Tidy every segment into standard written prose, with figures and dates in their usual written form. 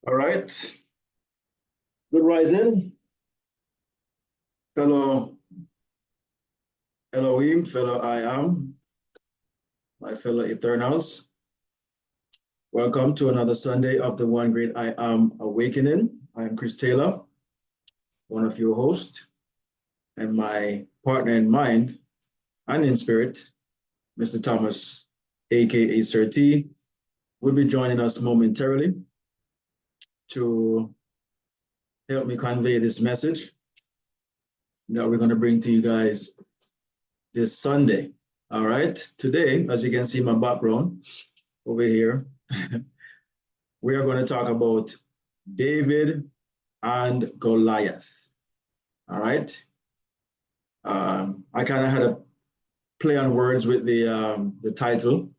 All right. Good rising, fellow Elohim, fellow I am, my fellow Eternals. Welcome to another Sunday of the One Great I Am Awakening. I am Chris Taylor, one of your hosts, and my partner in mind and in spirit, Mr. Thomas, aka Sir T, will be joining us momentarily to help me convey this message that we're going to bring to you guys this Sunday. All right. Today, as you can see my background over here, we are going to talk about David and Goliath. All right. I kind of had a play on words with the title.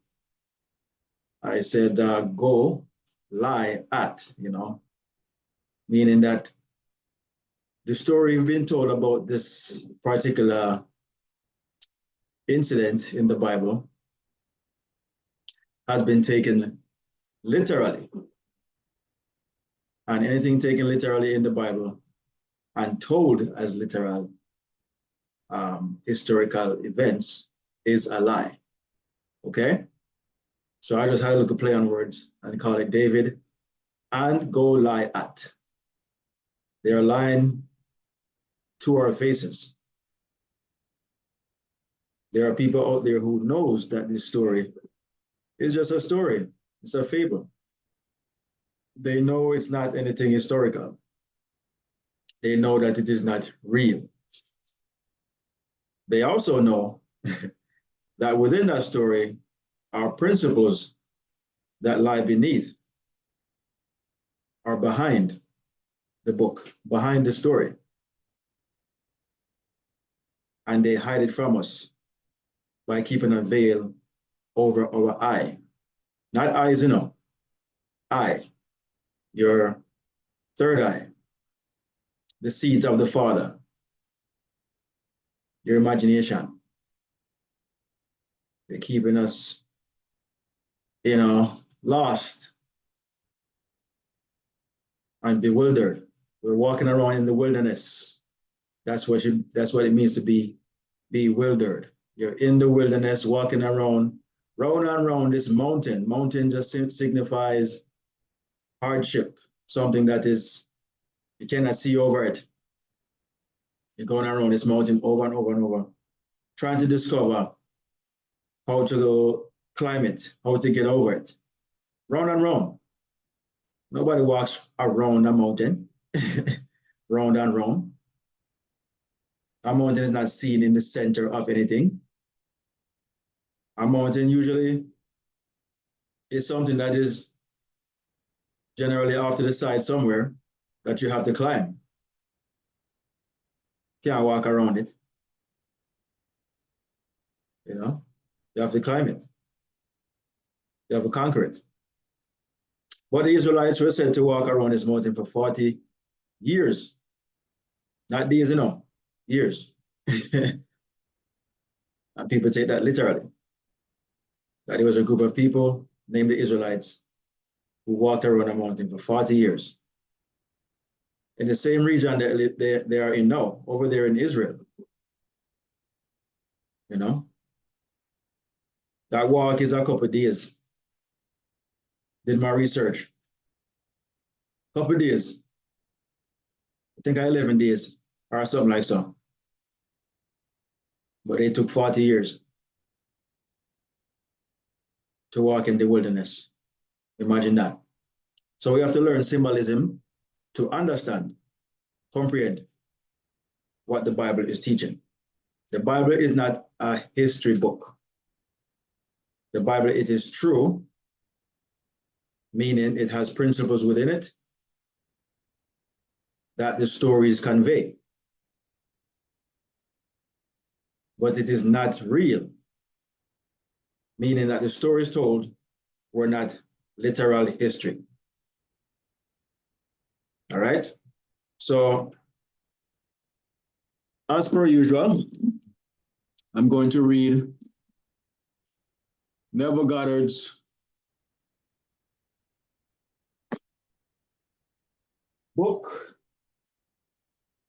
I said, go lie at, meaning that the story we've been told about this particular incident in the Bible has been taken literally. And anything taken literally in the Bible and told as literal historical events is a lie. Okay? So I just had a little play on words and call it David and go lie at. They're lying to our faces. There are people out there who knows that this story is just a story. It's a fable. They know it's not anything historical. They know that it is not real. They also know that within that story are principles that lie beneath, are behind the book, behind the story. And they hide it from us by keeping a veil over our eye. Not eyes, eye, your third eye, the seat of the Father, your imagination. They're keeping us, lost and bewildered. We're walking around in the wilderness. That's what it means to be bewildered. You're in the wilderness, walking around, round and round this mountain. Mountain just signifies hardship, something that is, you cannot see over it. You're going around this mountain over and over and over, trying to discover how to climb it, how to get over it. Round and round. Nobody walks around a mountain, round and round. A mountain is not seen in the center of anything. A mountain usually is something that is generally off to the side somewhere that you have to climb. Can't walk around it. You have to climb it. You have to conquer it. But the Israelites were said to walk around this mountain for 40 years. Not days, years. And people take that literally. That it was a group of people named the Israelites who walked around a mountain for 40 years. In the same region that they are in now, over there in Israel. That walk is a couple of days. Did my research. Couple of days. I think 11 days or something like so. But it took 40 years to walk in the wilderness. Imagine that. So we have to learn symbolism to understand, comprehend what the Bible is teaching. The Bible is not a history book. The Bible, it is true, meaning it has principles within it that the stories convey. But it is not real, meaning that the stories told were not literal history. All right? So, as per usual, I'm going to read Neville Goddard's book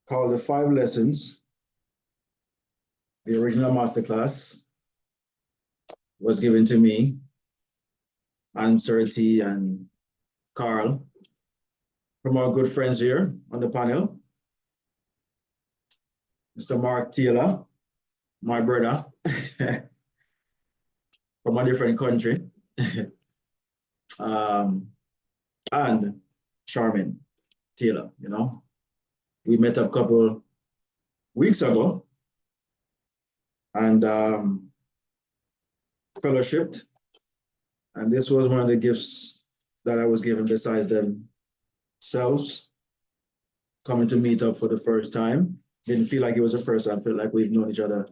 called The 5 Lessons. The original masterclass was given to me and Sir T and Carl from our good friends here on the panel. Mr. Mark Taylor, my brother, from a different country, and Charmin Taylor, you know. We met a couple weeks ago and fellowshipped. And this was one of the gifts that I was given besides themselves, coming to meet up for the first time. Didn't feel like it was the first time, I felt like we've known each other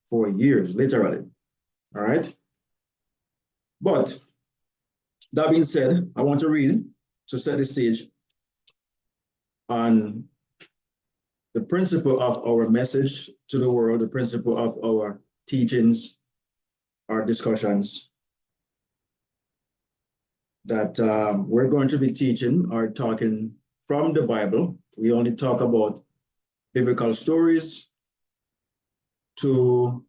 for years, literally. All right. But that being said, I want to read to set the stage on the principle of our message to the world, the principle of our teachings, our discussions that we're going to be teaching or talking from the Bible. We only talk about biblical stories to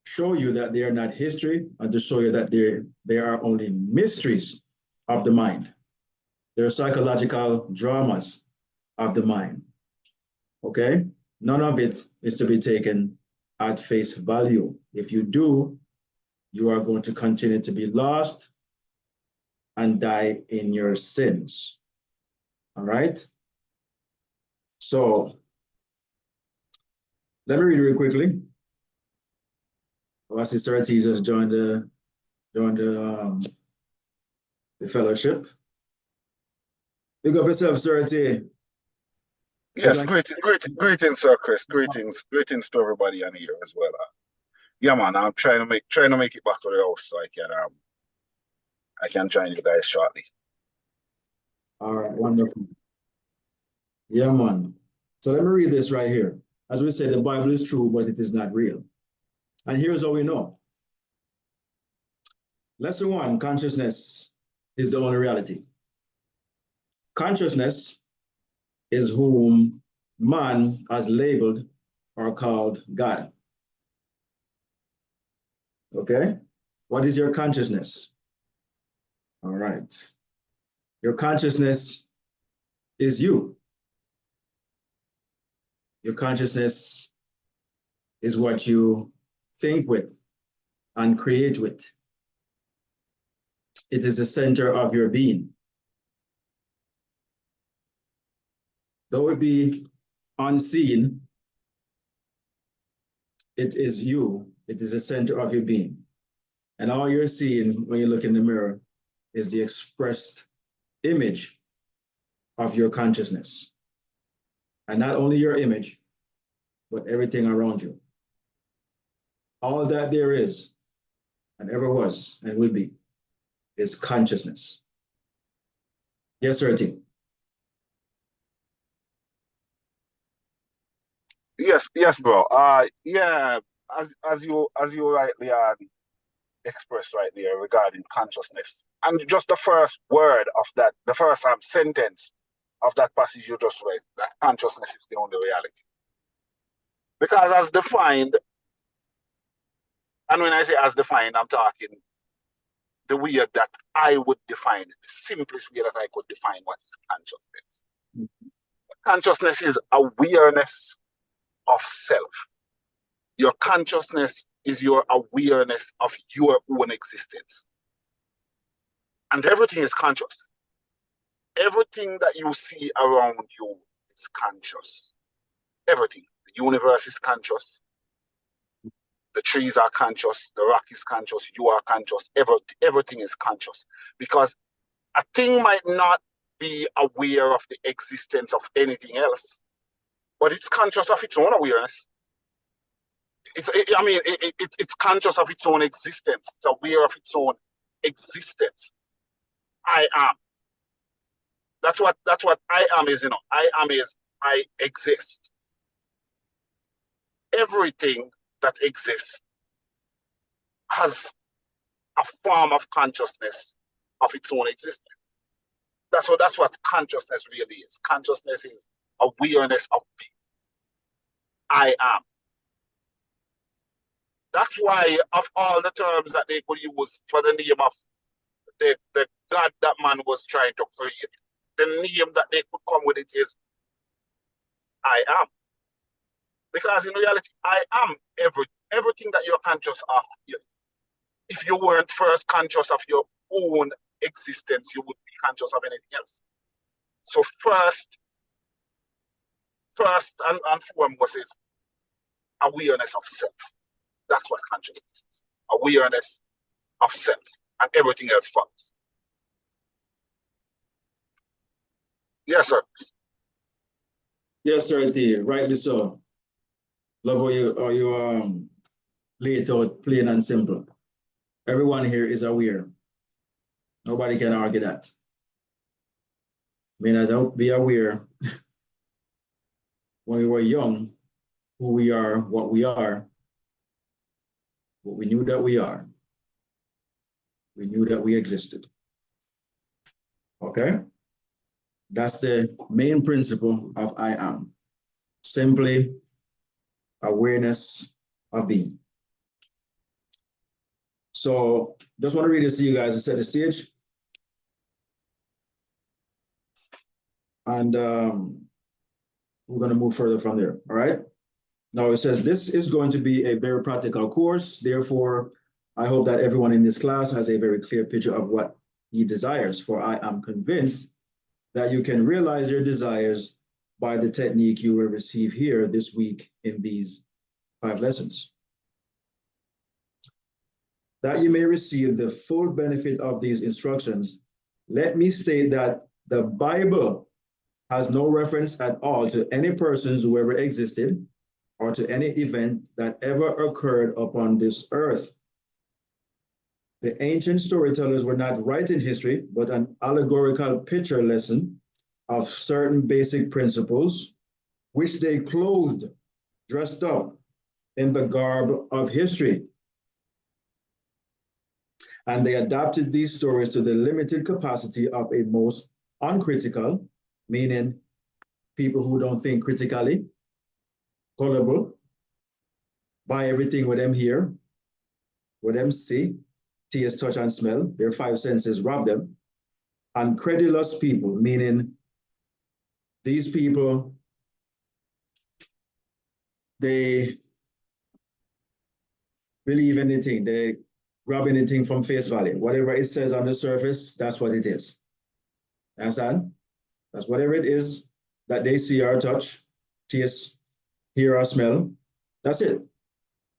show you that they are not history and to show you that they are only mysteries of the mind. They're psychological dramas of the mind. Okay? None of it is to be taken at face value. If you do, you are going to continue to be lost and die in your sins. All right? So let me read real quickly. I see Sir T just joined the fellowship. Big up yourself, Sir T. Yes, greetings, Sir Chris. Greetings to everybody on here as well. Yeah, man, I'm trying to make it back to the house so I can join you guys shortly. All right, wonderful. Yeah, man. So let me read this right here. As we say, the Bible is true, but it is not real. And here's how we know. Lesson 1, consciousness is the only reality. Consciousness is whom man has labeled or called God. Okay? What is your consciousness? All right. Your consciousness is you. Your consciousness is what you think with and create with. It is the center of your being. Though it be unseen, it is you. It is the center of your being. And all you're seeing when you look in the mirror is the expressed image of your consciousness. And not only your image, but everything around you. All that there is and ever was and will be is consciousness. Yes, sir, T. Yes, bro. Yeah, as you rightly expressed right there regarding consciousness, and just the first word of that, the first sentence of that passage you just read, that consciousness is the only reality. Because as defined, and when I say as defined, I'm talking the way that I would define it, the simplest way that I could define what is consciousness. Consciousness is awareness of self. Your consciousness is your awareness of your own existence. And everything is conscious. Everything that you see around you is conscious. Everything. The universe is conscious. The trees are conscious. The rock is conscious. You are conscious. Everything is conscious. Because a thing might not be aware of the existence of anything else, but it's conscious of its own awareness. It's conscious of its own existence. It's aware of its own existence. I am. That's what I am is, I am is I exist. Everything that exists has a form of consciousness of its own existence. That's what consciousness really is. Consciousness is awareness of being. I am. That's why of all the terms that they could use for the name of the God that man was trying to create, the name that they could come with it is I am. Because in reality, I am everything that you're conscious of. If you weren't first conscious of your own existence, you wouldn't be conscious of anything else. So first and foremost is awareness of self. That's what consciousness is. Awareness of self, and everything else follows. Yes, sir. Yes, sir, T. Rightly so. Love how you lay it out plain and simple. Everyone here is aware. Nobody can argue that. May not be aware when we were young, who we are, what we are, but we knew that we are. We knew that we existed. Okay? That's the main principle of I am. Simply awareness of being. So just want to read this to you guys to set the stage. And we're going to move further from there. All right. Now it says this is going to be a very practical course. Therefore, I hope that everyone in this class has a very clear picture of what he desires. For I am convinced that you can realize your desires by the technique you will receive here this week in these 5 lessons. That you may receive the full benefit of these instructions, let me state that the Bible has no reference at all to any persons who ever existed or to any event that ever occurred upon this earth. The ancient storytellers were not writing history, but an allegorical picture lesson of certain basic principles, which they clothed, dressed up in the garb of history. And they adapted these stories to the limited capacity of a most uncritical, meaning people who don't think critically, gullible, buy everything with them hear, with them see, taste, touch, and smell. Their 5 senses rob them. And credulous people, meaning these people, they believe anything. They grab anything from face value. Whatever it says on the surface, that's what it is. Understand? That's whatever it is that they see or touch, taste, hear or smell. That's it.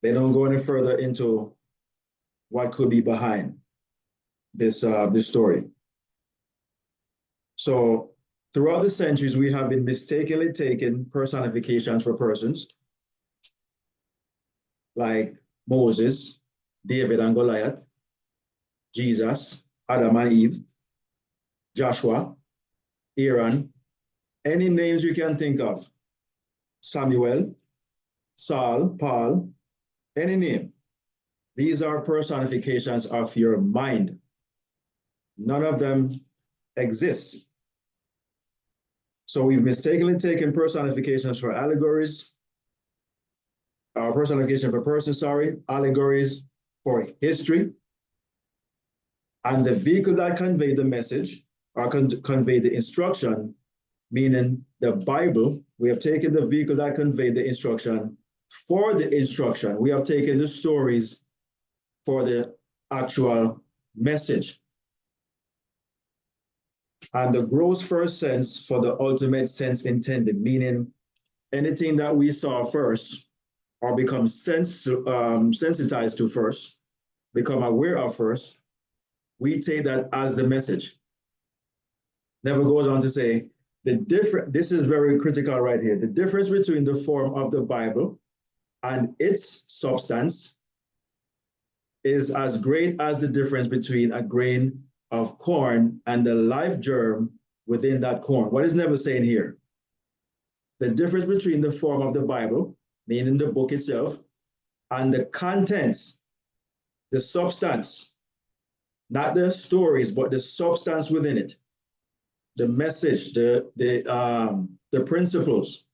They don't go any further into what could be behind this story. So throughout the centuries, we have been mistakenly taking personifications for persons like Moses, David and Goliath, Jesus, Adam and Eve, Joshua, Aaron, any names you can think of, Samuel, Saul, Paul, any name. These are personifications of your mind. None of them exist. So we've mistakenly taken personifications for allegories, personification for person, sorry, allegories for history, and the vehicle that convey the message or convey the instruction, meaning the Bible. We have taken the vehicle that convey the instruction for the instruction. We have taken the stories for the actual message. And the gross first sense for the ultimate sense intended, meaning anything that we saw first or become sensitized to first, become aware of first, we take that as the message. Never goes on to say, this is very critical right here. The difference between the form of the Bible and its substance is as great as the difference between a grain of corn and the life germ within that corn. What is never saying here? The difference between the form of the Bible, meaning the book itself, and the contents, the substance, not the stories, but the substance within it. the message, the principles.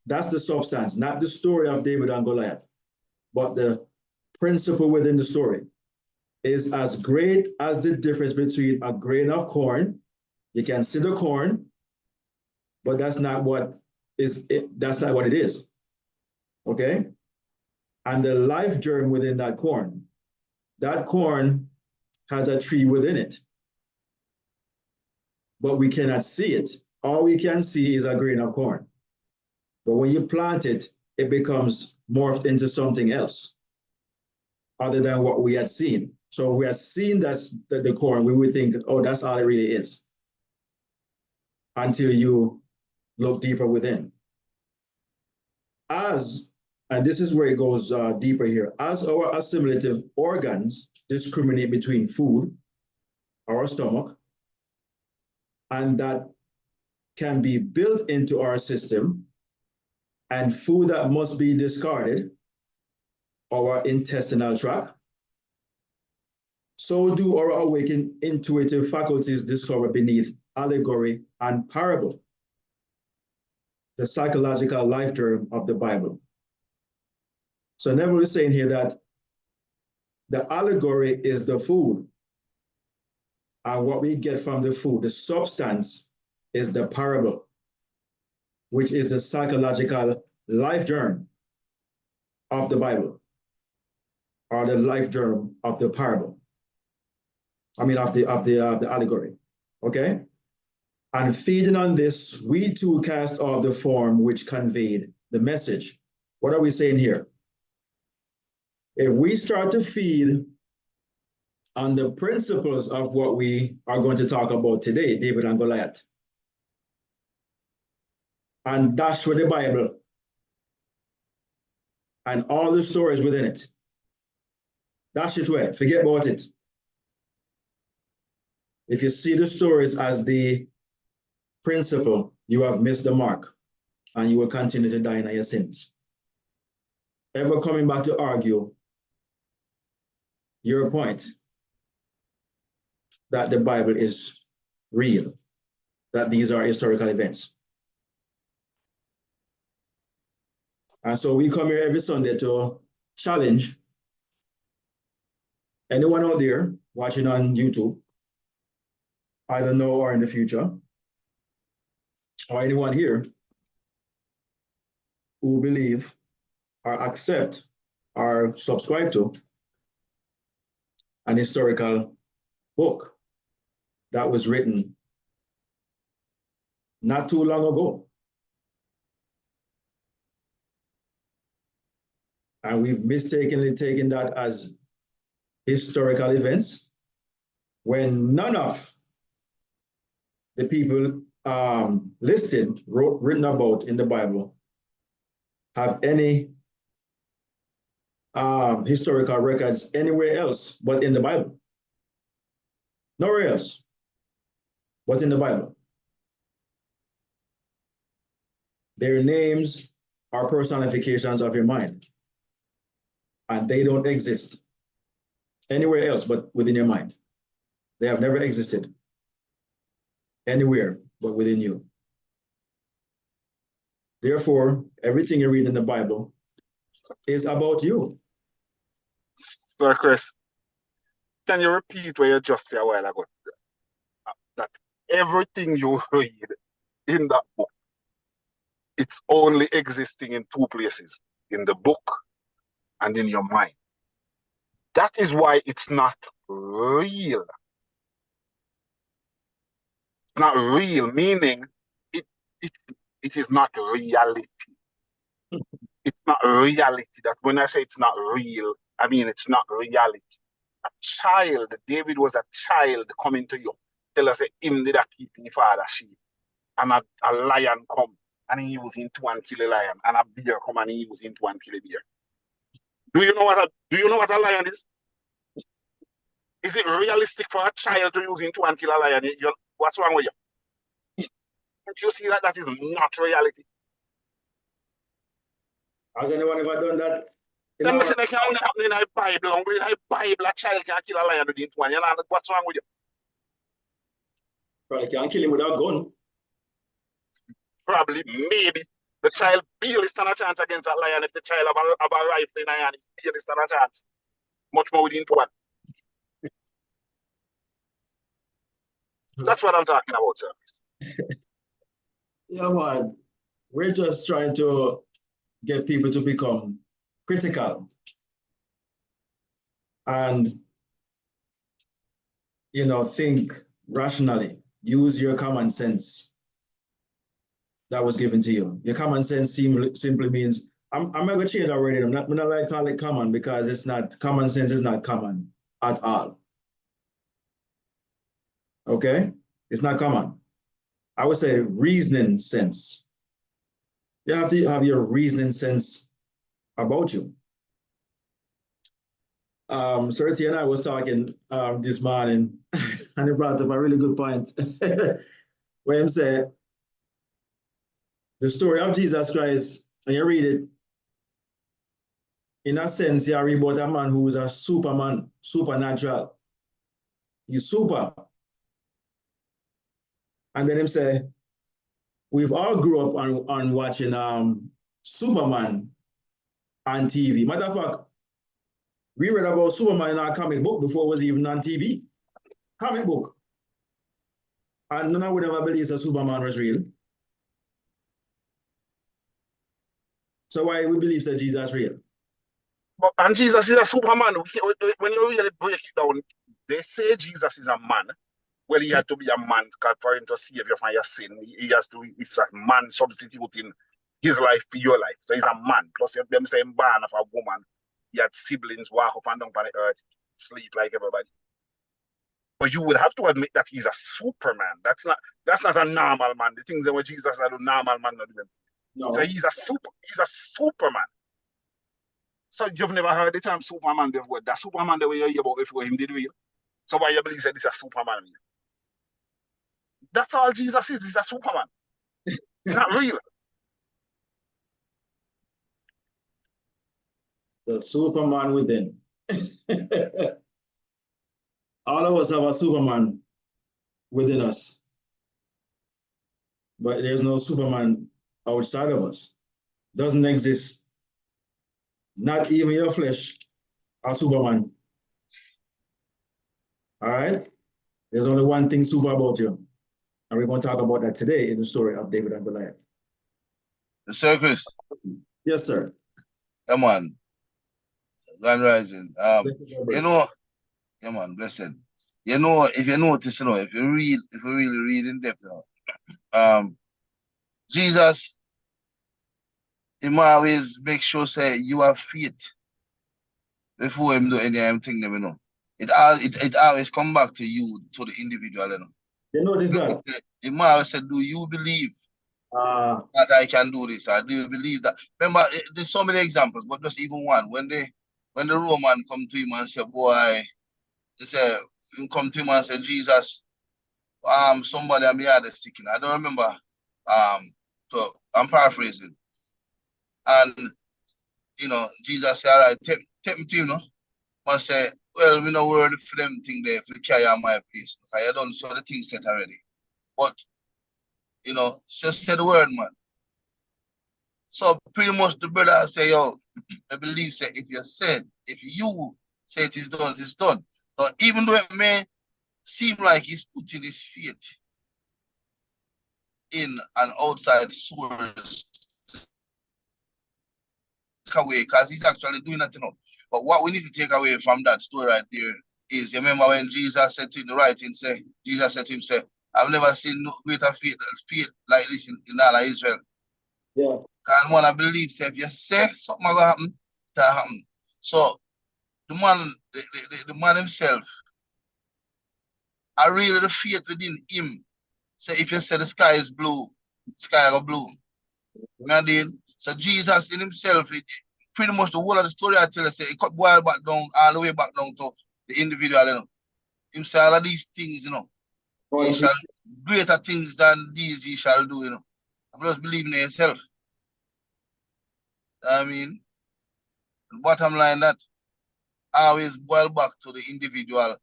That's the substance, not the story of David and Goliath, but the principle within the story is as great as the difference between a grain of corn. You can see the corn, but that's not what that's not what it is. Okay? And the life germ within that corn. That corn has a tree within it, but we cannot see it. All we can see is a grain of corn. But when you plant it, it becomes morphed into something else other than what we had seen. So if we had seen that's the corn, we would think, oh, that's all it really is. Until you look deeper within. And this is where it goes deeper here, as our assimilative organs discriminate between food, our stomach, and that can be built into our system, and food that must be discarded, our intestinal tract, so do our awakened intuitive faculties discover beneath allegory and parable, the psychological life term of the Bible. So Neville is saying here that the allegory is the food, and what we get from the food, the substance, is the parable, which is the psychological life germ of the Bible, or the life germ of the parable. I mean, of the allegory. Okay. And feeding on this, we too cast off the form which conveyed the message. What are we saying here? If we start to feed on the principles of what we are going to talk about today, David and Goliath, and dash with the Bible and all the stories within it, dash it away, forget about it. If you see the stories as the principle, you have missed the mark and you will continue to die in your sins. Ever coming back to argue your point that the Bible is real, that these are historical events. And so we come here every Sunday to challenge anyone out there watching on YouTube, either now or in the future, or anyone here who believe or accept or subscribe to an historical book that was written not too long ago. And we've mistakenly taken that as historical events when none of the people listed, written about in the Bible have any historical records anywhere else but in the Bible. Nowhere else but in the Bible. Their names are personifications of your mind, and they don't exist anywhere else but within your mind. They have never existed anywhere but within you. Therefore, everything you read in the Bible is about you. Sir Chris, can you repeat what you just said a while ago? That everything you read in that book, it's only existing in two places, in the book and in your mind. That is why it's not real. Not real, meaning it is not reality. It's not reality. That when I say it's not real, I mean it's not reality. A child, David was a child coming to you. Tell us him did a keeping father sheep. And a lion come and he was into and kill a lion. And a bear come and he was into and kill a bear. Do you know what a lion is? Is it realistic for a child to use into and kill a lion? What's wrong with you? Don't you see that is not reality? Has anyone ever done that? Then listen, that can only happen in a Bible. In a Bible, a child can kill a lion with into one. You know, what's wrong with you? Probably can't kill him without a gun. Probably, maybe. The child barely stand a chance against that lion if the child have a rifle in hand. He barely stand a chance. Much more with the one. That's what I'm talking about, sir. Yeah, man. We're just trying to get people to become critical and, think rationally. Use your common sense that was given to you. Your common sense simply means, I'm not going to change that word. I'm not like call it common because it's not, common sense is not common at all. Okay? It's not common. I would say reasoning sense. You have to have your reasoning sense about you. Serti and I was talking this morning, and he brought up a really good point. Where he said, the story of Jesus Christ, and you read it, in a sense, you read about a man who was a superman, supernatural. He's super. And then him say, we've all grew up on watching Superman on TV. Matter of fact, we read about Superman in our comic book before it was even on TV. Comic book. And none of us would ever believe that Superman was real. So why we believe that Jesus is real? And Jesus is a Superman. When you really break it down, they say Jesus is a man. Well, he had to be a man for him to save you from your sin. It's a man substituting his life for your life. So he's a man. Plus, them same born of a woman. He had siblings walk up and down on the earth, sleep like everybody. But you would have to admit that he's a Superman. That's not a normal man. The things that were Jesus are the normal man not doing. No. So he's a Superman. So you've never heard the term Superman, the word. That Superman the way you hear about before him did with you. So why you believe that this is a Superman? That's all Jesus is. He's a Superman. It's not real. The Superman within. All of us have a Superman within us. But there's no Superman outside of us. Doesn't exist. Not even your flesh, a Superman. All right? There's only one thing super about you. And we're going to talk about that today in the story of David and Goliath. Sir Chris. Yes, sir. Come on. Grand Rising. Yeah, man, blessed. If you notice, if you really read in depth, Jesus, he might always make sure say you have faith before him do any thing, It always come back to you, to the individual, You notice that? He might always say, do you believe that I can do this? Or do you believe that? Remember, there's so many examples, but just even one. When the Roman come to him and say, boy, they say, him come to him and say, Jesus, somebody on me had a sick. I don't remember. So I'm paraphrasing. And Jesus said, all right, take me to him, and say, well, we know word for them thing there for carry on my place. I don't saw the thing set already. But just say the word, man. So pretty much the brother say, yo, I believe say if you say it is done, it is done. Now, even though it may seem like he's putting his faith in an outside source away, because he's actually doing that, But what we need to take away from that story right there is, you remember when Jesus said to him, the writing say, Jesus said to him, say, I've never seen no greater faith like this in all of Israel. Yeah. Because man, I believe, say, if you say something will happen, it'll happen. So the man himself, I really the faith within him. Say, if you say the sky is blue, the sky will blue. So Jesus in himself, pretty much the whole of the story I tell you, say, it could boil back down, all the way back down to the individual, Him say all of these things, he shall greater things than these he shall do, Just believe in yourself. I mean, the bottom line that always boil back to the individual,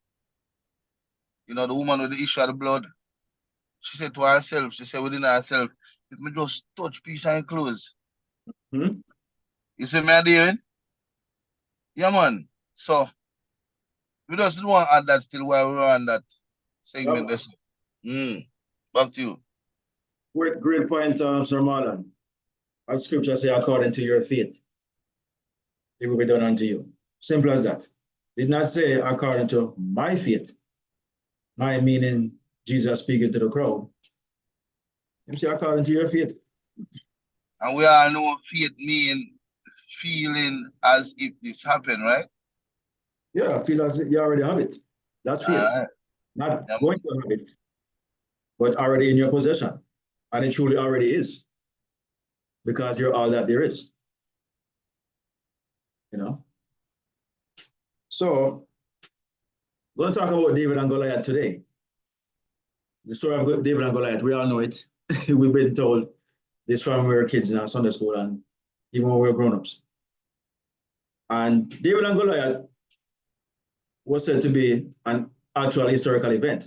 the woman with the issue of the blood. she said to herself, she said within herself, if me just touch peace and close. Hmm? You see me, David? Yeah, man. So, we just don't want to add that still while we're on that segment. Yep. This. Back to you. Great point, Sir Marlon. Our scripture say, according to your faith, it will be done unto you. Simple as that. Did not say according to my faith. My meaning Jesus speaking to the crowd. You say according to your faith. And we all know faith mean feeling as if this happened, right? Yeah, feel as you already have it. That's faith. All right. Not Yeah, going to have it, but already in your possession. And it truly already is. Because you're all that there is. You know? So, we're going to talk about David and Goliath today. The story of David and Goliath, we all know it. We've been told this from when we were kids in our Sunday school and even when we were grown-ups. And David and Goliath was said to be an actual historical event.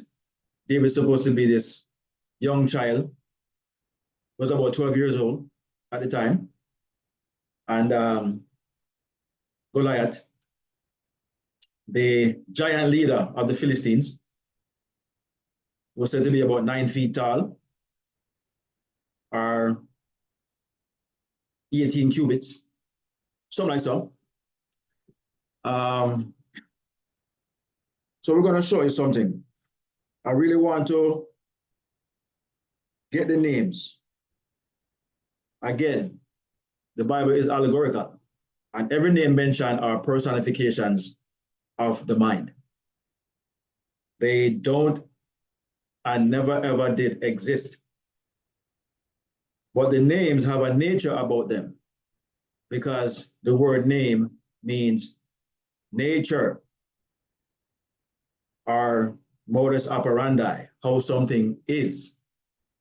David's supposed to be this young child, was about 12 years old at the time. And Goliath, the giant leader of the Philistines, was said to be about 9 feet tall, or 18 cubits, something like so. So we're going to show you something. I really want to get the names. Again, the Bible is allegorical, and every name mentioned are personifications of the mind. They don't and never ever did exist. But the names have a nature about them because the word name means nature or modus operandi, how something is,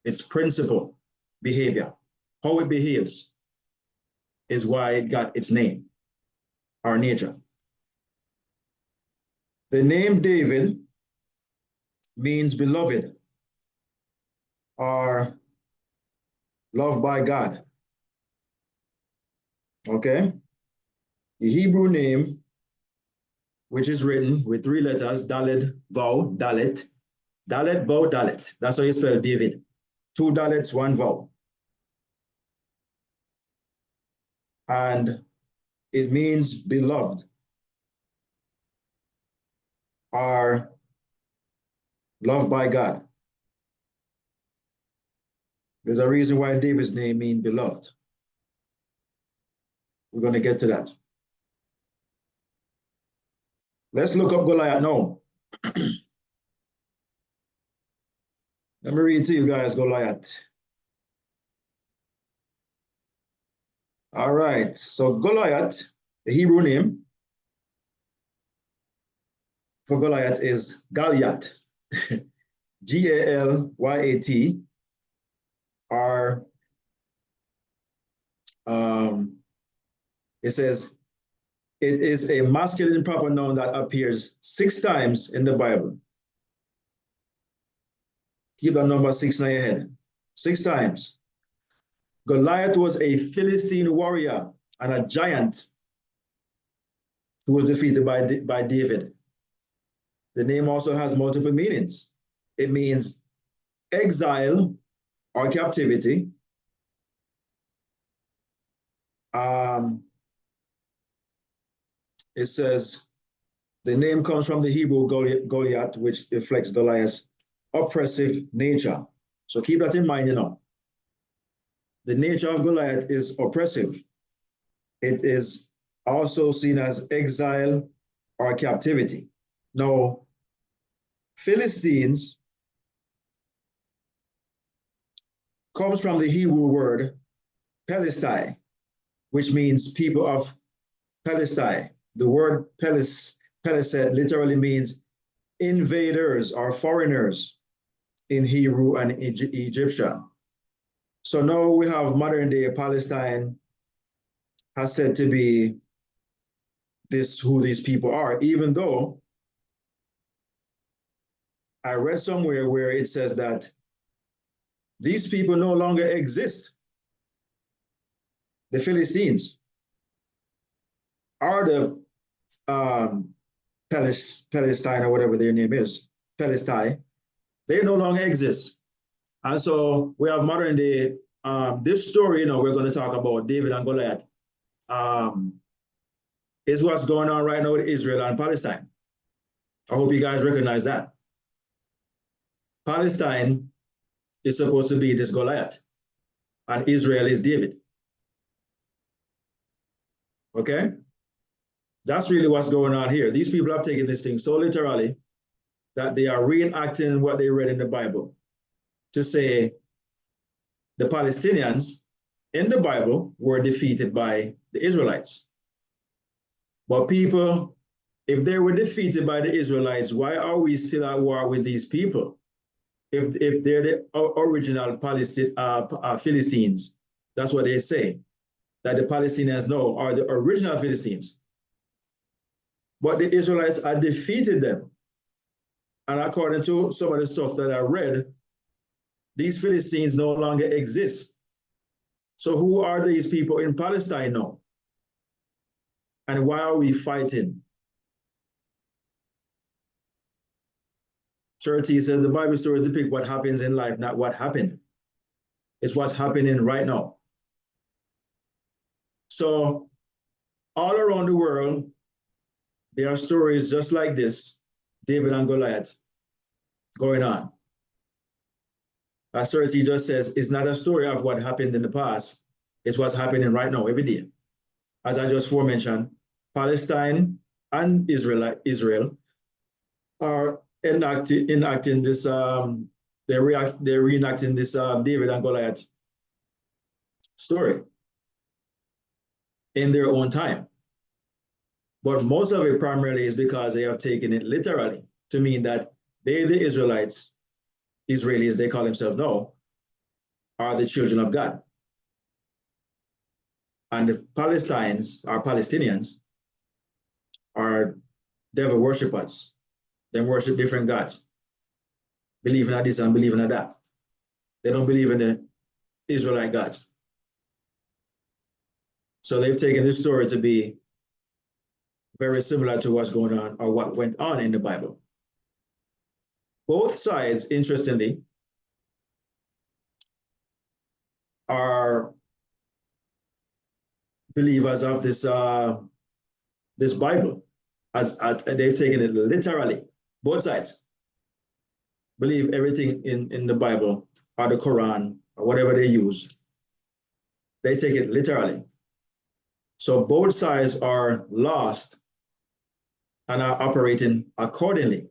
its principle, behavior, how it behaves is why it got its name, our nature. The name David means beloved or loved by God. Okay? The Hebrew name, which is written with 3 letters, Dalet, Vav, Dalet. Dalet, Vav, Dalet. That's how you spell David. 2 Dalets, 1 Vav. And it means beloved or loved by God. There's a reason why David's name means beloved. We're going to get to that. Let's look up Goliath now. Let me read to you guys Goliath. All right, so Goliath, the Hebrew name for Goliath is Goliath, Galyat, or it says it is a masculine proper noun that appears 6 times in the Bible. Keep that number 6 in your head. 6 times. Goliath was a Philistine warrior and a giant who was defeated by David. The name also has multiple meanings. It means exile or captivity. It says the name comes from the Hebrew Goliath, which reflects Goliath's oppressive nature. So keep that in mind, you know. The nature of Goliath is oppressive. It is also seen as exile or captivity. Now, Philistines comes from the Hebrew word Pelistai, which means people of Pelistai. The word Peliset literally means invaders or foreigners in Hebrew and Egyptian. So now we have modern day Palestine has said to be who these people are, even though I read somewhere where it says that These people no longer exist. The Philistines are the Palestine or whatever their name is, Palestine. They no longer exist. And so we have modern day, this story, you know, we're going to talk about David and Goliath, is what's going on right now with Israel and Palestine. I hope you guys recognize that. Palestine is supposed to be this Goliath, and Israel is David. Okay? That's really what's going on here. These people have taken this thing so literally that they are reenacting what they read in the Bible to say the Palestinians in the Bible were defeated by the Israelites. But people, if they were defeated by the Israelites, why are we still at war with these people? If they're the original Philistines, that's what they say, that the Palestinians know are the original Philistines. But the Israelites had defeated them. And according to some of the stuff that I read, these Philistines no longer exist. So who are these people in Palestine now? And why are we fighting? 30 says the Bible stories depict what happens in life, not what happened. It's what's happening right now. So all around the world, there are stories just like this, David and Goliath, going on. As 30 just says, it's not a story of what happened in the past, it's what's happening right now, every day. As I just forementioned, Palestine and Israel are enacting this, they're reenacting this David and Goliath story in their own time. But most of it primarily is because they have taken it literally to mean that they, the Israelites, Israelis, they call themselves now, are the children of God. And the Palestinians are devil worshippers. They worship different gods, believing in this and believing in that. They don't believe in the Israelite God. So they've taken this story to be very similar to what's going on or what went on in the Bible. Both sides, interestingly, are believers of this this Bible, as they've taken it literally. Both sides believe everything in the Bible or the Quran or whatever they use. They take it literally. So both sides are lost and are operating accordingly.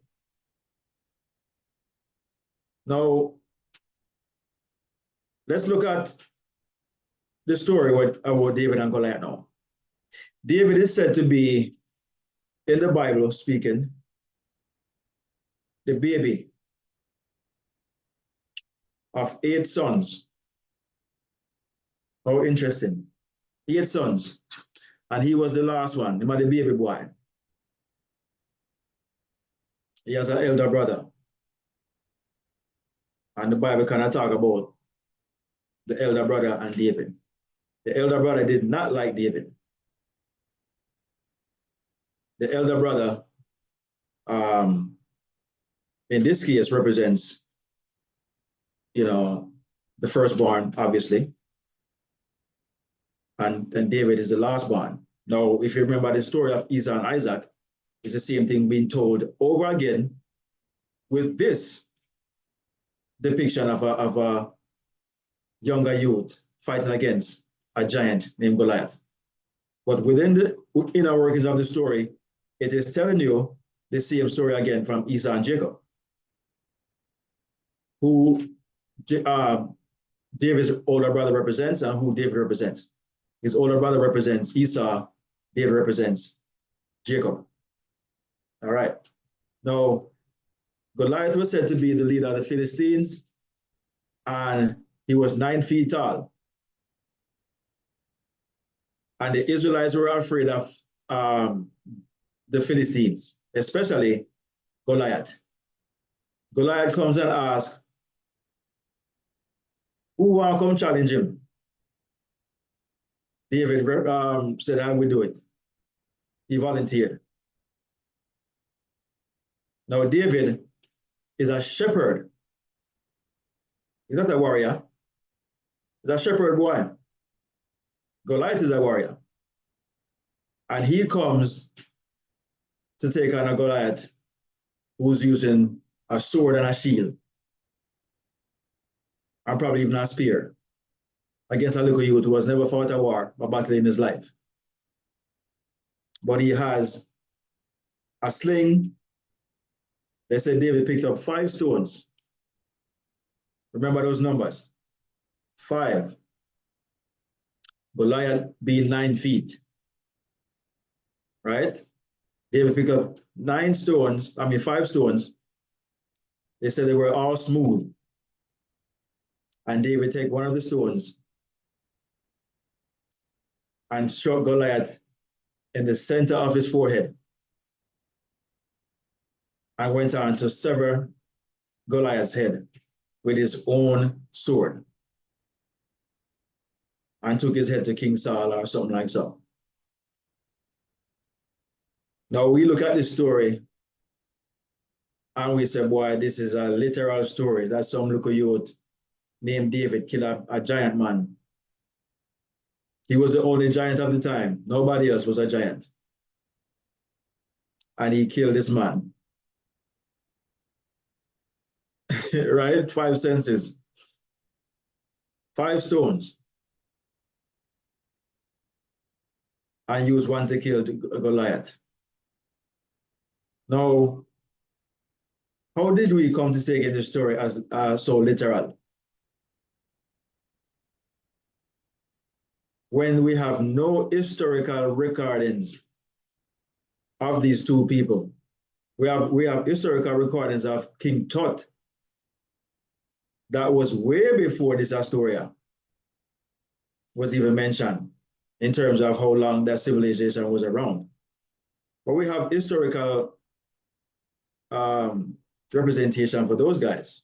Now, let's look at the story about David and Goliath now. David is said to be, in the Bible speaking, the baby of 8 sons. How interesting. 8 sons. And he was the last one, the baby boy. He has an elder brother. And the Bible kind of talk about the elder brother and David. The elder brother did not like David. The elder brother, in this case, represents, you know, the firstborn, obviously. And David is the lastborn. Now, if you remember the story of Esau and Isaac, it's the same thing being told over again with this depiction of a younger youth fighting against a giant named Goliath. But within the inner workings of the story, it is telling you the same story again from Esau and Jacob, who David's older brother represents and who David represents. His older brother represents Esau, David represents Jacob. All right. Now, Goliath was said to be the leader of the Philistines, and he was 9 feet tall. And the Israelites were afraid of the Philistines, especially Goliath. Goliath comes and asks Who want to come challenge him? David said, I will do it. He volunteered. Now, David is a shepherd. He's not a warrior. He's a shepherd boy. Goliath is a warrior. And he comes to take on a Goliath who's using a sword and a shield, and probably even a spear, against a little youth who has never fought a war or battle in his life. But he has a sling. They said David picked up 5 stones. Remember those numbers? 5. Goliath being 9 feet. Right? David picked up 5 stones. They said they were all smooth. And David take one of the stones and struck Goliath in the center of his forehead, and went on to sever Goliath's head with his own sword, and took his head to King Saul or something like so. Now we look at this story and we say, boy, this is a literal story. That some little youth named David killed a giant man. He was the only giant of the time. Nobody else was a giant. And he killed this man. Right? 5 senses. 5 stones. And used one to kill Goliath. Now, how did we come to take in the story as so literal? When we have no historical recordings of these 2 people. We have historical recordings of King Tut that was way before this Astoria was even mentioned in terms of how long that civilization was around. But we have historical representation for those guys.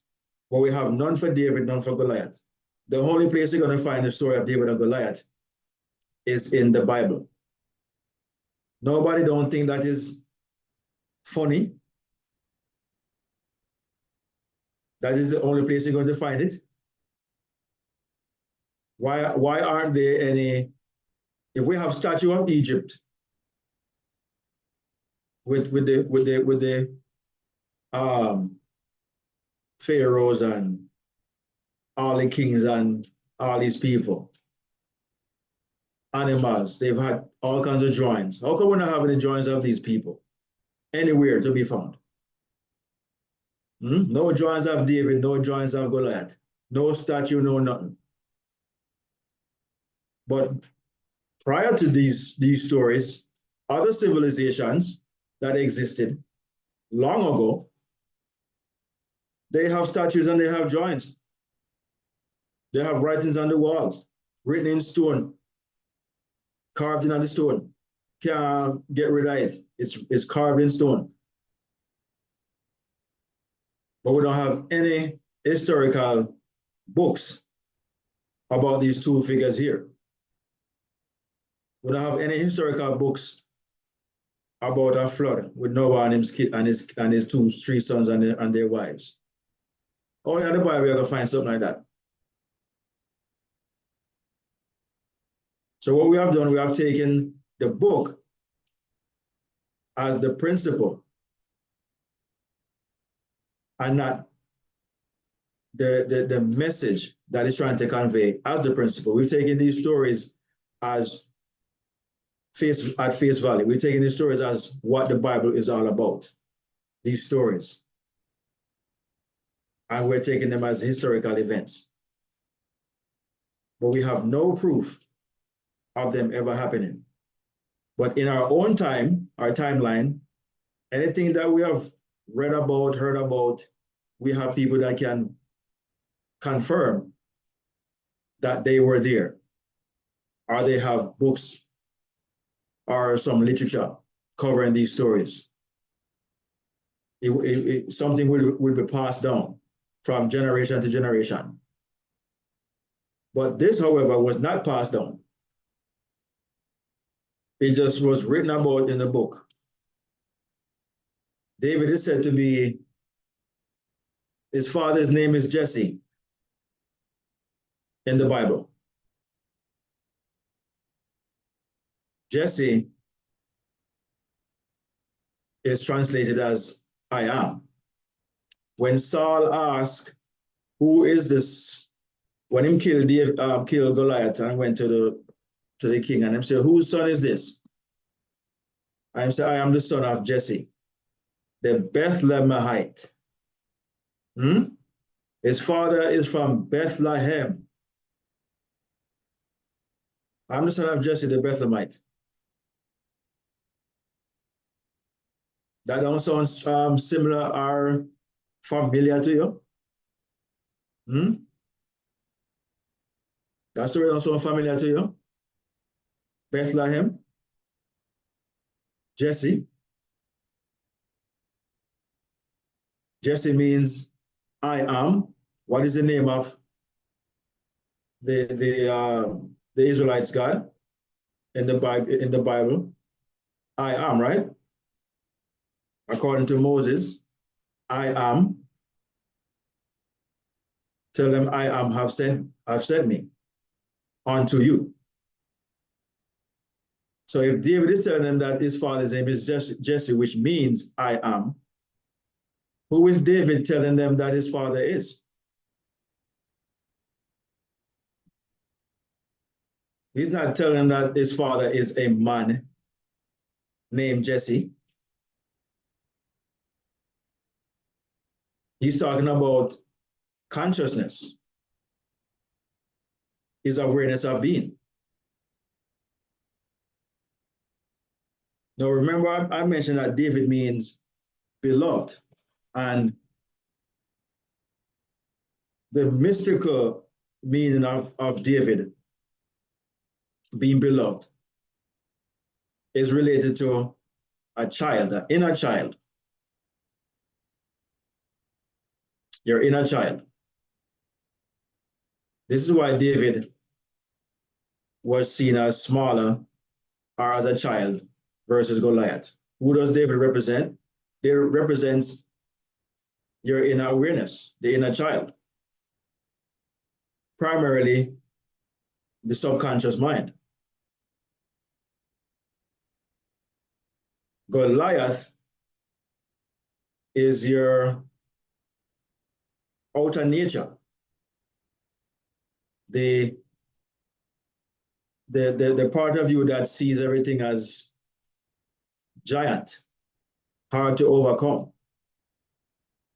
But we have none for David, none for Goliath. The only place you're going to find the story of David and Goliath is in the Bible. Nobody don't think that is funny. That is the only place you're going to find it. Why aren't there any? If we have statue of Egypt with the pharaohs and all the kings and all these people, animals, they've had all kinds of drawings. How come we're not having the drawings of these people anywhere to be found? No drawings of David, no drawings of Goliath, no statue, no nothing. But prior to these stories, other civilizations that existed long ago, they have statues and they have drawings. They have writings on the walls, written in stone, carved in on the stone. Can't get rid of it. It's carved in stone. But we don't have any historical books about these 2 figures here. We don't have any historical books about a flood with Noah and his kid and his 3 sons and their wives. Only in the Bible you're gonna find something like that. So what we have done, we have taken the book as the principle and not the message that it's trying to convey as the principle. We've taken these stories as at face value. We're taking these stories as what the Bible is all about, these stories. And we're taking them as historical events. But we have no proof of them ever happening. But in our own time, our timeline, anything that we have read about, heard about, we have people that can confirm that they were there, or they have books or some literature covering these stories. Something will be passed down from generation to generation. But this, however, was not passed down. It just was written about in the book. David is said to be, his father's name is Jesse in the Bible. Jesse is translated as I am. When Saul asked, who is this? When him killed Goliath and went to the king and him said, whose son is this? And him said, I am the son of Jesse, the Bethlehemite. His father is from Bethlehem. I'm the son of Jesse, the Bethlehemite. That don't sound similar or familiar to you? That story don't sound familiar to you? Bethlehem, Jesse. Jesse means I am. What is the name of the Israelites' God in the Bible? I am, right? According to Moses, I am. Tell them I am have sent me unto you. So if David is telling them that his father's name is Jesse, which means I am, who is David telling them that his father is? He's not telling them that his father is a man named Jesse. He's talking about consciousness, his awareness of being. Now, remember, I mentioned that David means beloved, and the mystical meaning of David being beloved is related to a child, an inner child. Your inner child. This is why David was seen as smaller or as a child versus Goliath. Who does David represent? David represents your inner awareness, the inner child. Primarily, the subconscious mind. Goliath is your outer nature, the part of you that sees everything as giant, hard to overcome,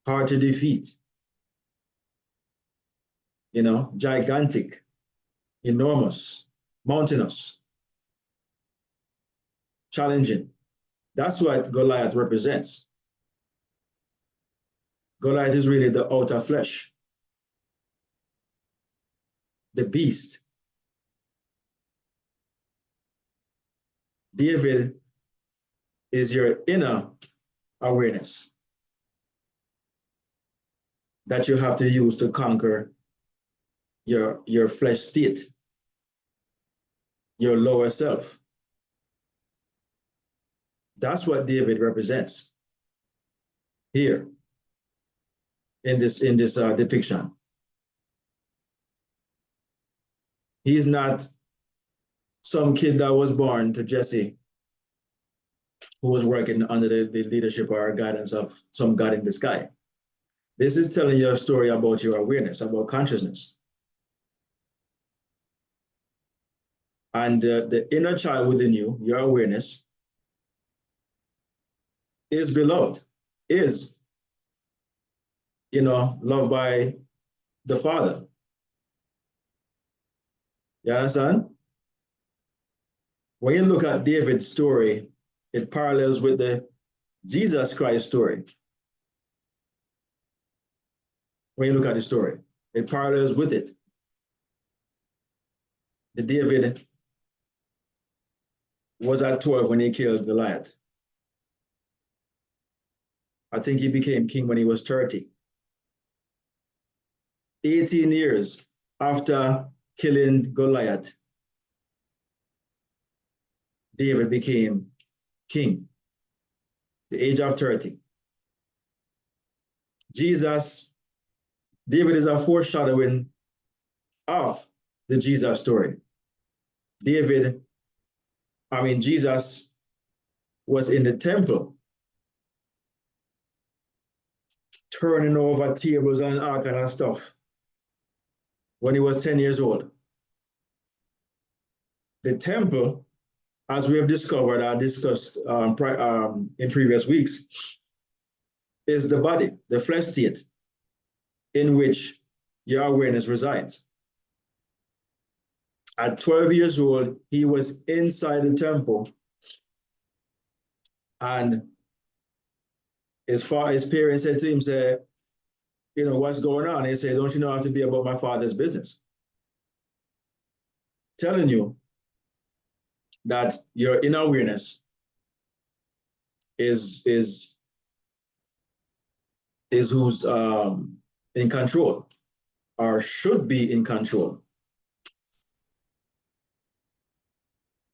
hard to defeat, gigantic, enormous, mountainous, challenging. That's what Goliath represents. Goliath is really the outer flesh, the beast. David is your inner awareness that you have to use to conquer your flesh state, your lower self. That's what David represents here in this depiction. He's not some kid that was born to Jesse who was working under the leadership or guidance of some God in the sky. This is telling you a story about your awareness, about consciousness. And the inner child within you, your awareness, is beloved, is, loved by the Father. You understand? When you look at David's story, it parallels with the Jesus Christ story. When you look at the story, it parallels with it. The David was at 12 when he killed Goliath. I think he became king when he was 30. 18 years after killing Goliath, David became king, the age of 30. David is a foreshadowing of the Jesus story. Jesus was in the temple, turning over tables and all kind of stuff when he was 10 years old. The temple, as we have discovered or discussed in previous weeks, is the body, the flesh state in which your awareness resides. At 12 years old, he was inside the temple, and his parents said to him, say, what's going on? He said, don't you know I have to be about my father's business? Telling you that your inner awareness is who's in control or should be in control.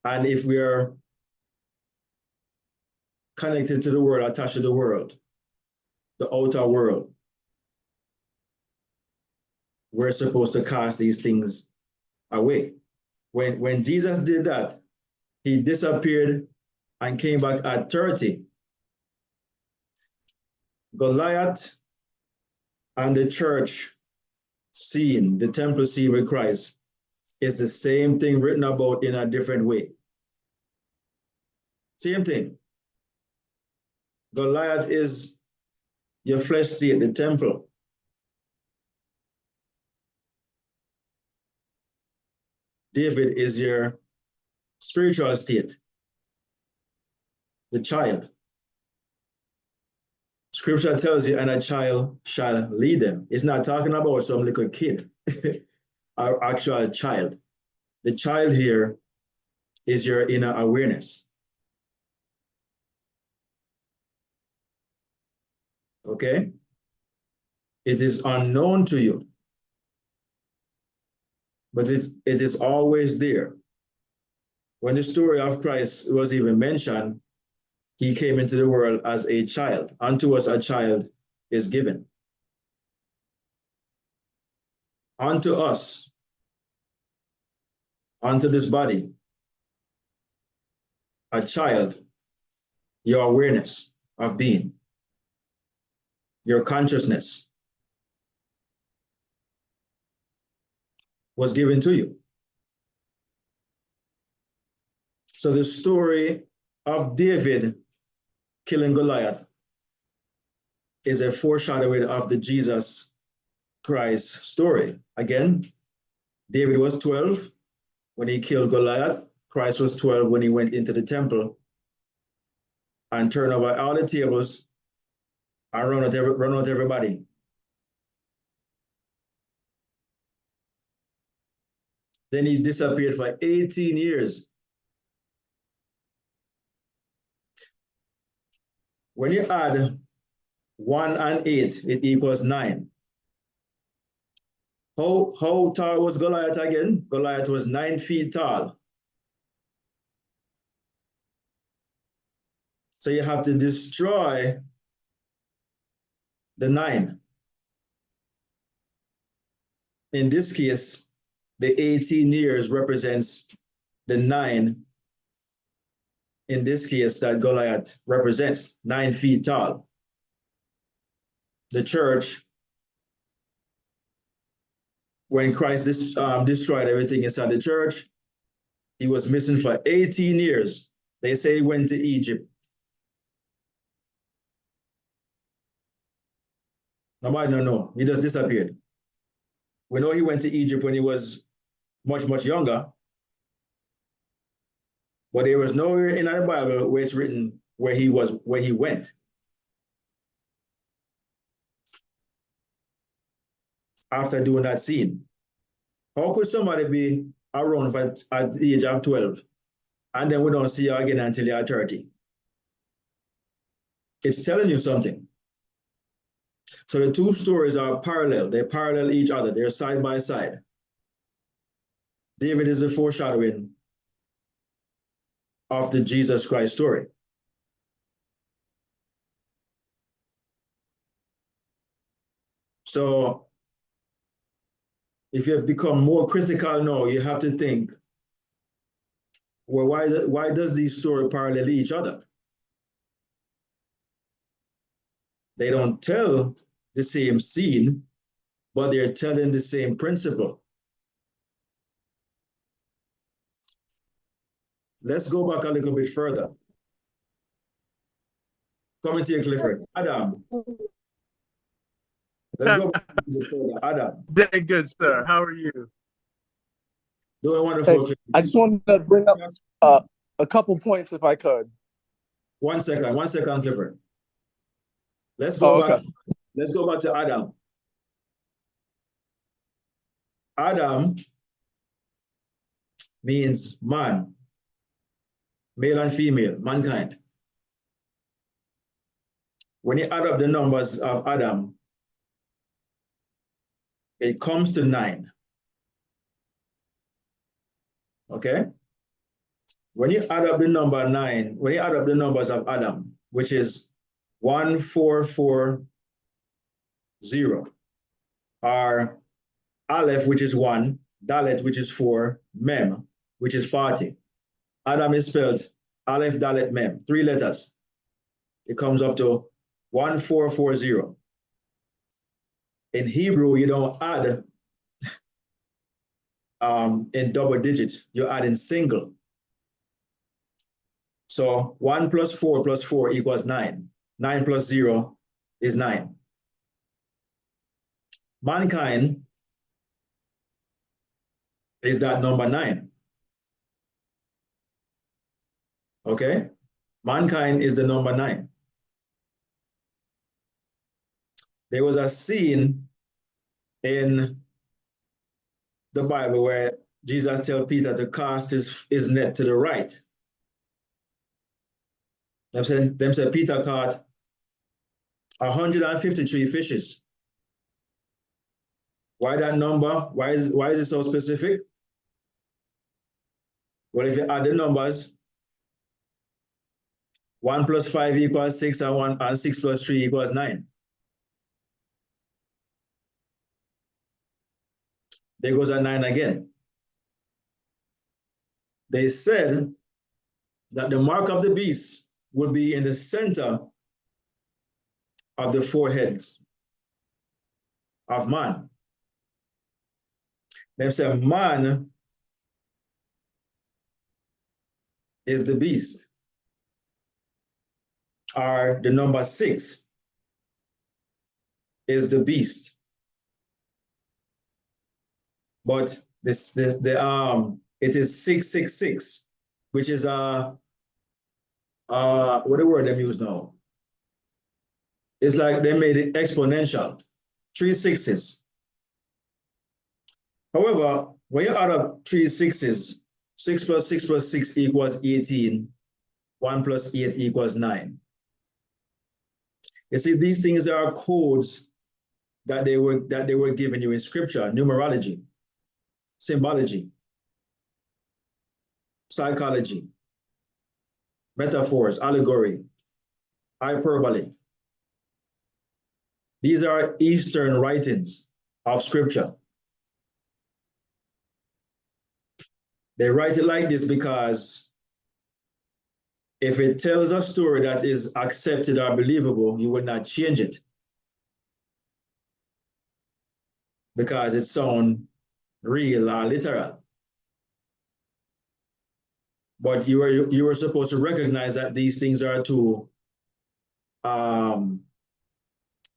And if we are connected to the world, attached to the world, the outer world, we're supposed to cast these things away. When Jesus did that, he disappeared and came back at 30. Goliath and the church scene, the temple scene with Christ, is the same thing written about in a different way. Same thing. Goliath is your flesh state, the temple. David is your spiritual state, the child. Scripture tells you, and a child shall lead them. It's not talking about some little kid, our actual child. The child here is your inner awareness. Okay? It is unknown to you, but it is always there. When the story of Christ was even mentioned, he came into the world as a child. Unto us a child is given. Unto us, unto this body, a child, your awareness of being, your consciousness was given to you. So the story of David killing Goliath is a foreshadowing of the Jesus Christ story. Again, David was 12 when he killed Goliath. Christ was 12 when he went into the temple and turned over all the tables and run out everybody. Then he disappeared for 18 years. When you add 1 and 8, it equals 9. How tall was Goliath again? Goliath was 9 feet tall. So you have to destroy the 9. In this case, the 18 years represents the 9. In this case, that Goliath represents 9 feet tall. The church, when Christ destroyed everything inside the church, he was missing for 18 years. They say he went to Egypt. Nobody don't know. He just disappeared. We know he went to Egypt when he was much, much younger. But there was nowhere in our Bible where it's written where he went. After doing that scene. How could somebody be around at the age of 12 and then we don't see you again until you're 30? It's telling you something. So the two stories are parallel. They parallel each other. They're side by side. David is the foreshadowing of the Jesus Christ story. So if you become more critical now, you have to think, well, why does these stories parallel each other? They don't tell the same scene, but they're telling the same principle. Let's go back a little bit further. Come here, Clifford. Adam. Let's go back a little bit further. Adam. Very good, sir. How are you? Doing wonderful. Hey, I just wanted to bring up a couple points if I could. 1 second, Clifford. Let's go back. Let's go back to Adam. Adam means man, male and female, mankind. When you add up the numbers of Adam, it comes to 9. Okay? When you add up the number 9, when you add up the numbers of Adam, which is 1440, or Aleph, which is 1, Dalet, which is 4, Mem, which is 40. Adam is spelled Aleph, Dalet, Mem, 3 letters. It comes up to 1440. In Hebrew, you don't add in double digits, you add in single. So 1 plus 4 plus 4 equals 9. 9 plus 0 is 9. Mankind is that number 9. Okay? Mankind is the number 9. There was a scene in the Bible where Jesus tells Peter to cast his net to the right. Them said Peter caught 153 fishes. Why that number? Why is it so specific? Well, if you add the numbers, 1 plus 5 equals 6, and 6 plus 3 equals 9. There goes a 9 again. They said that the mark of the beast would be in the center of the forehead of man. They said man is the beast, or the number 6 is the beast. But it is 666, which is what the word them use now? It's like they made it exponential, 3 6s. However, when you add up 3 6s, 6 plus 6 plus 6 equals 18. 1 plus 8 equals 9. You see, these things are codes that they were given you in scripture, numerology, symbology, psychology, metaphors, allegory, hyperbole. These are Eastern writings of scripture. They write it like this because if it tells a story that is accepted or believable, you will not change it because it sounds real or literal. But you were supposed to recognize that these things are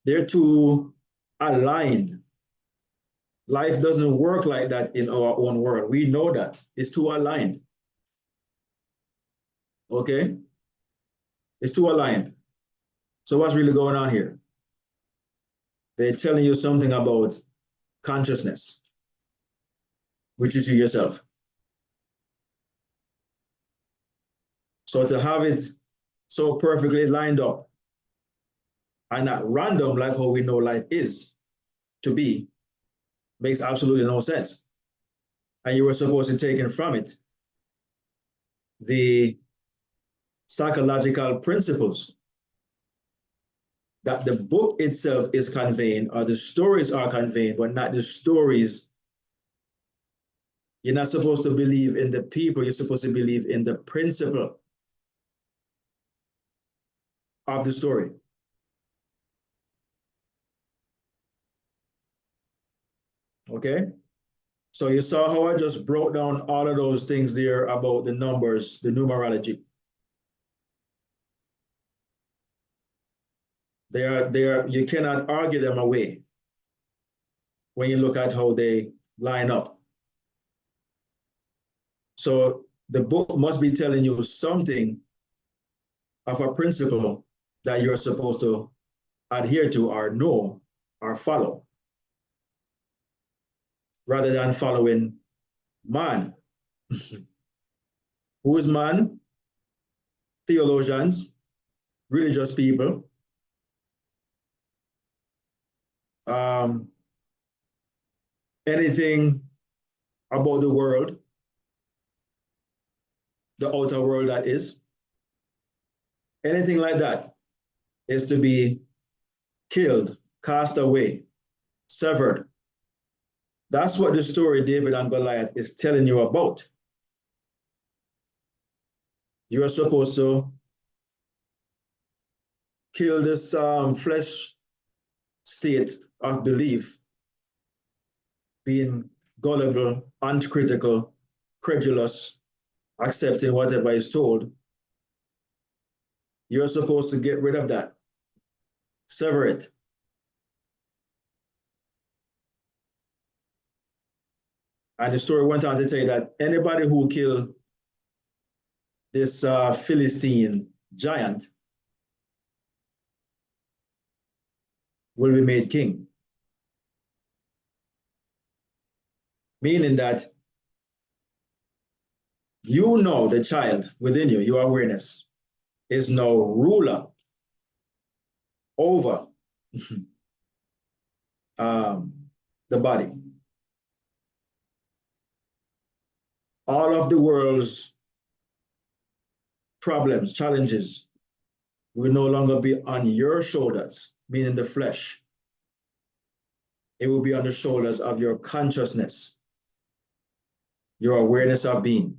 they're too aligned. Life doesn't work like that in our own world. We know that. It's too aligned. Okay? It's too aligned. So what's really going on here? They're telling you something about consciousness, which is you yourself. So to have it so perfectly lined up and not random like how we know life is to be makes absolutely no sense. and you were supposed to take from it the psychological principles that the book itself is conveying, or the stories are conveying, but not the stories. You're not supposed to believe in the people, you're supposed to believe in the principle of the story. Okay? So you saw how I just broke down all of those things there about the numbers, the numerology. You cannot argue them away when you look at how they line up. So the book must be telling you something of a principle that you're supposed to adhere to or know or follow, rather than following man. Who is man? Theologians, religious people, anything about the world, the outer world that is, anything like that is to be killed, cast away, severed. That's what the story David and Goliath is telling you about. You are supposed to kill this flesh state of belief, being gullible, uncritical, credulous, accepting whatever is told. You're supposed to get rid of that, sever it. And the story went on to tell you that anybody who killed this Philistine giant will be made king. Meaning that you know the child within you, your awareness, is now ruler over the body. All of the world's problems, challenges, will no longer be on your shoulders, meaning the flesh. It will be on the shoulders of your consciousness, your awareness of being.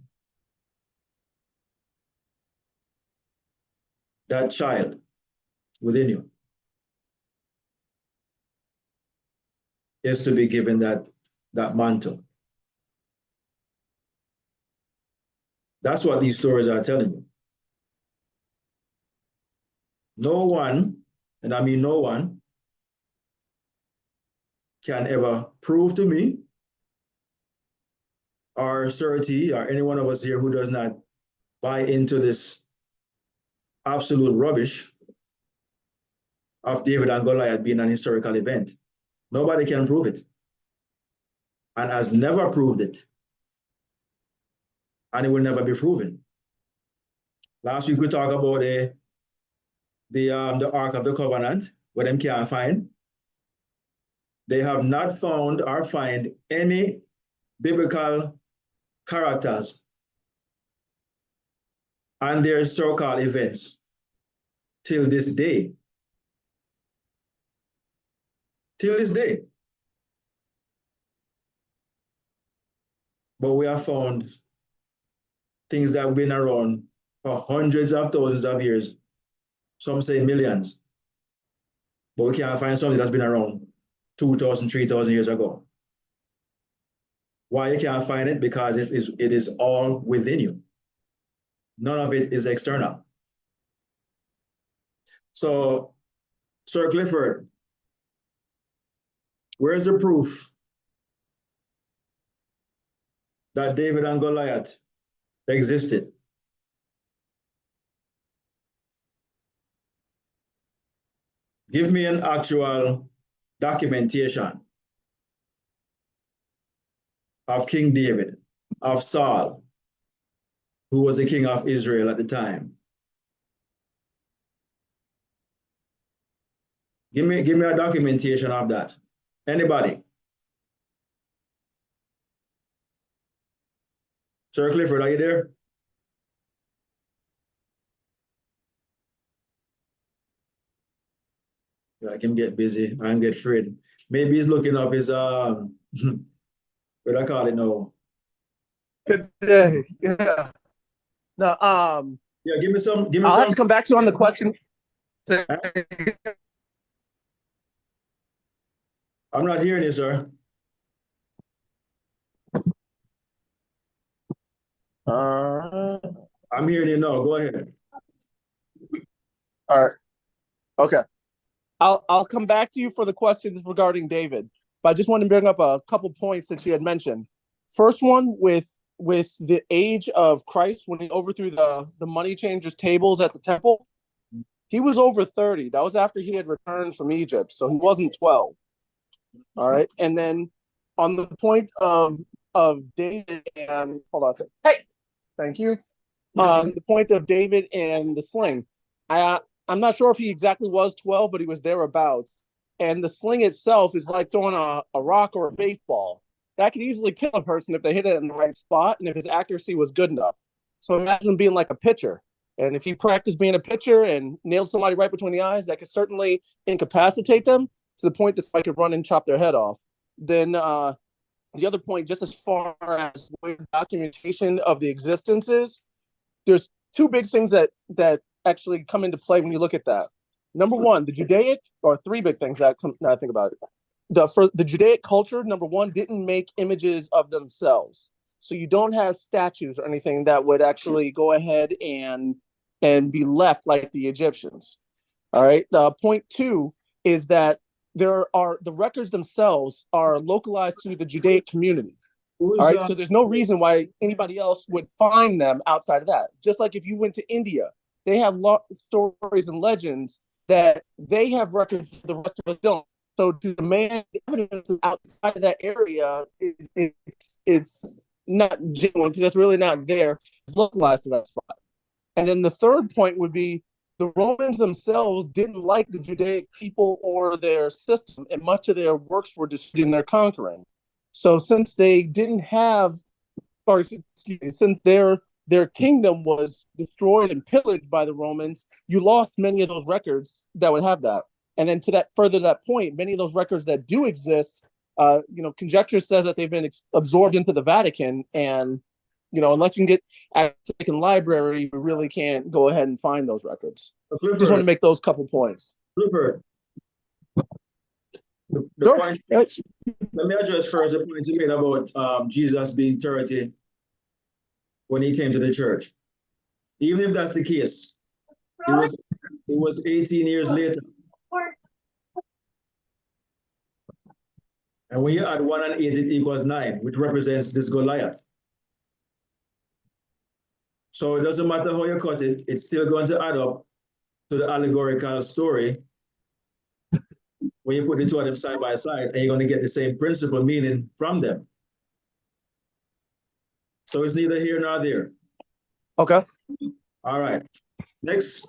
That child within you is to be given that mantle. That's what these stories are telling you. No one, and I mean no one, can ever prove to me or Surety or any one of us here who does not buy into this absolute rubbish of David and Goliath being an historical event. Nobody can prove it and has never proved it, and it will never be proven. Last week we talked about the Ark of the Covenant, what them can't find. They have not found or find any biblical characters and their so-called events till this day. Till this day. But we have found things that have been around for hundreds of thousands of years. Some say millions. But we can't find something that's been around 2,000, 3,000 years ago. Why you can't find it? Because it is all within you. None of it is external. So, Sir Clifford, where's the proof that David and Goliath existed? Give me an actual documentation of King David, of Saul, who was the king of Israel at the time. Give me a documentation of that. Anybody? Sir Clifford, are you there? I can get busy and get afraid. Maybe he's looking up his what I call it now. Good day. Yeah. No, Yeah, give me some. I'll have to come back to you on the question. I'm not hearing you, sir. I'm hearing you now. Go ahead. All right. Okay. I'll come back to you for the questions regarding David, but I just want to bring up a couple points that you had mentioned. First one with the age of Christ when he overthrew the money changers' tables at the temple. He was over 30. That was after he had returned from Egypt, so he wasn't 12. All right, and then on the point of David and hold on a second. Hey, thank you. The point of David and the sling. I'm not sure if he exactly was 12, but he was thereabouts. And the sling itself is like throwing a rock or a baseball. That could easily kill a person if they hit it in the right spot and if his accuracy was good enough. So imagine being like a pitcher. And if you practice being a pitcher and nailed somebody right between the eyes, that could certainly incapacitate them to the point that somebody could run and chop their head off. Then the other point, just as far as where documentation of the existence is, there's two big things that actually come into play when you look at that. Number one, the Judaic, or three big things that come, now I think about it. For the Judaic culture, number one, didn't make images of themselves. So you don't have statues or anything that would actually go ahead and be left like the Egyptians. All right. Point two is that the records themselves are localized to the Judaic community. All right. So there's no reason why anybody else would find them outside of that. Just like if you went to India, they have stories and legends that they have records the rest of us don't. So to demand evidence outside of that area is not genuine because that's really not there. It's localized to that spot. And then the third point would be the Romans themselves didn't like the Judaic people or their system, and much of their works were destroyed in their conquering. So since they didn't have, or excuse me, since their kingdom was destroyed and pillaged by the Romans, you lost many of those records that would have that. And then to that point, many of those records that do exist, conjecture says that they've been absorbed into the Vatican, and unless you can get at the Vatican library, you really can't go ahead and find those records. Just want to make those couple points. Clifford. Sure. Point, let me address first the point you made about Jesus being 30 when he came to the church. Even if that's the case, it was 18 years later. And when you add 1 and 8, it equals 9, which represents this Goliath. So it doesn't matter how you cut it, it's still going to add up to the allegorical story. When you put the two of them side by side, and you're going to get the same principle meaning from them. So it's neither here nor there. Okay. All right. Next.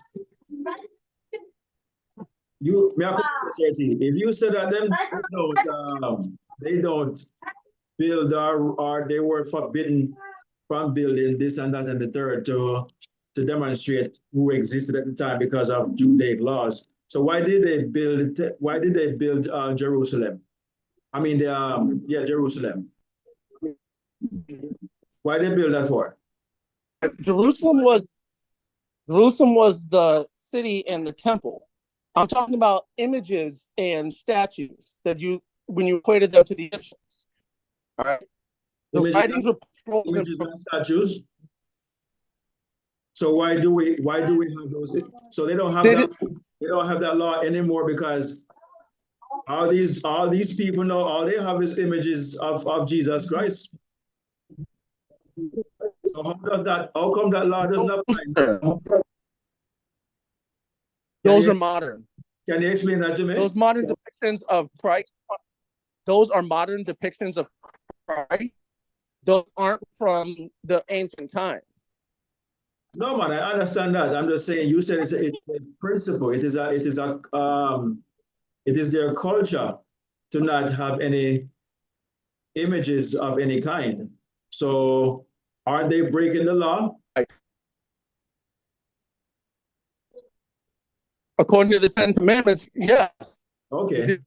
If you said that them they don't build or they were forbidden from building this and that and the third to demonstrate who existed at the time because of Judaic laws. So why did they build Jerusalem? I mean Jerusalem. Why did they build that for? Jerusalem was the city and the temple. I'm talking about images and statues that when you equated them to the Egyptians. All right. The writings were scrolls and statues. So why do we have those? So they don't have that law anymore because all these people know all they have is images of Jesus Christ. So how come that law doesn't apply? Those are modern. Can you explain that to me? Those modern depictions of Christ, those are modern depictions of Christ. Those aren't from the ancient times. No, man, I understand that. I'm just saying you said it's a principle. It is their culture to not have any images of any kind. So Are they breaking the law? According to the Ten Commandments, yes. Okay.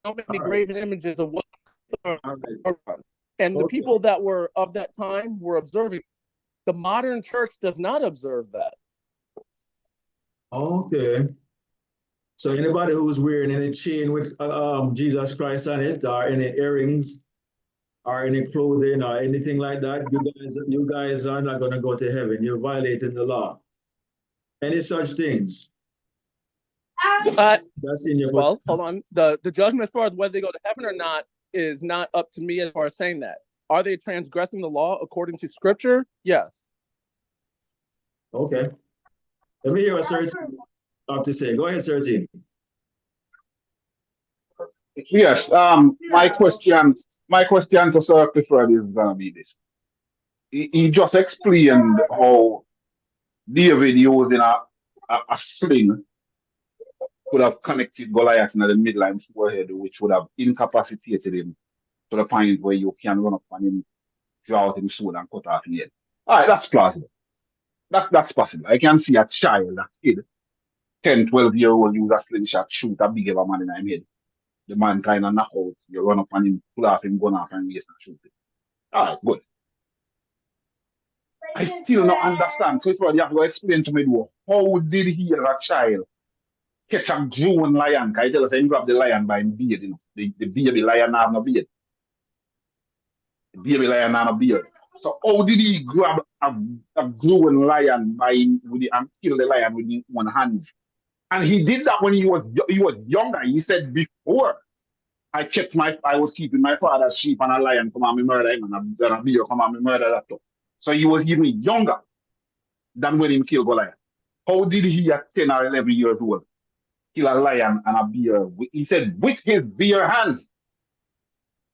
So many All right. graven images of what, All right. and the Okay. people that were of that time were observing. The modern church does not observe that. Okay. So anybody who's wearing any chain with Jesus Christ on it, or any earrings, or any clothing, or anything like that, you guys are not going to go to heaven. You're violating the law. Any such things? That's in your. Well, hold on. The judgment as far as whether they go to heaven or not is not up to me as far as saying that. Are they transgressing the law according to Scripture? Yes. Okay. Let me hear what Sir have to say. Go ahead, Sir T. Yes. My question to Sir Clifford is gonna be this. He just explained how David using a sling could have connected Goliath in the midline forehead, which would have incapacitated him to the point where you can run up on him, draw out his sword, and cut off his head. All right, that's plausible. That's possible. I can see a child, a kid, 10, 12-year-old use a slingshot, shoot a big of a man in his head. The man kind of knock out, you run up on him, pull off him, gun off, and waist and shoot him. All right, good. I still not understand. So it's what you have to explain to me, though. How did he, as a child, catch a grown lion? Can you tell us he grab the lion by the beard? You know? The baby lion have no beard. The baby lion have no beard. So how did he grab a grown lion and kill the lion with his own hands? And he did that when he was younger. He said, before I was keeping my father's sheep, and a lion come and me murder him, and a bear come and me murder that too. So he was even younger than when he killed Goliath. How did he at 10 or 11 years old kill a lion and a bear? He said, with his bare hands.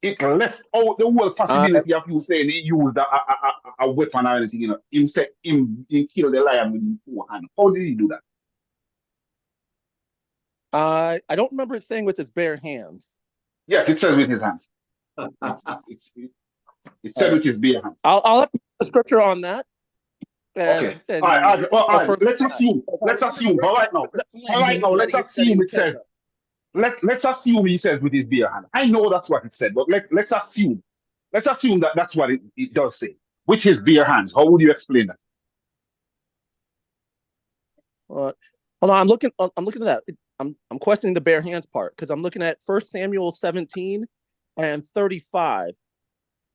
It left out the whole possibility of you saying he used a weapon or anything. You know, he said he killed the lion with his 2 hands. How did he do that? I don't remember it saying with his bare hands. Yes, it says with his hands. It said with his bare hands. I'll have to put the scripture on that. Okay. All right. Let's assume. Let's assume. But right now, let's assume it says. Let's assume he says with his bare hand. I know that's what it said, but let's assume. Let's assume that that's what it does say. With his bare hands. How would you explain that? Hold on. I'm looking at that. I'm questioning the bare hands part because I'm looking at 1 Samuel 17 and 35,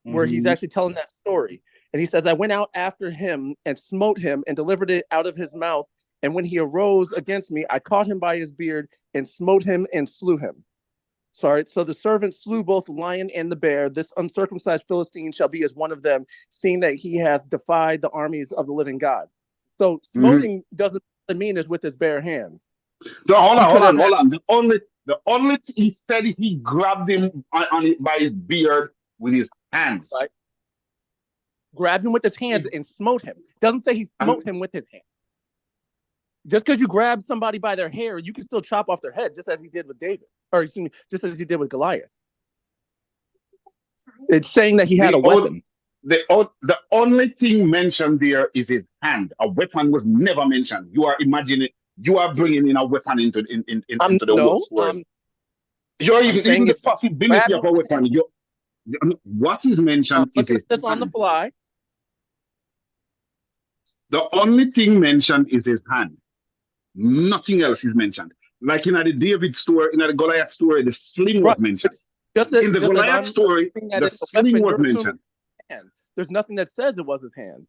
where he's actually telling that story. And he says, I went out after him and smote him and delivered it out of his mouth. And when he arose against me, I caught him by his beard and smote him and slew him. So the servant slew both the lion and the bear. This uncircumcised Philistine shall be as one of them, seeing that he hath defied the armies of the living God. So smoting doesn't mean is with his bare hands. No, hold on. The only he said he grabbed him by his beard with his hands. Right. Grabbed him with his hands and smote him. Doesn't say he smote him with his hand. Just because you grab somebody by their hair, you can still chop off their head, just as he did with David, or excuse me, just as he did with Goliath. It's saying that he had a weapon. The only thing mentioned there is his hand. A weapon was never mentioned. You are imagining. You are bringing in a weapon into the whole story. You're even the possibility of a weapon. What is mentioned is his hand. On the fly. The only thing mentioned is his hand. Nothing else is mentioned. Like in the David story, in the Goliath story, the sling was mentioned. In the Goliath story, the sling was mentioned. There's nothing that says it was his hand.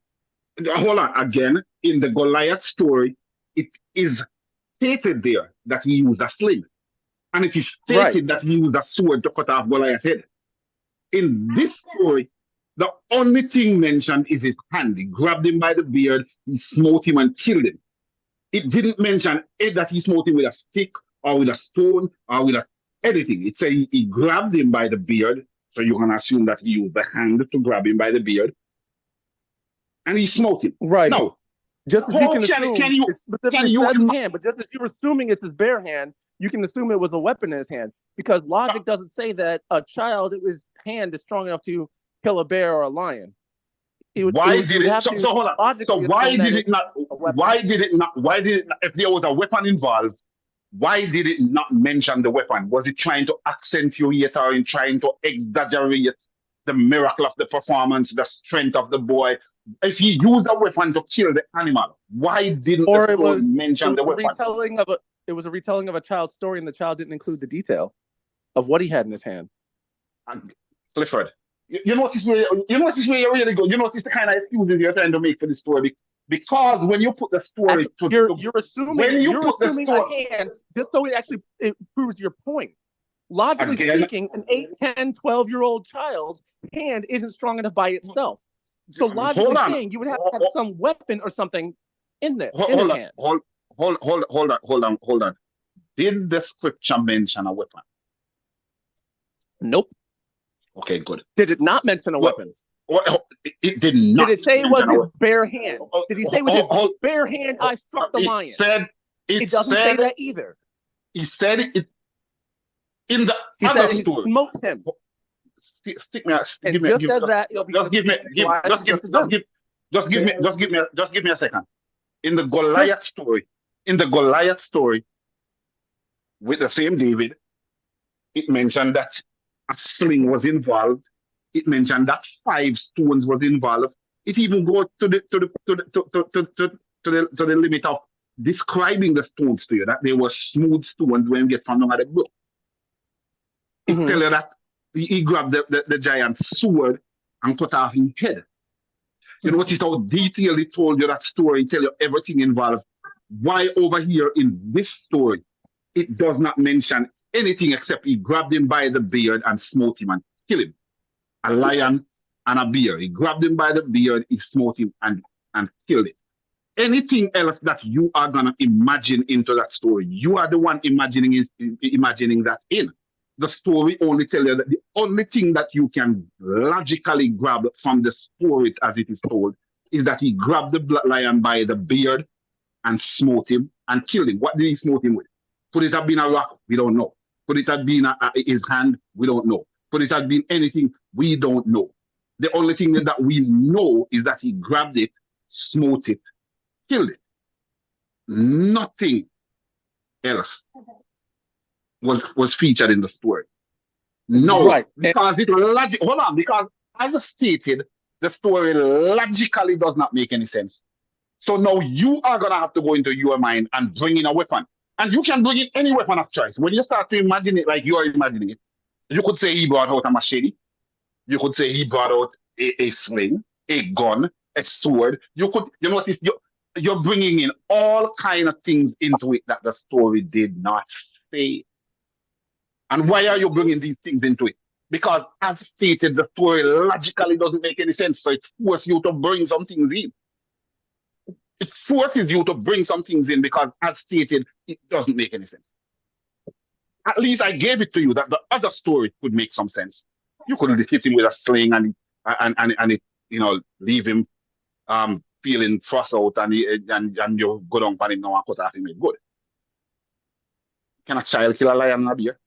Hold on. Again, in the Goliath story, it is stated there that he used a sling. And it is stated that he used a sword to cut off Goliath's head. In this story, the only thing mentioned is his hand. He grabbed him by the beard, he smote him and killed him. It didn't mention that he smote him with a stick or with a stone or with anything. It said he grabbed him by the beard, so you can assume that he used the hand to grab him by the beard, and he smote him. Right. Now, just as you can assume, it specifically says his hand, but just as you're assuming it's his bare hand, you can assume it was a weapon in his hand, because logic doesn't say that a child, his hand is strong enough to kill a bear or a lion. Why did you'd it? have So, to so hold on. So logically why assume that did it's it not? a weapon. Why did it not? Why did it? Not, if there was a weapon involved, why did it not mention the weapon? Was it trying to accentuate or in trying to exaggerate the miracle of the performance, the strength of the boy? If he used a weapon to kill the animal, why didn't the Or story mention the a weapon? retelling of a child's story, and the child didn't include the detail of what he had in his hand. And Clifford, you notice where you're really good. You notice the kind of excuses you're trying to make for the story because when you put the story You're assuming story a hand just so it proves your point. Logically again, speaking, an 8, 10, 12-year-old child's hand isn't strong enough by itself. So logically saying, you would have to have some weapon or something in there in his hand. Hold on. Did the scripture mention a weapon? Nope. Okay, good. Did it not mention a weapon? It did not. Did it say it was his bare hand? Did he say with his bare hand I struck the lion? It doesn't say that either. He said it in the He other said story. He smoked him. Just give me a second. In the Goliath story, with the same David, it mentioned that a sling was involved. It mentioned that 5 stones was involved. It even goes to the limit of describing the stones to you, that they were smooth stones when you get from under the book. It tells you that he grabbed the giant's sword and cut off his head. You notice how detailed it told you that story, tell you everything involved. Why over here in this story, it does not mention anything except he grabbed him by the beard and smote him and killed him. A lion and a bear. He grabbed him by the beard, he smote him and killed him. Anything else that you are going to imagine into that story, you are the one imagining that in. The story only tells you that the only thing that you can logically grab from the story as it is told is that he grabbed the lion by the beard and smote him and killed him. What did he smote him with? Could it have been a rock? We don't know. Could it have been his hand? We don't know. Could it have been anything? We don't know. The only thing that we know is that he grabbed it, smote it, killed it. Nothing else was featured in the story. No, right. Because because as stated, the story logically does not make any sense. So now you are gonna have to go into your mind and bring in a weapon. And you can bring in any weapon of choice. When you start to imagine it like you are imagining it, you could say he brought out a machete. You could say he brought out a sling, a gun, a sword. You notice you're bringing in all kind of things into it that the story did not say. And why are you bringing these things into it? Because as stated, the story logically doesn't make any sense. So it forces you to bring some things in. It forces you to bring some things in because as stated, it doesn't make any sense. At least I gave it to you that the other story could make some sense. You could hit him with a sling and leave him feeling thrust out and you go down on him now and cut off him good. Can a child kill a lion and a bear?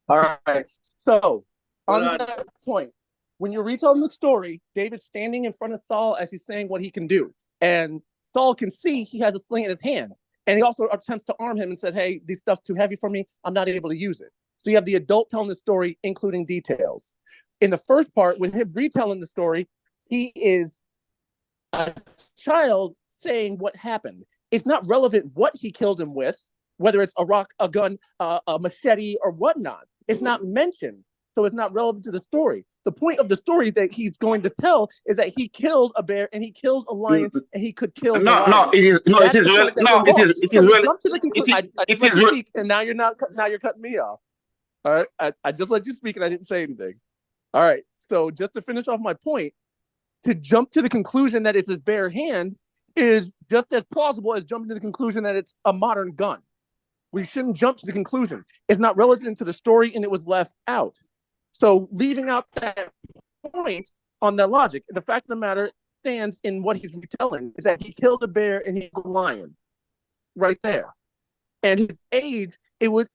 All right. So on that point, when you're retelling the story, David's standing in front of Saul as he's saying what he can do. And Saul can see he has a sling in his hand. And he also attempts to arm him and says, hey, this stuff's too heavy for me. I'm not able to use it. So you have the adult telling the story, including details. In the first part, with him retelling the story, he is a child saying what happened. It's not relevant what he killed him with, whether it's a rock, a gun, a machete, or whatnot. It's not mentioned. So it's not relevant to the story. The point of the story that he's going to tell is that he killed a bear and he killed a lion and he could kill the lion. No, it is real. No, it is really. Jump to the conclusion. I just let you speak, and now you're cutting me off. All right, I just let you speak, and I didn't say anything. All right, so just to finish off my point, to jump to the conclusion that it's his bare hand is just as plausible as jumping to the conclusion that it's a modern gun. We shouldn't jump to the conclusion. It's not relevant to the story, and it was left out. So leaving out that point on that logic, the fact of the matter stands in what he's retelling is that he killed a bear and he killed a lion, right there. And his age, it would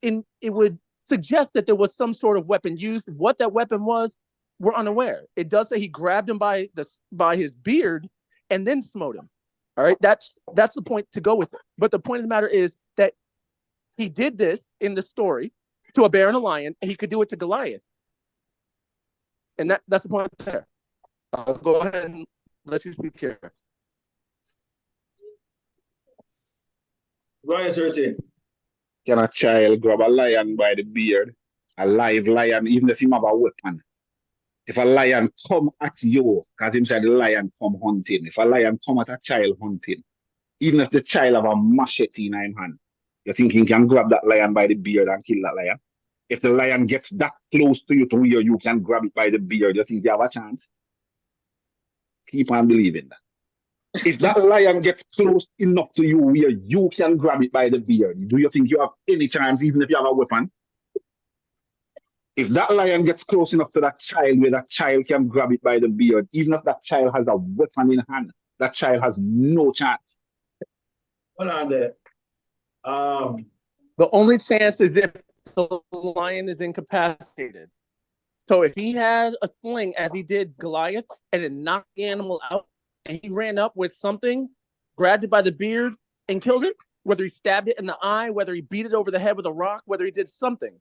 suggests that there was some sort of weapon used. What that weapon was, we're unaware. It does say he grabbed him by his beard and then smote him. All right, that's the point to go with it. But the point of the matter is that he did this in the story to a bear and a lion, and he could do it to Goliath. And that's the point there. I'll go ahead and let you speak here. Go ahead, Serti. Can a child grab a lion by the beard? A live lion, even if he have a weapon. If a lion come at you, because him said the lion come hunting. If a lion come at a child hunting, even if the child have a machete in his hand, you think he can grab that lion by the beard and kill that lion? If the lion gets that close to you to where you can grab it by the beard, you think you have a chance? Keep on believing that. If that lion gets close enough to you where you can grab it by the beard, do you think you have any chance even if you have a weapon? If that lion gets close enough to that child where that child can grab it by the beard, even if that child has a weapon in hand, that child has no chance. Hold on there. The only chance is if the lion is incapacitated. So if he had a sling as he did Goliath and it knocked the animal out and he ran up with something, grabbed it by the beard and killed it, whether he stabbed it in the eye, whether he beat it over the head with a rock, whether he did something,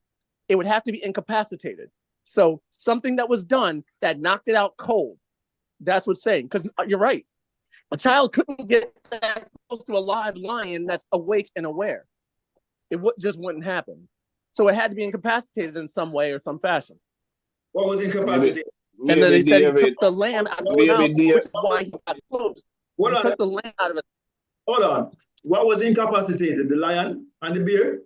it would have to be incapacitated. So something that was done that knocked it out cold. That's what's saying. Because you're right. A child couldn't get that close to a live lion that's awake and aware. It just wouldn't happen. So it had to be incapacitated in some way or some fashion. What was incapacitated? And then he said he took the lamb out of the mouth, which is why he got close. He took the lamb out of it. Hold on. What was incapacitated? The lion and the bear?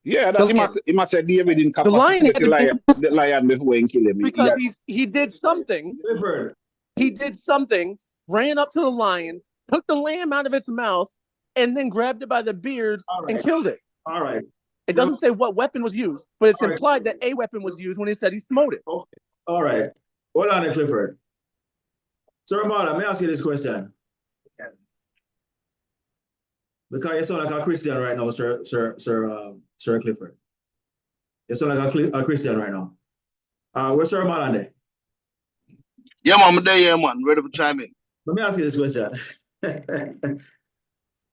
Yeah, that he must say David incapacitated the lion before he killed him. Because he did something. He did something, ran up to the lion, took the lamb out of its mouth, and then grabbed it by the beard and killed it. All right. It doesn't say what weapon was used, but it's implied that a weapon was used when he said he smote it. Okay. All right. Hold on, Clifford. Sir Marla, let me ask you this question. Because you sound like a Christian right now, Sir Clifford. You sound like a Christian right now. Where's Sir Marla there? Yeah, man, I'm there, yeah, man. Ready for chime in. Let me ask you this question.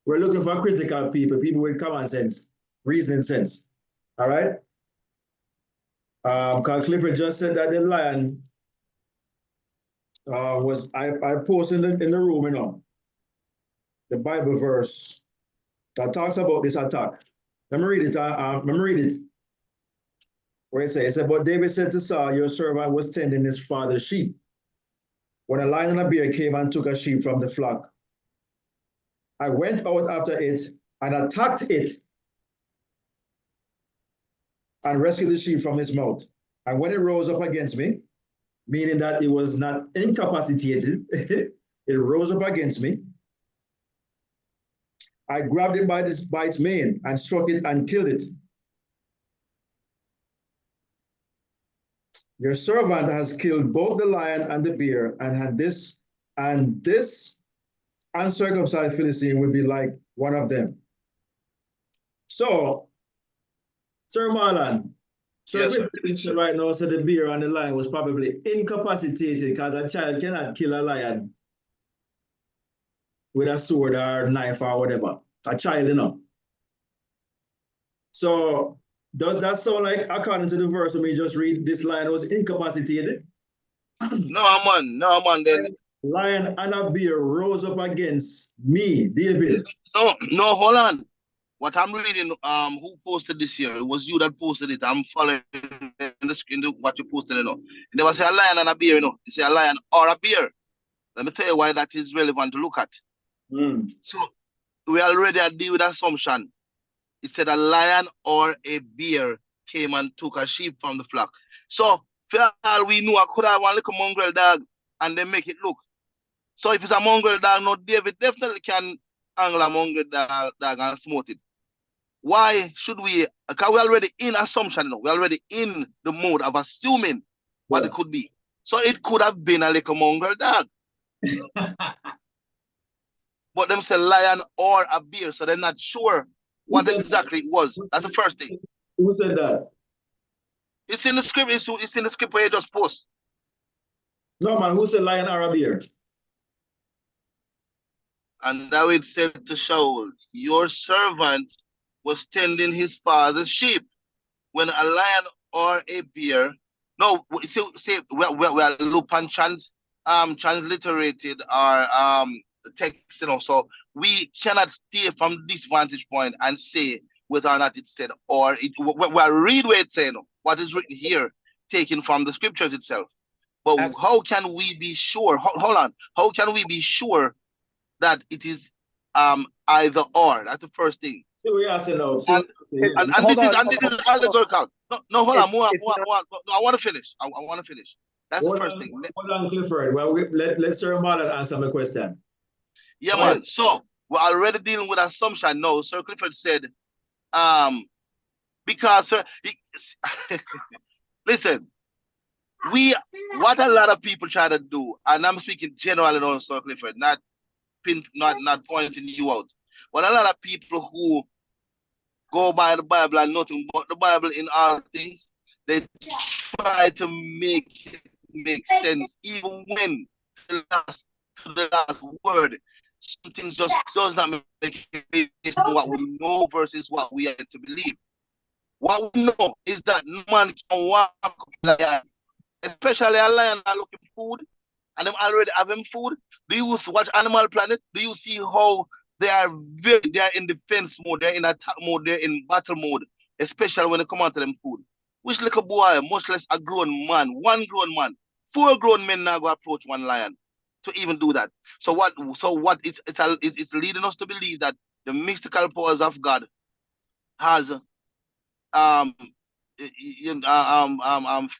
We're looking for critical people with common sense, reasoning sense. All right? Because Clifford just said that the lion was, I posted in the room, you know, the Bible verse that talks about this attack. Let me read it. Where it says, but David said to Saul, your servant was tending his father's sheep, when a lion and a bear came and took a sheep from the flock. I went out after it and attacked it and rescued the sheep from its mouth. And when it rose up against me, meaning that it was not incapacitated, it rose up against me. I grabbed it by its mane and struck it and killed it. Your servant has killed both the lion and the bear, and this uncircumcised Philistine will be like one of them. So, Sir Marlon, yes, right now said the bear and the lion was probably incapacitated because a child cannot kill a lion with a sword or knife or whatever. A child, you know. So, does that sound like, according to the verse we just read, this lion was incapacitated? No, man. Then lion and a bear rose up against me, David. No, hold on. What I'm reading, who posted this here? It was you that posted it. I'm following in the screen what you posted, you know. And they will say a lion and a bear, you know. They say a lion or a bear. Let me tell you why that is relevant to look at. So we already deal with assumption. It said a lion or a bear came and took a sheep from the flock. So for all we know, I could have one little mongrel dog and they make it look. So if it's a mongrel dog, no, David definitely can angle a mongrel dog and smote it. Why should we? Because we're already in assumption, you know, we're already in the mode of assuming what it could be. So it could have been a little mongrel dog. But them say lion or a bear, so they're not sure what exactly it was. That's the first thing. Who said that? It's in the script. It's in the script where you just post. No, man. Who said lion or a bear? And David said to Shaul, your servant was tending his father's sheep. When a lion or a bear, no, see, we are loop and transliterated our text, so we cannot stay from this vantage point and say whether or not it said or it. We read where it said what is written here, taken from the scriptures itself. But how can we be sure? Hold on. How can we be sure that it is either or? That's the first thing. We asking now. And this is allegorical. No, hold on. I want to finish. I want to finish. That's the first thing. Hold on, Clifford. Well, let Sir Marlon answer my question. Yeah, man. So we're already dealing with assumption. No, Sir Clifford said, because Sir, listen, what a lot of people try to do, and I'm speaking generally on Sir Clifford, not pointing you out, but a lot of people who go by the Bible and nothing but the Bible in all things, they try to make it make sense, even when to the last word, some things just does not make it based on what we know versus what we are to believe. What we know is that no man can walk a lion, especially a lion that looking food, and them already having food. Do you watch Animal Planet? Do you see how they are in defense mode, they're in attack mode, they're in battle mode, especially when they come out to them food. Which little boy, much less a grown man, one grown man, 4 grown men now go approach one lion to even do that. So what it's leading us to believe that the mystical powers of God has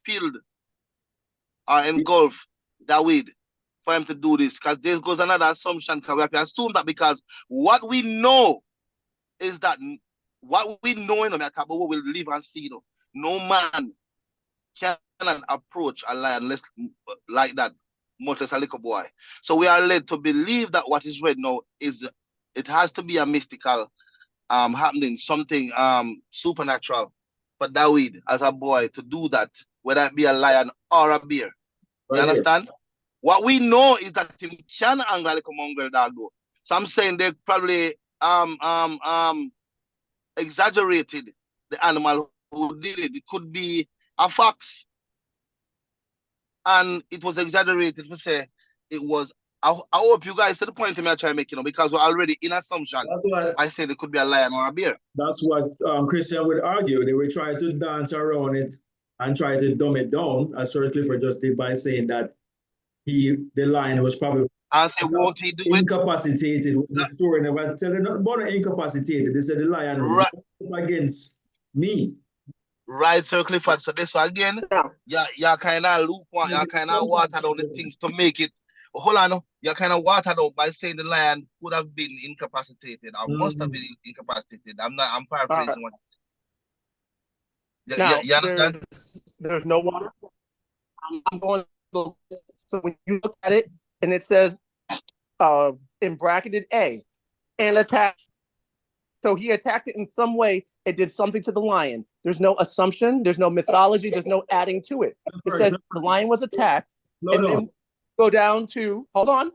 filled or engulfed David for him to do this, because there goes another assumption, because we have to assume that, because what we know is that what we know in the matter, but we will live and see, no man cannot approach a lion like that, much less a little boy. So we are led to believe that what is read now it has to be a mystical happening, something supernatural for David as a boy to do that, whether it be a lion or a bear. You understand? What we know is that him can angle like a mongrel dog go. So I'm saying they probably exaggerated the animal who did it. It could be a fox, and it was exaggerated to say it was. I hope you guys see the point I'm trying to make, because we're already in assumption. I said it could be a lion or a bear. That's what Christian would argue. They would try to dance around it and try to dumb it down, as Sir Clifford just did by saying that the lion was probably incapacitated with the story. Never tell them nothing about incapacitated. They said the lion was against me. Right, Sir Clifford. So this again, you kind of loop on, you kind of water down the things to make it. Hold on, you kind of watered out by saying the lion could have been incapacitated. I must have been incapacitated. I'm paraphrasing what. Now, there's no water. I'm going. So when you look at it, and it says, in bracketed A, and attack. So he attacked it in some way. It did something to the lion. There's no assumption. There's no mythology. There's no adding to it. It says the lion was attacked, and then go down to hold on.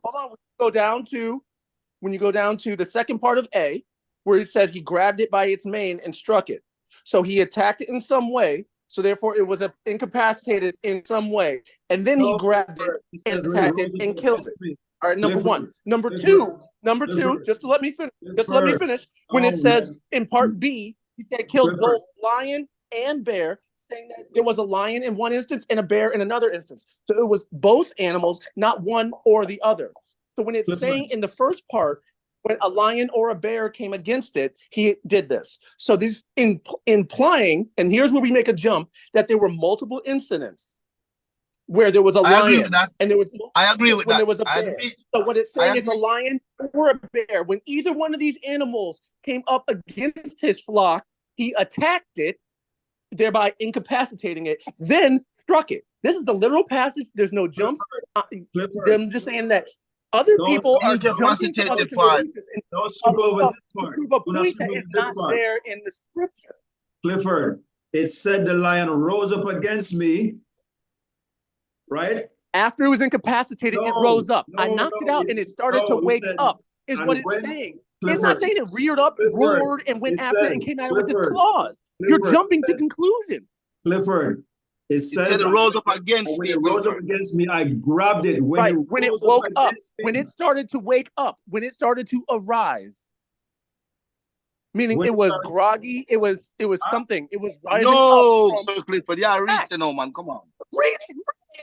When you go down to the second part of A, where it says he grabbed it by its mane and struck it. So he attacked it in some way. So therefore, it was incapacitated in some way, and then he grabbed it and attacked it and killed it. All right, number one. Number two. Just to let me finish. When it says in part B, he said killed both lion and bear, saying that there was a lion in one instance and a bear in another instance. So it was both animals, not one or the other. So when it's saying in the first part, when a lion or a bear came against it, he did this. So this implying, and here's where we make a jump, that there were multiple incidents where there was a lion and there was when there was a bear. So what it's saying is a lion or a bear. When either one of these animals came up against his flock, he attacked it, thereby incapacitating it, then struck it. This is the literal passage. There's no jumps. I'm just saying that other people are jumping to other conclusions and prove a point that is not there in the scripture. Clifford, It said the lion rose up against me, right? After it was incapacitated, it rose up. I knocked it out and it started to wake up, is what it's saying. It's not saying it reared up, roared, and went after it and came at it with its claws. You're jumping to conclusion. Clifford, it says it rose up against when me. it rose up against me, I grabbed it. When it woke up, when it started to wake up, when it started to arise. Meaning it was groggy, it was something. It was rising up. So Clifford, yeah, read it now, man. Come on. Read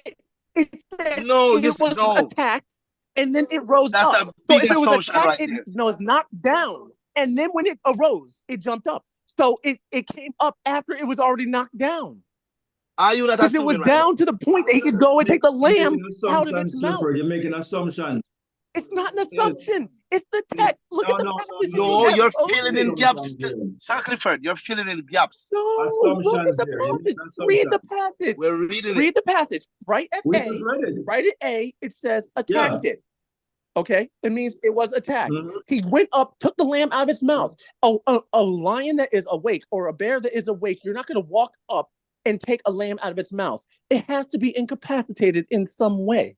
it. It said no, it was attacked, and then it rose That's up. A big so if it was assumption attacked, right it was knocked down. And then when it arose, it jumped up. So it came up after it was already knocked down. Are you not Because it was down to the point that he could go and take the lamb out of its mouth. You're making an assumption. It's not an assumption. It's the text. Look at the passage. No, you're filling in gaps. Sir Clifford, you're filling in gaps. No, look at the passage. Read the passage. We're reading Read the passage. Right at A. Right at A, it says attacked it. Okay? It means it was attacked. He went up, took the lamb out of its mouth. A lion that is awake or a bear that is awake, you're not going to walk up and take a lamb out of its mouth. It has to be incapacitated in some way.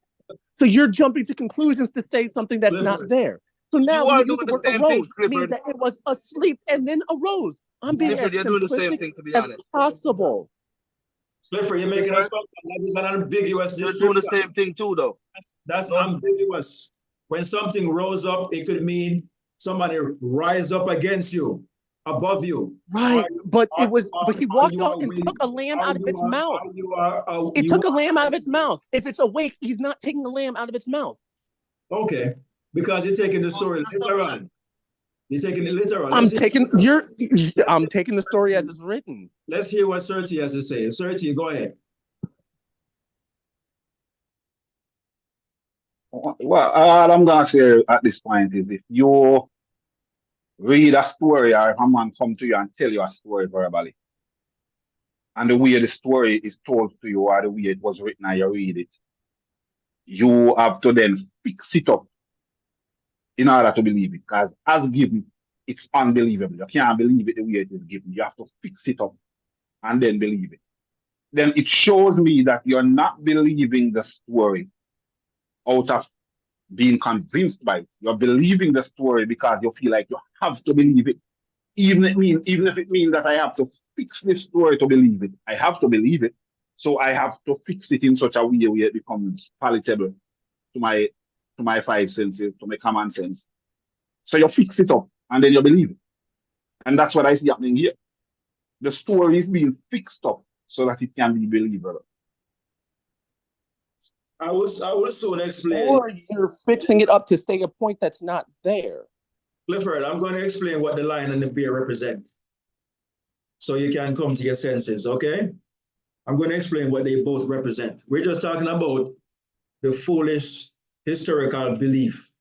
So you're jumping to conclusions to say something that's not there. So now when you use the word arose, means that it was asleep and then arose. I'm being as simplistic as possible. Clifford, you're making us that is an ambiguous description. You're doing the same thing too, though. That's ambiguous. When something rose up, it could mean somebody rise up against you, above you. Right, but he walked out and took a lamb out of its mouth. It took a lamb out of its mouth. If it's awake, he's not taking the lamb out of its mouth. Okay, because you're taking the story literal. You're taking it literal. I'm taking the story as it's written. Let's hear what Serti has to say. Serti, go ahead. Well, all I'm gonna say at this point is if you read a story or if a man come to you and tell you a story verbally, and the way the story is told to you or the way it was written and you read it, you have to then fix it up in order to believe it. Because as given, it's unbelievable. You can't believe it the way it is given. You have to fix it up and then believe it. Then it shows me that you're not believing the story out of being convinced by it. You're believing the story because you feel like you have to believe it. Even if it means that I have to fix this story to believe it. I have to believe it. So I have to fix it in such a way where it becomes palatable to my five senses, to my common sense. So you fix it up and then you believe it. And that's what I see happening here. The story is being fixed up so that it can be believable. I will soon explain. Or you're fixing it up to state a point that's not there. Clifford, I'm going to explain what the lion and the bear represent so you can come to your senses, okay? I'm going to explain what they both represent. We're just talking about the foolish historical belief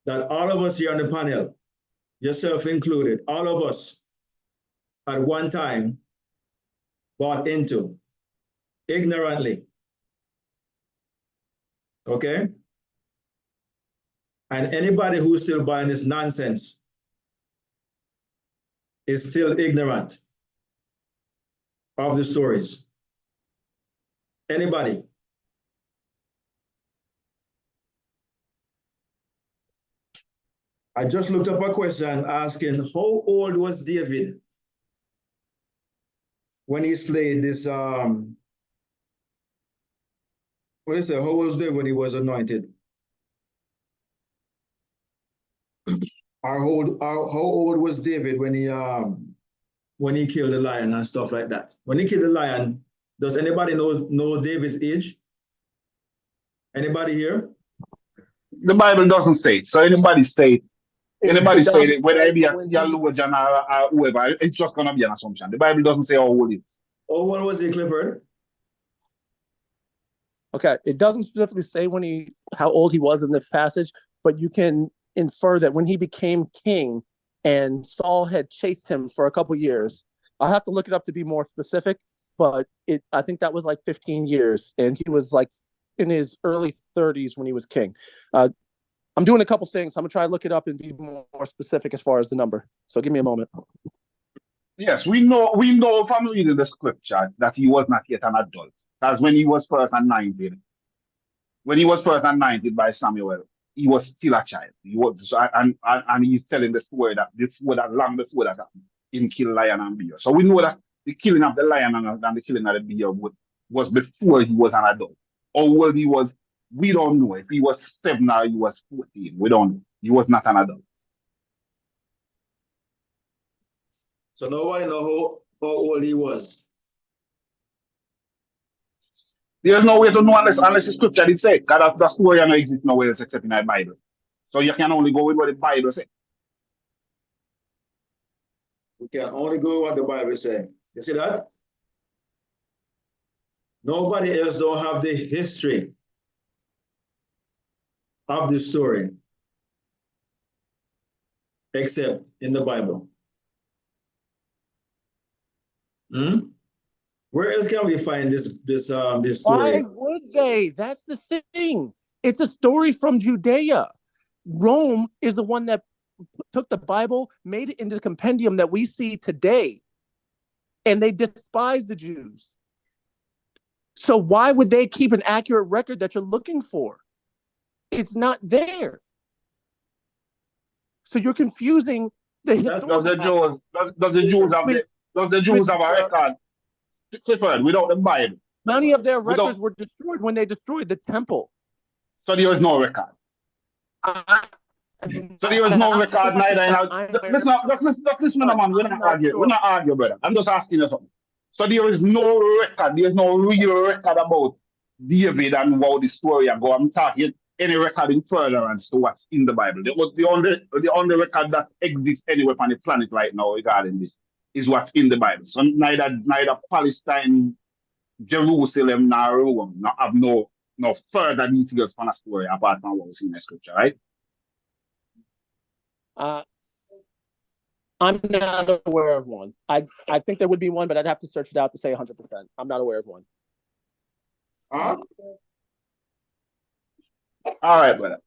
that all of us here on the panel, yourself included, all of us at one time bought into ignorantly. Okay? And anybody who's still buying this nonsense is still ignorant of the stories. Anybody? I just looked up a question asking, how old was David when he slayed this, what is it? How old was David when he was anointed? How old was David when he killed the lion and stuff like that? When he killed the lion, does anybody know David's age? Anybody here? The Bible doesn't say it. So anybody say it, whether it be a theologian or whoever, it's just gonna be an assumption. The Bible doesn't say how old it is. How old was he, Clifford? Okay, it doesn't specifically say how old he was in this passage, but you can infer that when he became king and Saul had chased him for a couple years. I'll have to look it up to be more specific, but I think that was like 15 years, and he was like in his early 30s when he was king. I'm doing a couple things. I'm gonna try to look it up and be more specific as far as the number. So give me a moment. Yes, we know from reading the scripture that he was not yet an adult. Because when he was first anointed by Samuel, he was still a child. He was, and he's telling the story that long before that happened, him kill lion and bear. So we know that the killing of the lion and the killing of the bear was before he was an adult. Or what he was, we don't know. If he was 7 or he was 14, we don't know. He was not an adult. So nobody know how old he was. There's no way to know unless the scripture did say. God, that story don't exist nowhere else except in the Bible. So you can only go with what the Bible says. We can only go with what the Bible says. You see that? Nobody else don't have the history of the story except in the Bible. Where else can we find this story? Why would they? That's the thing. It's a story from Judea. Rome is the one that took the Bible, made it into the compendium that we see today, and they despise the Jews. So why would they keep an accurate record that you're looking for? It's not there. So you're confusing the Does the Jews have a record? Clifford, without the Bible. Many of their records were destroyed when they destroyed the temple. So there is no record. So there is no record neither. Listen, man. We're not arguing. We're not arguing, brother. I'm just asking you something. So there is no record. There is no real record about David and how the story go. I'm talking any record in furtherance to what's in the Bible. The only record that exists anywhere on the planet right now regarding this is what's in the Bible. So neither Palestine, Jerusalem, nor Rome have no further details on a story apart from what we see in the scripture, right? I'm not aware of one. I think there would be one, but I'd have to search it out to say 100%. I'm not aware of one. All right, brother.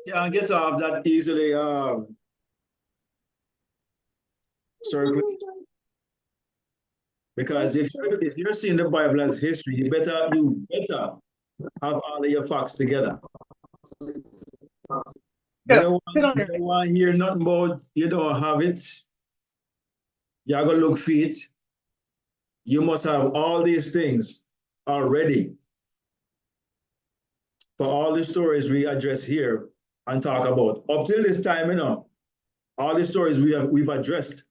Can't get off that easily, circle. Because if you're seeing the Bible as history, you better have all of your facts together. You don't want to hear nothing about you don't have it. You're going to look fit. You must have all these things already. For all the stories we address here and talk about. Up till this time, all the stories we've addressed.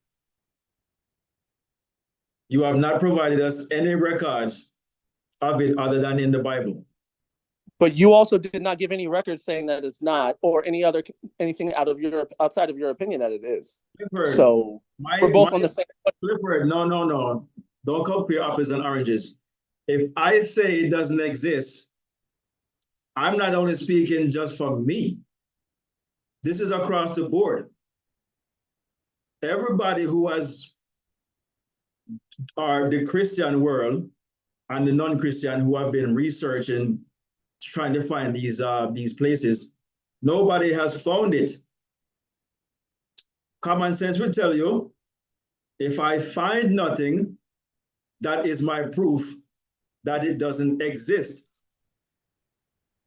You have not provided us any records of it other than in the Bible. But you also did not give any records saying that it's not, or anything outside of your opinion that it is. Clifford, so we're both on the same. Clifford, no. Don't compare apples and oranges. If I say it doesn't exist, I'm not only speaking just for me. This is across the board. Everybody who are the Christian world and the non-Christian who have been researching, trying to find these places, nobody has found it. Common sense will tell you, if I find nothing, that is my proof that it doesn't exist.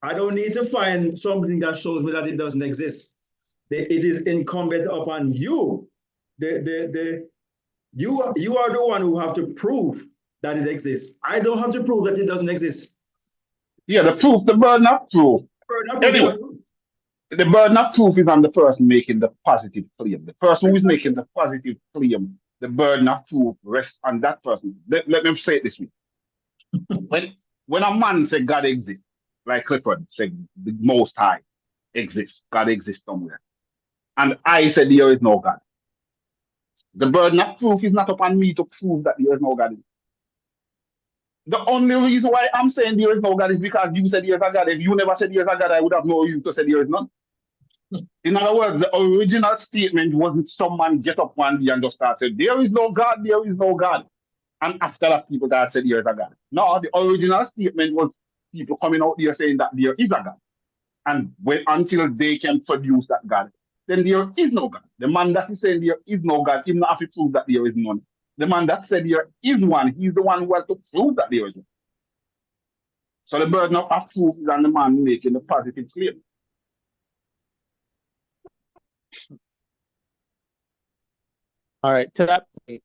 I don't need to find something that shows me that it doesn't exist. It is incumbent upon you. You are the one who have to prove that it exists. I don't have to prove that it doesn't exist. Yeah, the burden of proof. Anyway, the burden of proof is on the person making the positive claim. The person who is making the positive claim, the burden of proof rests on that person. Let me say it this way. When a man says God exists, like Clifford said, the Most High exists, God exists somewhere, and I said there is no God, the burden of proof is not upon me to prove that there is no God. The only reason why I'm saying there is no God is because you said there is a God. If you never said there is a God, I would have no reason to say there is none. In other words, the original statement wasn't someone get up one day and just start saying, there is no God, there is no God. And after that, people that said there is a God. No, the original statement was people coming out there saying that there is a God. And until they can produce that God, then there is no God. The man that is saying there is no God, even have to prove that there is none. The man that said there is one, he's the one who has to prove that there is one. So the burden of proof is on the man making the positive claim. All right, to that point,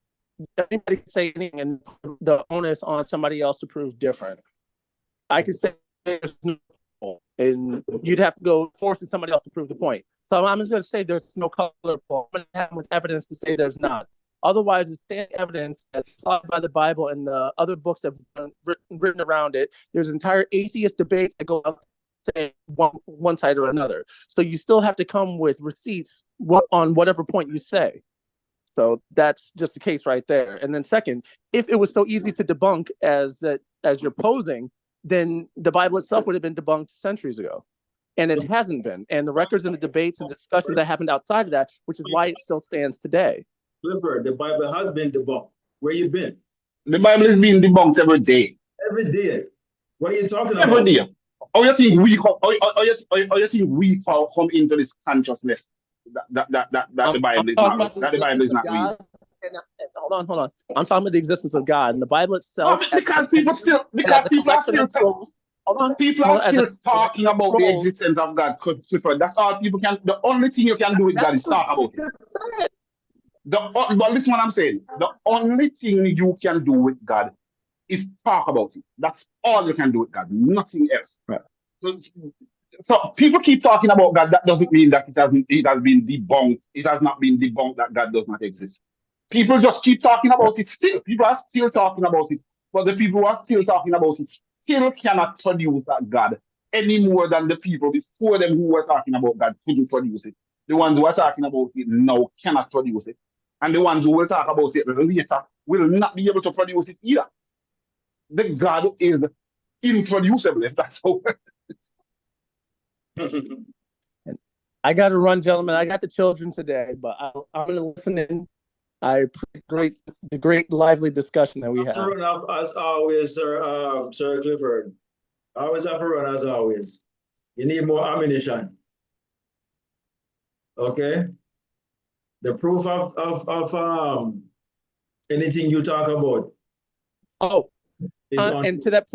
anybody can say anything and the onus on somebody else to prove different. I can say there's no, and you'd have to go forcing somebody else to prove the point. So I'm just going to say there's no color poll. I'm going to have much evidence to say there's not. Otherwise, the standing evidence that's applied by the Bible and the other books that have been written around it, there's entire atheist debates that go out say one side or another. So you still have to come with receipts on whatever point you say. So that's just the case right there. And then second, if it was so easy to debunk as you're posing, then the Bible itself would have been debunked centuries ago. And it hasn't been. And the records and the debates and discussions that happened outside of that, which is why it still stands today. Clifford, the Bible has been debunked. Where you been? The Bible is being debunked every day. Every day. What are you talking about? Every day. How you think we come into this consciousness that the Bible is not that the Bible is not real? Hold on. I'm talking about the existence of God and the Bible itself. Because people are still talking about the existence of God. That's all people can. The only thing you can do with God is talk about it. But listen what I'm saying. The only thing you can do with God is talk about it. That's all you can do with God. Nothing else. Right. So people keep talking about God. That doesn't mean that it has been debunked. It has not been debunked that God does not exist. People just keep talking about it still. People are still talking about it. But the people who are still talking about it still cannot produce that God any more than the people before them who were talking about God couldn't produce it. The ones who are talking about it now cannot produce it. And the ones who will talk about it later will not be able to produce it either. The God is introducible, if that's how. I got to run, gentlemen. I got the children today, but I'm going to listen in. I appreciate the great lively discussion that we had. Run up as always, Sir Clifford. Always have to run as always. You need more ammunition. Okay. The proof of anything you talk about. Oh, and to that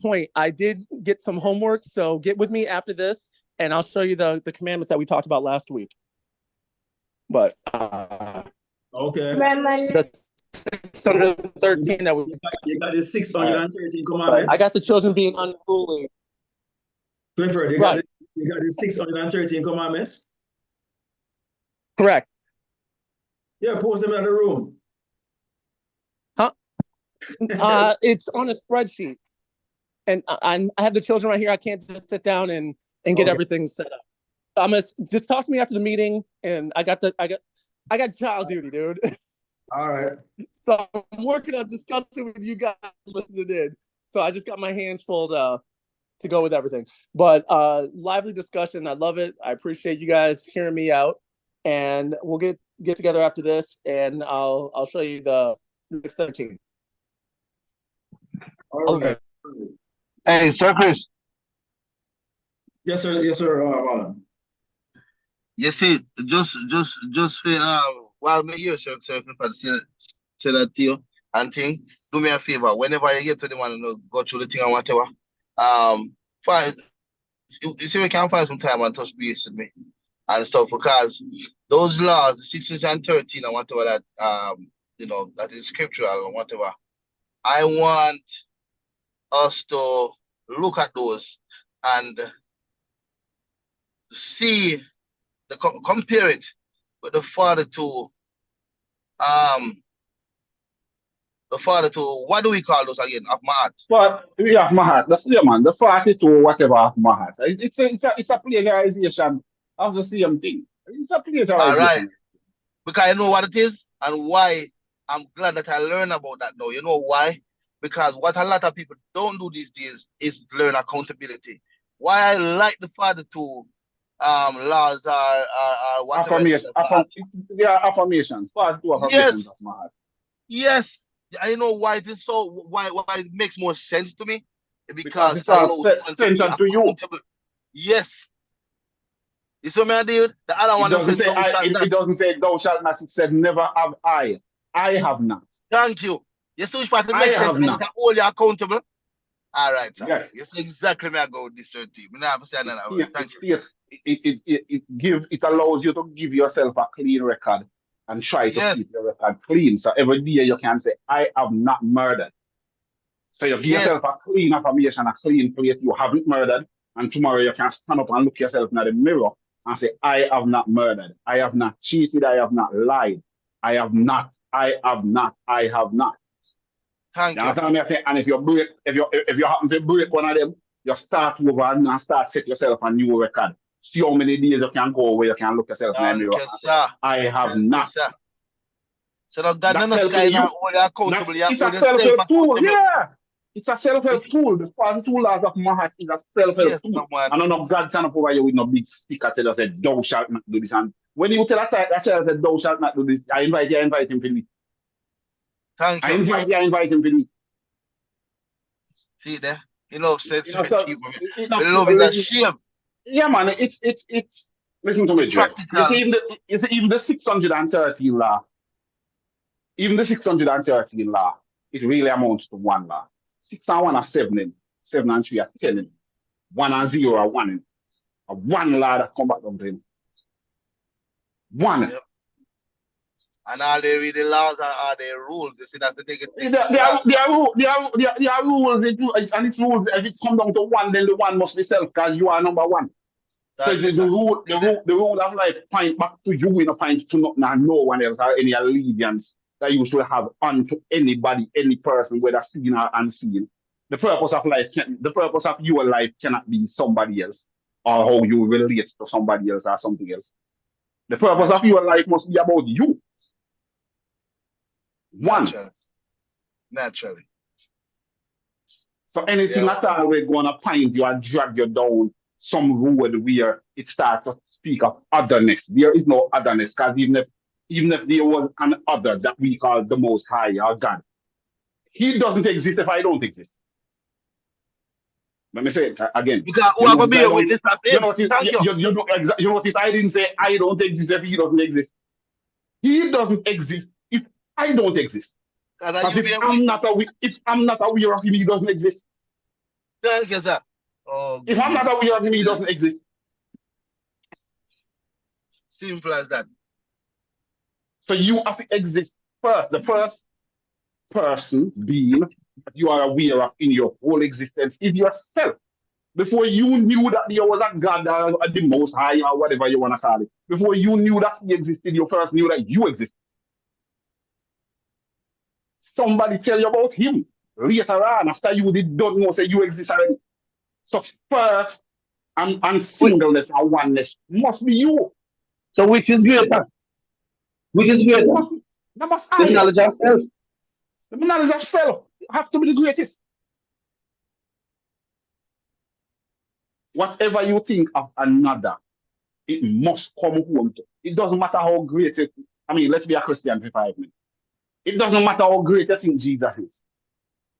point, I did get some homework. So get with me after this, and I'll show you the commandments that we talked about last week. But okay. That's 613 that we. You got the 613 commandments. I got the children being unruly. Clifford, you got the 613 commandments. Correct. Yeah, post them in the room. Huh? It's on a spreadsheet, and I have the children right here. I can't just sit down and get everything set up. I'm gonna just talk to me after the meeting, and I got child duty, dude. All right. So I'm working on discussing with you guys listening in. So I just got my hands full to go with everything. But lively discussion. I love it. I appreciate you guys hearing me out. And we'll get together after this, and I'll show you the 613. Okay. Hey, Sir Chris. Yes, sir. Yes, sir. You see, just for while me here, Sir Clifford say that to you and thing. Do me a favor. Whenever you get to the one, go through the thing and whatever. You see, we can find some time and touch base with me and stuff, because those laws, the 613 and whatever that that is scriptural and whatever, I want us to look at those and see compare it with the Father to what do we call those again? Of Mahat. But yeah, Mahat, that's the man. The 42 whatever of Mahat. It's a plagiarization of the same thing. It's a plagiarization. All right. Because I know what it is and why I'm glad that I learned about that now. You know why? Because what a lot of people don't do these days is learn accountability. Why I like the Father to laws are whatever. Affirmations. 42 affirmations of Mahat. Yes. I know why it is so. Why it makes more sense to me, because it's centered to you. Yes. You saw me, dude? The other It one doesn't said, say thou shalt not. it doesn't say thou shalt not. It said never have I. I have not. Thank you. You see which part it I makes sense have and not. it hold you accountable? All right, sir. Yes. You see exactly me I go with this team. I have to say another word. Thank you. It allows you to give yourself a clean record and try to Yes. keep your record clean. So every day you can say, I have not murdered. So you give Yes. yourself a clean affirmation, a clean plate. You haven't murdered. And tomorrow you can stand up and look yourself in the mirror and say, I have not murdered. I have not cheated. I have not lied. I have not. I have not. I have not. Thank You you. understand me? I say, and if you happen to break one of them, you start over and start set yourself a new record. See how many days you can go where you can look yourself in the Thank mirror you, and say, sir. I have Thank you, not. sir. So now God That's none of sky helping now you. hold you accountable. You It's a hold yourself self-help tool. accountable. Yeah. It's a self-help tool. The 42 laws of Mahat is a self-help Yes, tool. someone. And none of God stand up over you with no big sticker tell you say, thou shalt not do this. And when you tell that child said, thou shalt not do this, I invite him to me. Thank I you. invite him to me. See there? You know, You know, sensitive so people. enough, We love it a shame. yeah, man, it's listen to me, It's Dre. practical. You see, even the 613 law, even the 613 law, it really amounts to one law. 6 and 1 are 7 in, 7 and 3 are 10 in, 1 and 0 are 1 in. A one law that come back down to him. One. Yep. And all they read the laws are the rules. You see, that's the negative thing. There are rules, and it's rules. If it come down to one, then the one must be self because you are number one. So Thank you, sir. the rule of life point back to you in a point to not no one else or any allegiance that you should have unto anybody, any person, whether seen or unseen. The purpose of your life cannot be somebody else or how you relate to somebody else or something else. The purpose of your life must be about you. One. Naturally. So anything at all we're gonna find you and drag you down some road where it starts to speak of otherness. There is no otherness, because even if there was an other that we call the Most High or God, He doesn't exist if I don't exist. Let me say it again. Because who are going to be a witness of him? Thank you. You notice I didn't say I don't exist if He doesn't exist. He doesn't exist if I don't exist. Because if I'm not aware of Him, He doesn't exist. Thank you, sir. Oh, if I'm not aware of Him, He doesn't exist. Simple as that. So you have to exist first. The first person being that you are aware of in your whole existence is yourself. Before you knew that there was a God or the Most High or whatever you want to call it, before you knew that He existed, you first knew that you exist. Somebody tell you about Him later on after you don't know, say you exist already. So first and singleness and oneness must be you. So which is greater? Which is greater? That must the knowledge of self. The knowledge of self have to be the greatest. Whatever you think of another, it must come home to. It doesn't matter how great it is. I mean, let's be a Christian for 5 minutes. It doesn't matter how great you think Jesus is,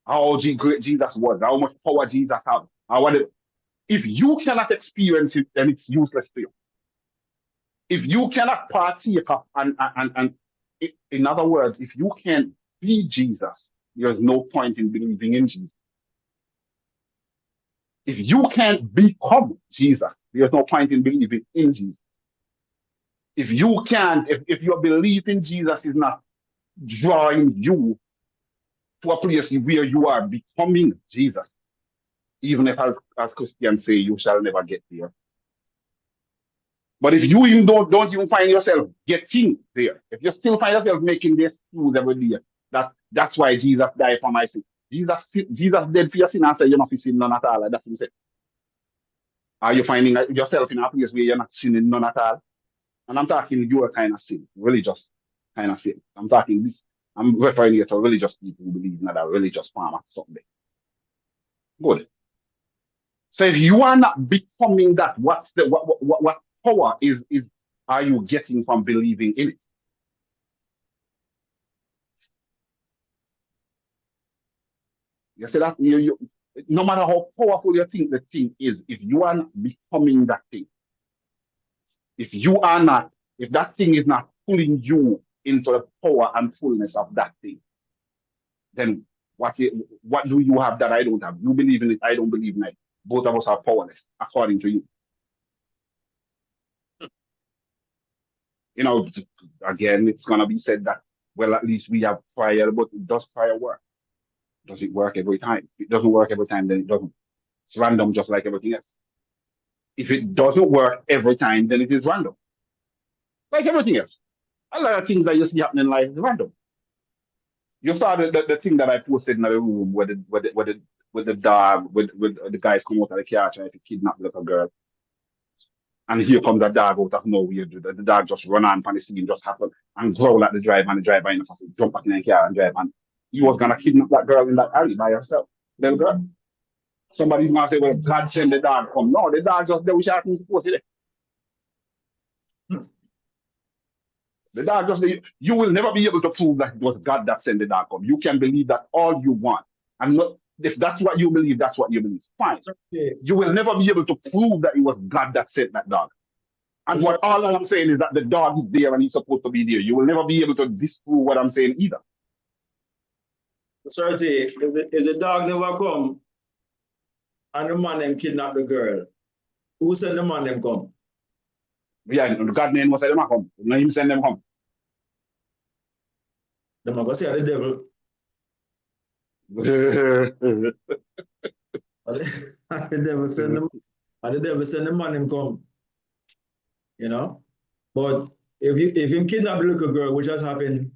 how great Jesus was, how much power Jesus had, or whatever. If you cannot experience it, then it's useless to you. If you cannot partake of, in other words, if you can't be Jesus, there's no point in believing in Jesus. If you can't become Jesus, there's no point in believing in Jesus. If you can't, if your belief in Jesus is not drawing you to a place where you are becoming Jesus, even if as Christians say, you shall never get there. But if you even don't even find yourself getting there, if you still find yourself making this excuse every day, that's why Jesus died for my sin. Jesus dead for your sin and said, you're not sinning none at all. That's what he said. Are you finding yourself in a place where you're not sinning none at all? And I'm talking your kind of sin, religious kind of sin. I'm referring here to religious people who believe in that religious form of something. Good. So if you are not becoming that, what power are you getting from believing in it? You see that? No matter how powerful you think the thing is, if you are not becoming that thing, if you are not, if that thing is not pulling you into the power and fullness of that thing, then what do you have that I don't have? You believe in it, I don't believe in it. Both of us are powerless, according to you. You know, again, it's gonna be said that, well, at least we have prayer, but does prayer work? Does it work every time? If it doesn't work every time, then it doesn't. It's random, just like everything else. If it doesn't work every time, then it is random, like everything else. A lot of things that you see happening in life is random. You saw the thing that I posted in the room with the dog, with the guys come out of the car trying to kidnap the little girl. And here comes a dog out of nowhere. The dog just run on the scene, just happen and growl at the driver, and the driver in the car jump back in the car and drive. And he was gonna kidnap that girl in that alley by herself. Little girl. Somebody's gonna say, well, God send the dog come. No, the dog just there, which I think supposed to. The dog just you will never be able to prove that it was God that sent the dog come. You can believe that all you want. And not if that's what you believe, that's what you believe. Fine. Okay. You will never be able to prove that it was God that sent that dog. And what all I'm saying is that the dog is there and he's supposed to be there. You will never be able to disprove what I'm saying either. Sorry, if the dog never come and the man them kidnap the girl, who send the man them come? Yeah, the God name was say them come. No, him send them come. Them are gonna say the devil. The The devil send them, and the devil send the man them come. You know? But if you kidnap a little girl, which has happened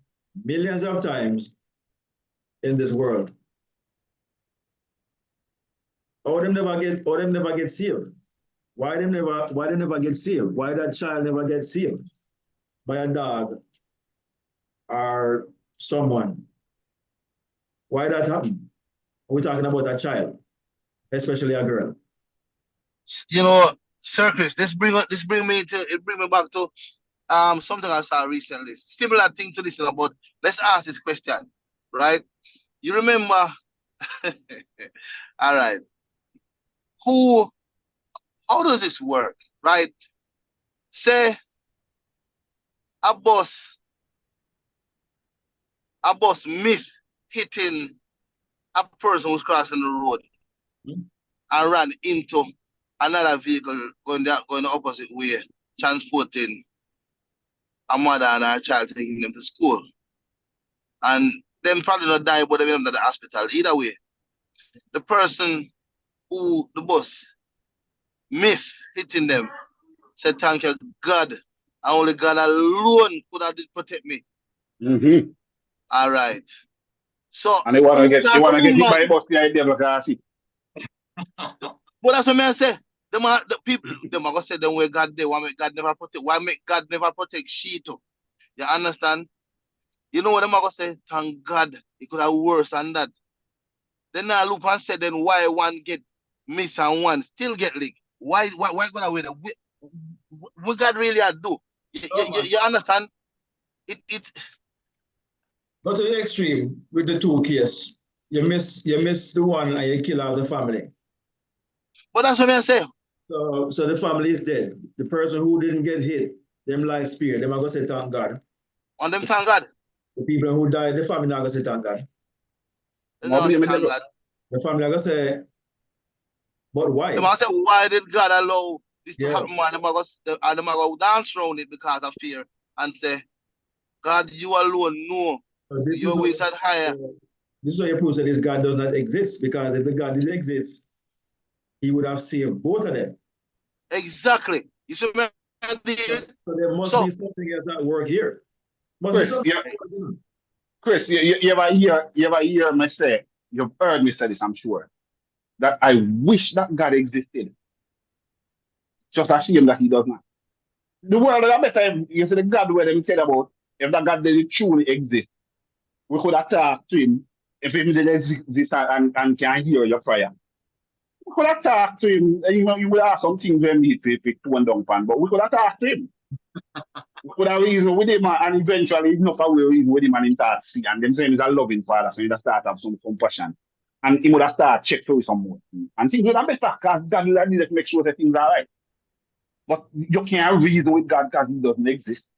millions of times in this world, or them never get saved. Why they never get saved? Why that child never gets saved by a dog or someone? Why that happen? We're talking about a child, especially a girl. You know, Sir Chris, this bring me back to something I saw recently. Similar thing to this, but let's ask this question, right? You remember all right. How does this work? Right? Say a bus miss hitting a person who's crossing the road and ran into another vehicle going the opposite way, transporting a mother and her child, taking them to school. And them probably not die, but they them to the hospital. Either way, the person who the bus miss hitting them said, "Thank you, God. And only God alone could have protect me." Mm-hmm. All right. So and they wanna get hit by a bus behind them like I see. But that's what I say. The people, them are gonna say them where God they why make God never protect. Why make God never protect she too? You understand? You know what them are gonna say? Thank God, it could have worse than that. Then I look and say, then why one get miss and one still get leaked? Why gonna wait? What God really do? You understand? It. Go to the extreme with the two case. You miss the one and you kill all the family. But that's what I say. So the family is dead. The person who didn't get hit, them life spared. Them are gonna say thank God. On them thank God. The people who died, the family are gonna say thank God. Thank God. The family are gonna say, but why? Them are say, why did God allow this to happen? Man, them are gonna dance around it because of fear and say, God, you alone know. So your ways are higher. This is why you prove that this God does not exist, because if the God did exist, he would have saved both of them. Exactly. You see, man, so there must be something else at work here. Chris, you ever hear me say, you've heard me say this, I'm sure, that I wish that God existed. Just a shame that he does not. The world is a better, you see the God where they tell about, if that God didn't truly exist, we could have talked to him, if he didn't exist and can hear your prayer. We could have talked to him, and you would have some things when he to one down pan, but we could have talked to him. We could have reasoned with him, and eventually enough we reason with him and he start see, and then saying he's a loving father, so he start have some compassion. And he would have started check through some more. And things would have better because God will need to make sure that things are right. But you can't reason with God because he doesn't exist.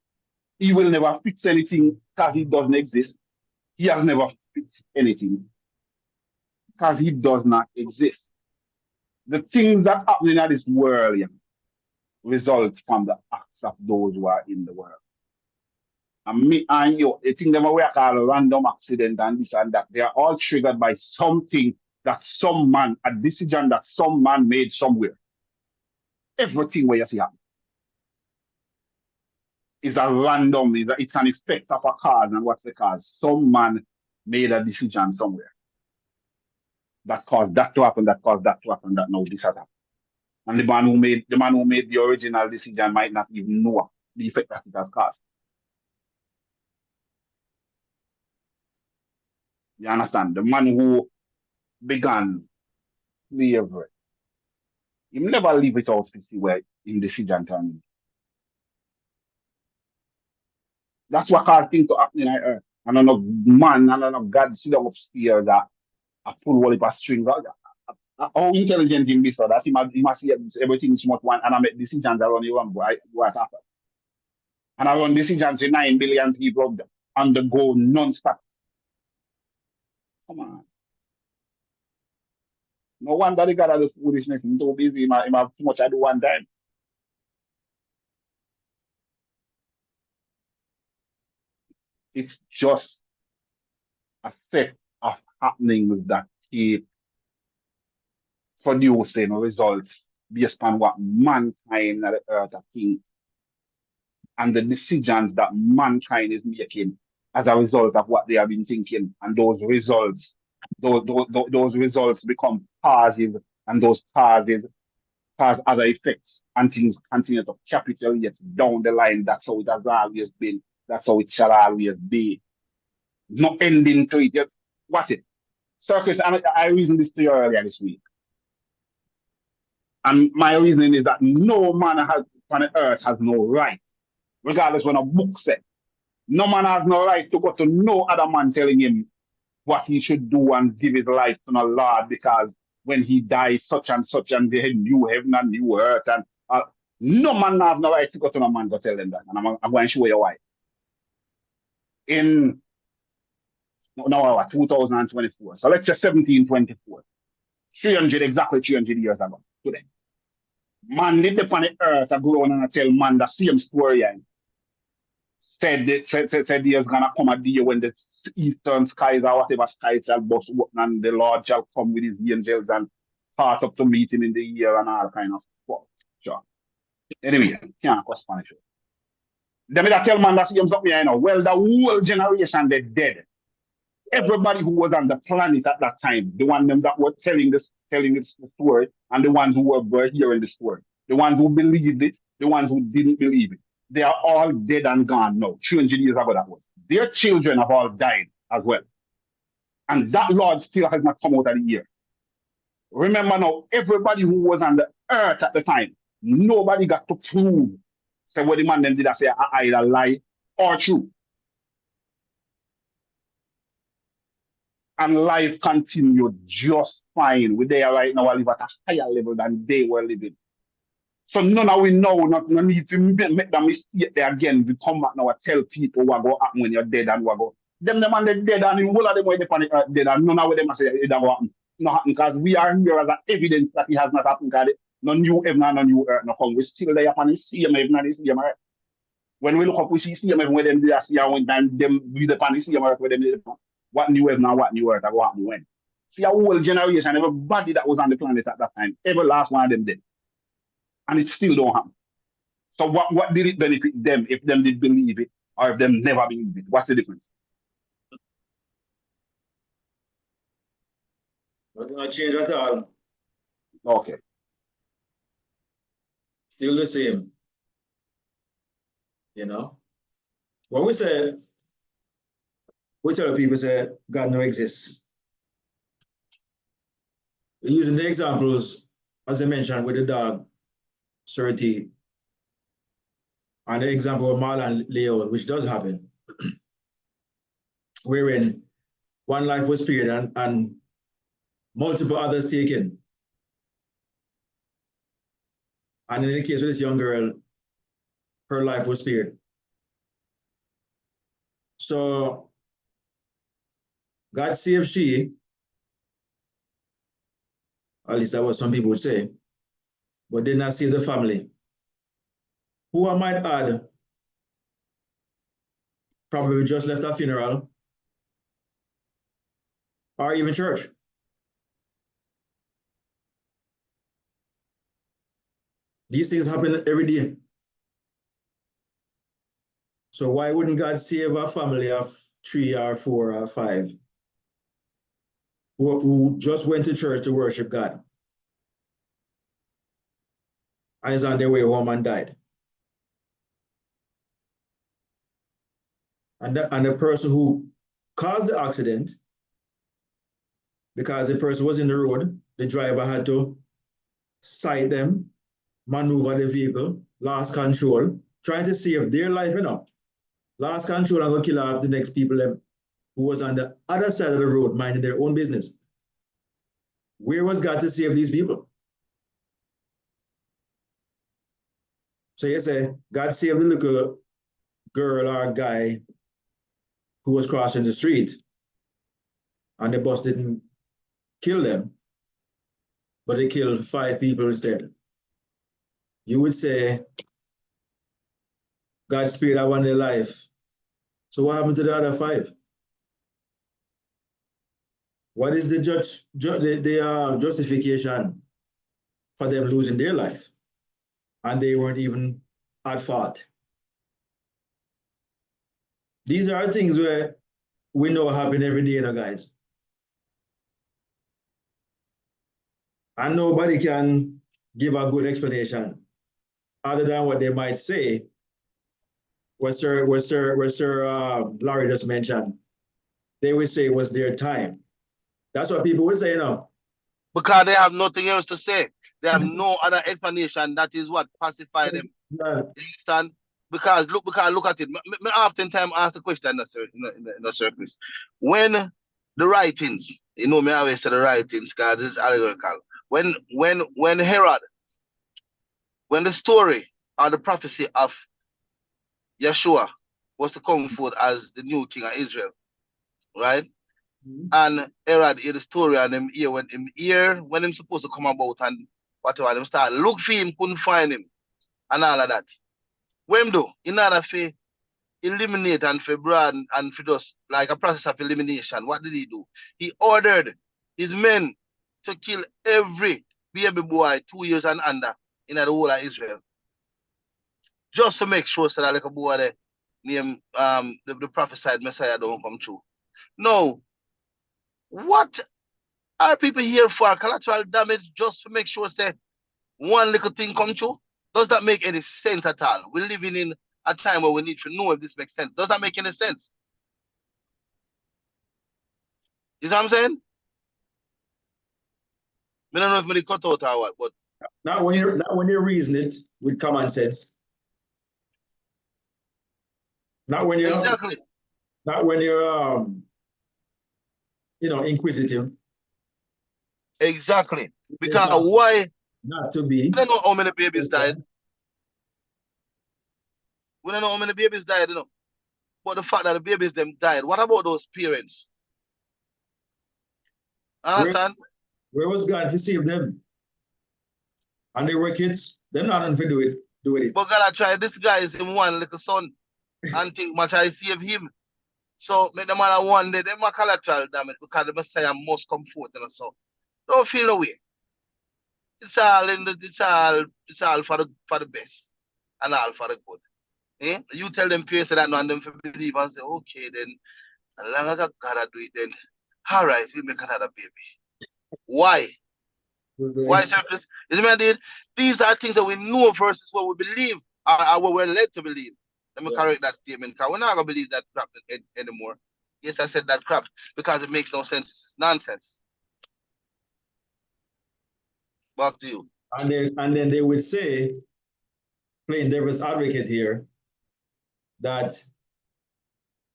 He will never fix anything because he doesn't exist. He has never fixed anything because he does not exist. The things that happen in this world result from the acts of those who are in the world. And me and you, the thing that we call a random accident and this and that, they are all triggered by something that some man, a decision that some man made somewhere. Everything where you see happen is a random, it's an effect of a cause. And what's the cause? Some man made a decision somewhere that caused that to happen, that caused that to happen, that now this has happened. And the man who made the original decision might not even know the effect that it has caused. You understand? The man who began slavery, he never leave it out to see where in decision time. That's what caused things to happen in the earth. And I know man, and I know God sit down upstairs that I pull all the strings. How intelligent him be so that he must see everything smart one and I make decisions around the one what happened. And I run decisions with 9 billion people on the go non-stop. Come on. No wonder the God of the foolishness is too busy. He have too much to do one time. It's just a set of happenings that keep producing results based on what mankind on the earth are thinking and the decisions that mankind is making as a result of what they have been thinking. And those results, those results become causes, and those causes cause other effects, and things continue to capitulate down the line. That's how it has always been. That's how it shall always be. No ending to it. Just watch it. Circus, and I reasoned this to you earlier this week. And my reasoning is that no man on the earth has no right, regardless when a book said. No man has no right to go to no other man telling him what he should do and give his life to the Lord because when he dies, such and the new heaven and new earth. And no man has no right to go to no man to tell them that. And I'm going to show you why. In now 2024. So let's say 1724. 300 years ago today. Man lived upon the earth and go on and tell man the same story. Said there's gonna come a day when the eastern skies or whatever skies shall burst open and the Lord shall come with his angels and start up to meet him in the air and all kind of stuff. Sure. Anyway, can't go Spanish. Then I tell man that same something, you know. Well, the whole generation they're dead. Everybody who was on the planet at that time, the ones that were telling this story, and the ones who were hearing the story, the ones who believed it, the ones who didn't believe it, they are all dead and gone now. 300 years ago that was. Their children have all died as well. And that Lord still has not come out of the year. Remember now, everybody who was on the earth at the time, nobody got to prove. Say what the man then did I say either lie or true. And life continued just fine. We're there right now, I live at a higher level than they were living. So none of we know, no need to make the mistake there again. We come back now and tell people what go happen when you're dead and what go. Them man they dead and the whole of them were on the earth dead and none of them say it will happen. No happen because we are here as an evidence that it has not happened because no new heaven and no new earth no come. We still there upon the same heaven and the same earth. When we look up, we see same heaven where them did see and when time them breathe upon the same earth where them did. What new heaven and what new earth will happen when. See a whole generation, everybody that was on the planet at that time, every last one of them did. And it still don't happen. So what did it benefit them if them did believe it or if them never believe it? What's the difference? Not change at all. Okay. Still the same. You know? When we say, we tell people say God no exists. We're using the examples, as I mentioned, with the dog, Surety, and the example of Marlon Leo, which does happen, wherein one life was spared and multiple others taken. And in the case of this young girl, her life was spared. So God saved she, at least that's what some people would say, but did not save the family, who I might add probably just left a funeral or even church. These things happen every day. So why wouldn't God save a family of 3 or 4 or 5 who just went to church to worship God and is on their way home and died? And the person who caused the accident, because the person was in the road, the driver had to sight them, maneuver the vehicle, lost control, trying to save their life, lost control and go kill off the next people who was on the other side of the road minding their own business. Where was God to save these people? So you say, God saved the little girl or guy who was crossing the street and the bus didn't kill them, but they killed 5 people instead. You would say, God spared that one their life. So what happened to the other 5? What is the justification for them losing their life? And they weren't even at fault. These are things where we know happen every day, guys. And nobody can give a good explanation other than what they might say, what Sir Larry just mentioned. They would say it was their time. That's what people would say, Because they have nothing else to say. They have no other explanation. That is what pacify them. Yeah. You understand? Because look at it. Me oftentimes ask the question in the circles. When the writings, me always say the writings, because this is allegorical. When Herod, when the story or the prophecy of Yeshua was to come forth as the new king of Israel, right? Mm-hmm. And Herod hear the story and him hear when him supposed to come about and whatever, them start look for him, couldn't find him, and all of that. What him do? In order to eliminate and for broad and for just like a process of elimination, what did he do? He ordered his men to kill every baby boy 2 years and under in the whole of Israel. Just to make sure so that like a boy there named the prophesied Messiah don't come true. No. What are people here for? Collateral damage just to make sure say one little thing come true? Does that make any sense at all? We're living in a time where we need to know if this makes sense. Does that make any sense? You see what I'm saying? I don't know if we cut out or what, but not when you reason it with common sense. Not when you're exactly. Not when you're inquisitive. Exactly. Because why not to be? We don't know how many babies died. We don't know how many babies died, But the fact that the babies them died, what about those parents? Understand? Where was God to save them? And they were kids, they're not going to do it. But God, I try this guy is him one little son and think much I save him. So make the man one day, them a collateral damage because the Messiah must come forth and so. Don't feel no way. It's all for the best and all for the good. Eh? You tell them parents that no and them believe and say, okay, then as long as God do it, then all right, we make another baby. Why? Why circles? These are things that we know versus what we believe or what we're led to believe. Let me correct that statement because we're not gonna believe that crap anymore. Yes, I said that crap because it makes no sense. It's nonsense. Back to you. And then they would say, playing devil's advocate here, that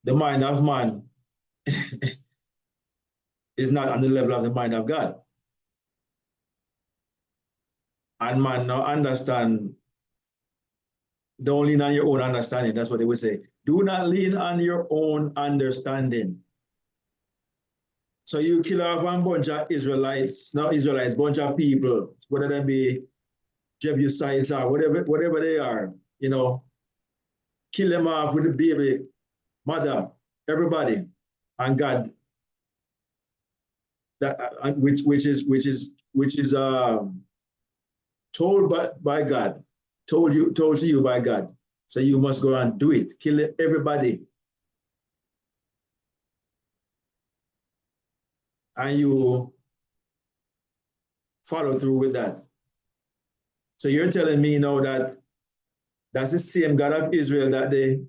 the mind of man is not on the level of the mind of God. And man, now understand, don't lean on your own understanding. That's what they would say. Do not lean on your own understanding. So you kill off one bunch of Israelites, not Israelites, bunch of people, whether they be Jebusites or whatever they are, you know, kill them off with the baby, mother, everybody, and God, that which is told by God, told to you by God. So you must go and do it. Kill everybody. And you follow through with that. So you're telling me now that that's the same God of Israel that the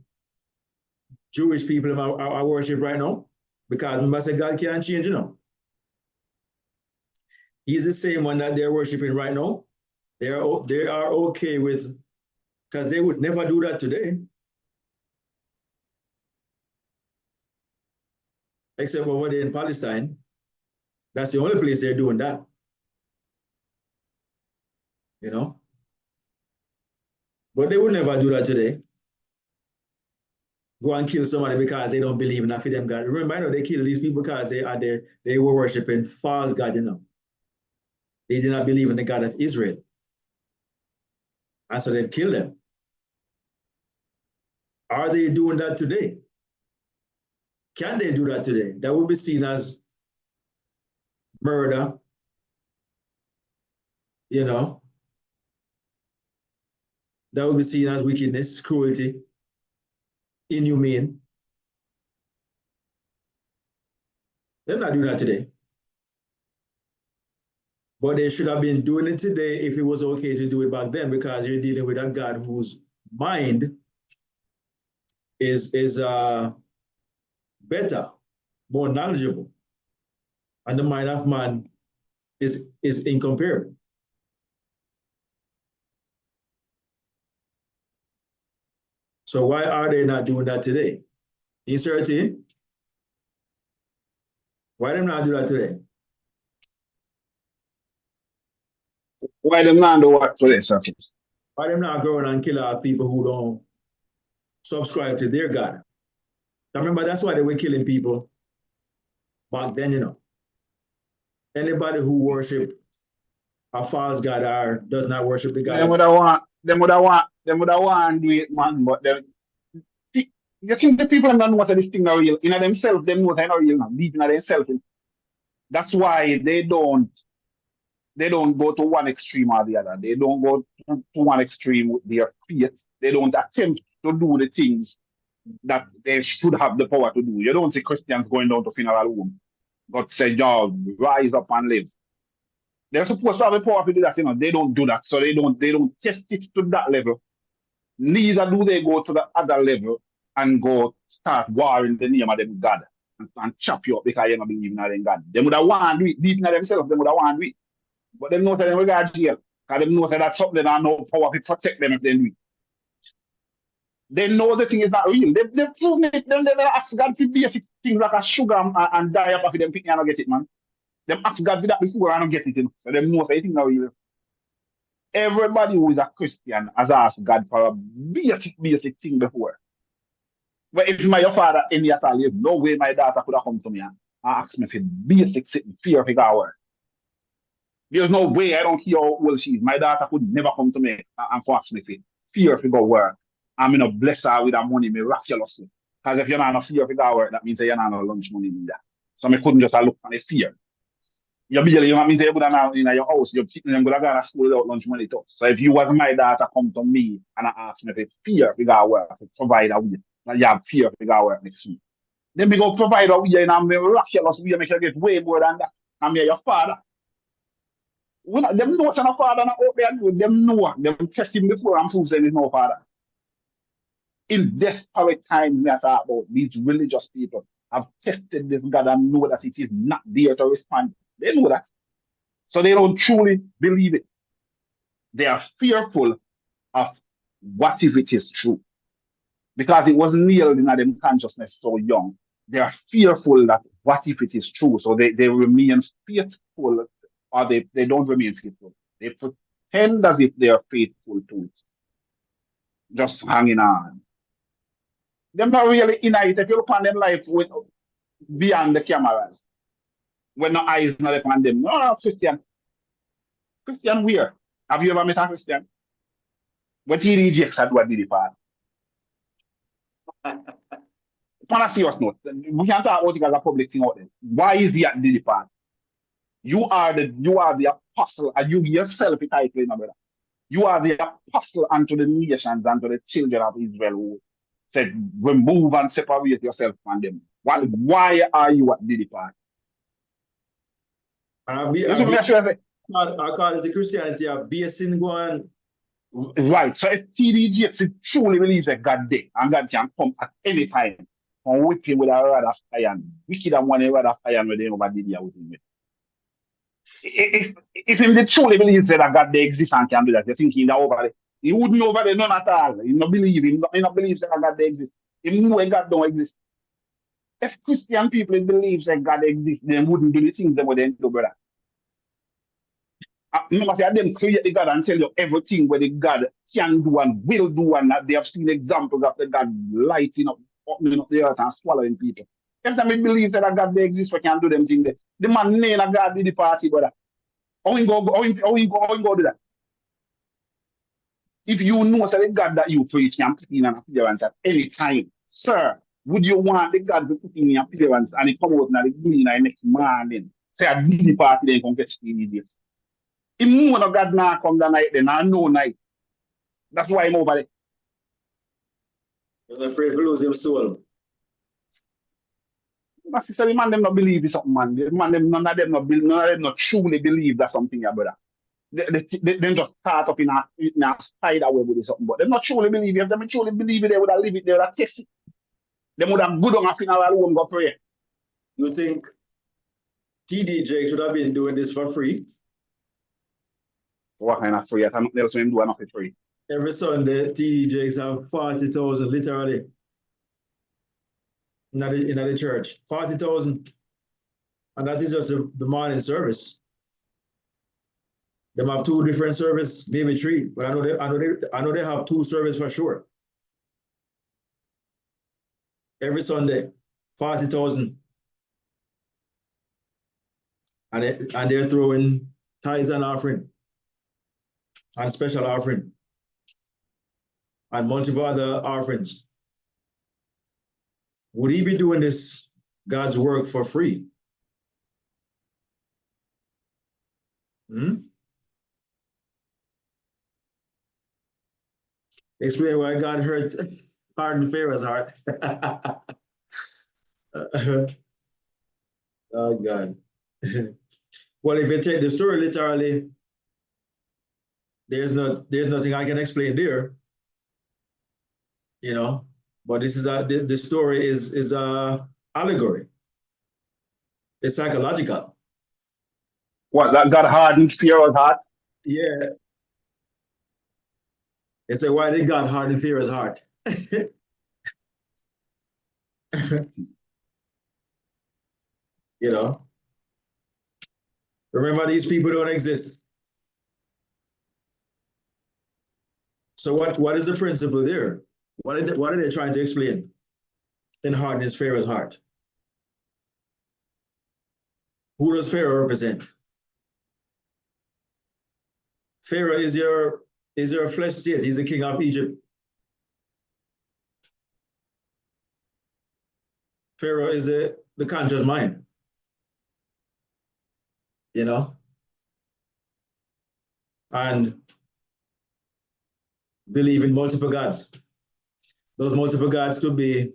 Jewish people are worship right now? Because remember, say God can't change, you know. He's the same one that they're worshiping right now. They are okay with, because they would never do that today. Except over there in Palestine. That's the only place they're doing that. You know? But they would never do that today. Go and kill somebody because they don't believe in that for them God. Remember, I know they kill these people because they were worshiping false God, you know. They did not believe in the God of Israel. And so they kill them. Are they doing that today? Can they do that today? That would be seen as murder, you know. That would be seen as wickedness, cruelty, inhumane. They're not doing that today. But they should have been doing it today if it was okay to do it back then, because you're dealing with a God whose mind is better, more knowledgeable. And the mind of man is incomparable. So why are they not doing that today? Inserting? Why them not do that today? Why them not do what today, sir? Why them not going and kill our people who don't subscribe to their God? I remember that's why they were killing people back then, you know. Anybody who worship a false God or does not worship the God. Them would have want do it, man, but them you think the people don't know what this thing are real. In themselves, them know they're not real now, deep in themselves. That's why they don't go to one extreme or the other. They don't go to one extreme with their faith. They don't attempt to do the things that they should have the power to do. You don't see Christians going down to funeral home. God said, y'all rise up and live. They're supposed to have the power to do that, you know. They don't do that. So they don't test it to that level. Neither do they go to the other level and go start war in the name of them God and chop you up because you don't believe in them God. They would have want to do it deep in themselves, they would have want to do it. But they know that they will go jail. Because they know that that's something that no power to protect them if they do it. They know the thing is not real. They've proven it. They ask God for basic things like a sugar and diet for them picking and not get it, man. Them ask God for that before and not get it. You know? So they know that it's not real. Everybody who is a Christian has asked God for a basic thing before. But if my father any at all, no way my daughter could have come to me and ask me for basic fear of God. There's no way, I don't care how old she is. My daughter could never come to me and ask me for fear if you go work. I'm going to bless her with that money miraculously. Because if you're not fear if you go work, that means you're not lunch money in that. So I couldn't just look for the fear. You mean you would have in your house, you're sitting them going to school without lunch money too. So if you was my daughter come to me and ask me for fear if you go work, to provide a way, that you have fear if you go work next week. Then we go provide a way in a miraculous way, make sure you get way more than that. I'm your father. Them know it's not father not out there do. Them know. Them test him before and prove them is no father. In desperate times, we are talking about these religious people have tested this God and know that it is not there to respond. They know that. So they don't truly believe it. They are fearful of what if it is true. Because it was nailed in them consciousness so young. They are fearful that what if it is true. So they remain faithful or they don't remain faithful. They protect pretend as if they are faithful to it, just hanging on. They're not really in it. If you look on them life with beyond the cameras, when no eyes not upon them. No, no, Christian. Christian where? Have you ever met a Christian? What he rejects at what did he pass? On a serious note, we can talk about it as a public thing out there. Why is he at the path? You are the apostle, and you yourself a title, my brother. You are the apostle unto the nations, unto the children of Israel who said, remove and separate yourself from them. Why are you at the path? According to Christianity, a basing going. Right. So if TDG truly believes that God did, and God can come at any time and whip him with a rod of iron, wicked and one a rod of iron with him over the with him. If him truly believes that God they exist and can do that, you're thinking that over there. He wouldn't over there none at all. He not believe him. He not believe that God they exist. He know God don't exist. If Christian people believe that God exists, they wouldn't do the things they would do, brother. No matter them create the God and tell you everything where the God can do and will do, and that they have seen examples of the God lighting up, opening up the earth and swallowing people. Every time he believes that God they exist, we can do them things there. The man name of God did the party, brother. How he go do that? If you know that the God that you preach can put in an appearance at any time, sir, would you want the God to put in an appearance and he come out and the green next morning? Say I did the party, then come get the idiots. He know no God now come the night then, and no night. That's why I'm over there. You're afraid to lose his soul. But the man them not believe this something, man. The man them none of them not truly believe that something, yeah, brother. They just start up in a spider web with something, but they not truly believe it. If they truly believe it, they would have lived it, they would have tested it. They would have good on a funeral home go pray. You think TDJ should have been doing this for free? What kind of free? Nothing else we do enough for free. Every Sunday, TDJs have 40,000 literally in the church. 40,000. And that is just the morning service. They have 2 different services, maybe 3, but I know they have 2 services for sure. Every Sunday, 40,000. And they're throwing tithes and offering and special offering and multiple other offerings. Would he be doing this God's work for free? Explain why God hardened Pharaoh's heart. Oh God. Well, if you take the story literally, there's nothing I can explain there. You know, but the story is a allegory. It's psychological. What, that God hardened Pharaoh's heart? Yeah. They say, why did God harden Pharaoh's heart? You know, remember these people don't exist. So what is the principle there? What are they trying to explain in hardening Pharaoh's heart? Who does Pharaoh represent? Pharaoh is your flesh state. He's the king of Egypt. Pharaoh is the conscious mind. You know? And believe in multiple gods. Those multiple gods could be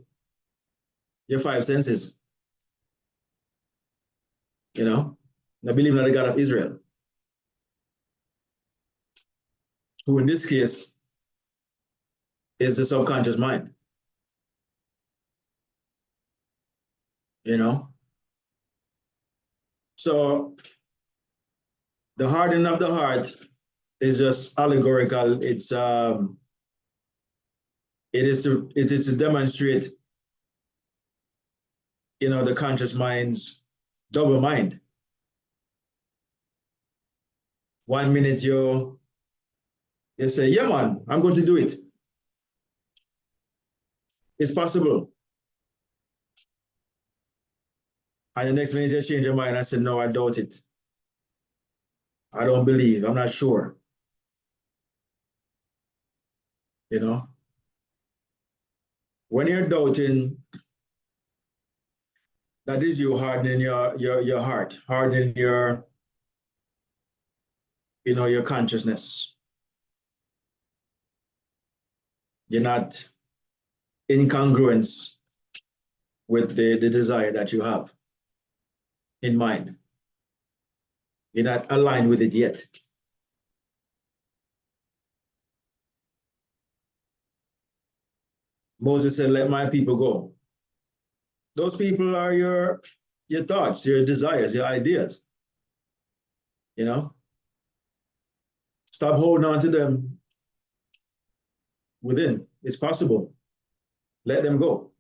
your 5 senses. You know? I believe in the God of Israel, who in this case is the subconscious mind. You know? So the hardening of the heart is just allegorical. It is to demonstrate, you know, the conscious mind's double mind. 1 minute you're You say, yeah, man, I'm going to do it. It's possible. And the next minute you change your mind and say, no, I doubt it. I don't believe, I'm not sure. You know? When you're doubting, that is you hardening your heart, hardening your, your consciousness. You're not in congruence with the desire that you have in mind. You're not aligned with it yet. Moses said, let my people go. Those people are your thoughts, your desires, your ideas. You know? Stop holding on to them within. It's possible. Let them go.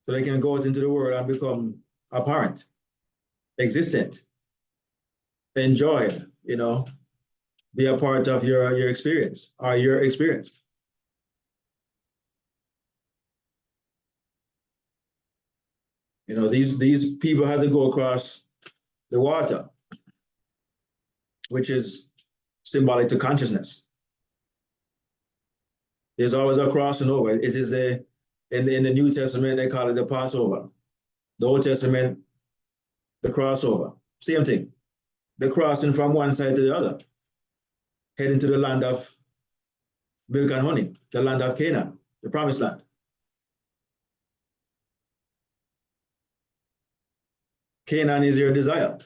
So they can go out into the world and become apparent, existent, enjoy, be a part of your experience or your experience. These people had to go across the water, which is symbolic to consciousness. There's always a crossing over. It is in the New Testament, they call it the Passover. The Old Testament, the crossover. Same thing. The crossing from one side to the other, heading to the land of milk and honey, the land of Canaan, the promised land. Canaan is your desire.